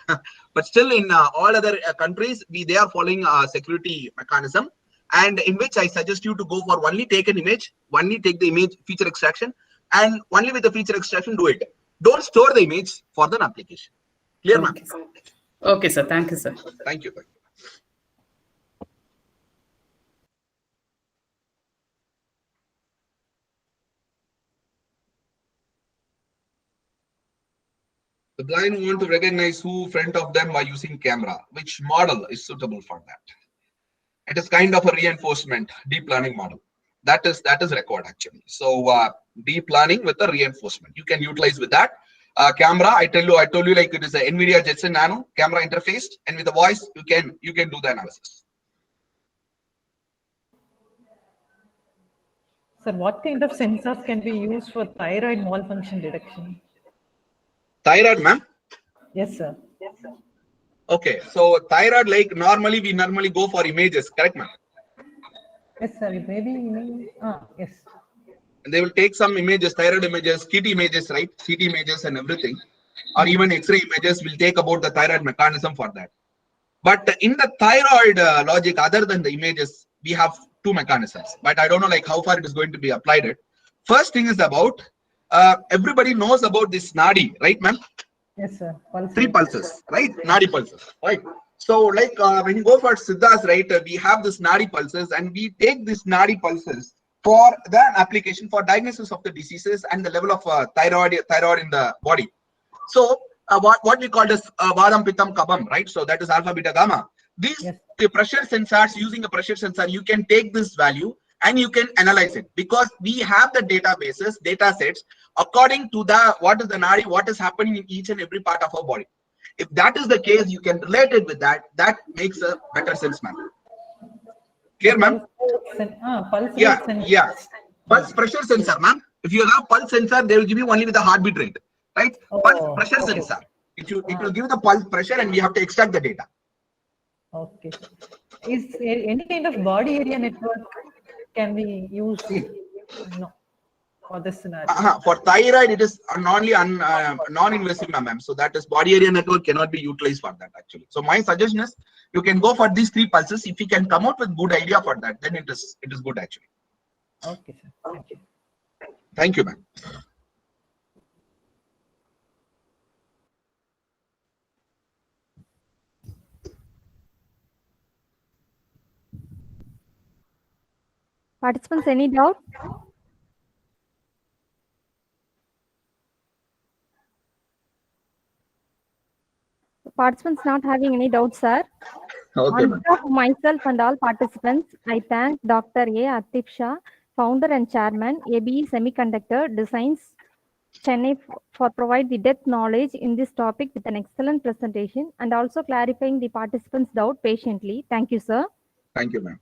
But still in all other countries they are following security mechanism, and in which I suggest you to go for only take an image, only take the image feature extraction, and only with the feature extraction do it. Don't store the image for the application. Clear, ma'am? Okay, sir. Okay, sir. Thank you, sir. Thank you. The blind want to recognize who front of them by using camera. Which model is suitable for that? It is kind of a reinforcement deep learning model. That is required actually. So deep learning with the reinforcement you can utilize with that. Camera, I told you like it is a NVIDIA Jetson Nano camera interfaced, and with the voice you can do the analysis. Sir, what kind of sensors can be used for thyroid malfunction detection? Thyroid, ma'am? Yes, sir. Okay, so thyroid, like we normally go for images, correct, ma'am? Yes, sir. Maybe. Yes. And they will take some images, thyroid images, KT images, right? CT images and everything, or even X-ray images will take about the thyroid mechanism for that. But in the thyroid logic, other than the images, we have two mechanisms. But I don't know like how far it is going to be applied. It first thing is about everybody knows about this nadi, right, ma'am? Yes, sir. Three pulses, right? Nadi pulses, right? So like when you go for Siddhas, right, we have this nadi pulses, and we take this nadi pulses for the application for diagnosis of the diseases and the level of thyroid in the body. So what we call as Vadam Pitam Kabam, right? So that is alpha, beta, gamma. These the pressure sensors, using a pressure sensor, you can take this value and you can analyze it, because we have the databases, data sets according to the what is the nadi, what is happening in each and every part of our body. If that is the case, you can relate it with that. That makes a better sense, ma'am. Clear, ma'am? Yeah. Pulse pressure sensor, ma'am. If you have pulse sensor, they will give you only with the heartbeat rate, right? Pulse pressure sensor. It will give the pulse pressure, and we have to extract the data. Okay. Is any kind of body area network can be used? No. For this scenario. For thyroid, it is non-invasive, ma'am. So that is body area network cannot be utilized for that actually. So my suggestion is you can go for these three pulses. If you can come out with good idea for that, then it is good actually. Okay, sir. Thank you. Thank you, ma'am. Participants, any doubt? Participants not having any doubts, sir. Okay, On behalf of myself and all participants, I thank Dr. A. Atif Shah, founder and chairman, ABE Semiconductor Designs, Chennai, for provide the depth knowledge in this topic with an excellent presentation and also clarifying the participants' doubt patiently. Thank you, sir. Thank you, ma'am.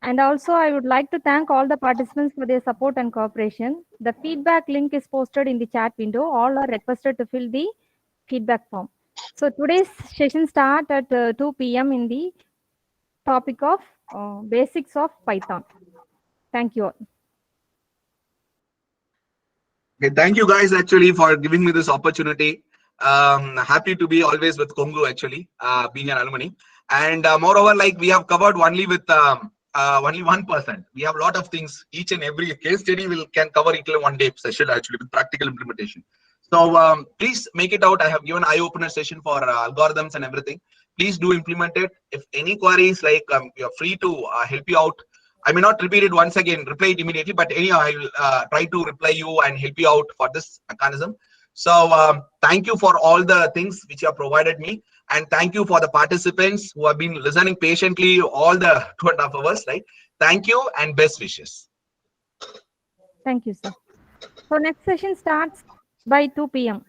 And also, I would like to thank all the participants for their support and cooperation. The feedback link is posted in the chat window. All are requested to fill the feedback form. So today's session start at 2 p.m. in the topic of basics of Python. Thank you all. Okay, thank you guys actually for giving me this opportunity. Happy to be always with Kongu actually, being an alumni. And moreover, like we have covered only with only 1%. We have a lot of things. Each and every case study can cover it in one day session actually with practical implementation. So please make it out. I have given eye-opener session for algorithms and everything. Please do implement it. If any queries, like you're free to help you out. I may not repeat it once again, reply it immediately, but anyhow, I will try to reply you and help you out for this mechanism. So thank you for all the things which you have provided me. And thank you for the participants who have been listening patiently all the 2.5 hours, right? Thank you and best wishes. Thank you, sir. So next session starts by 2 p.m.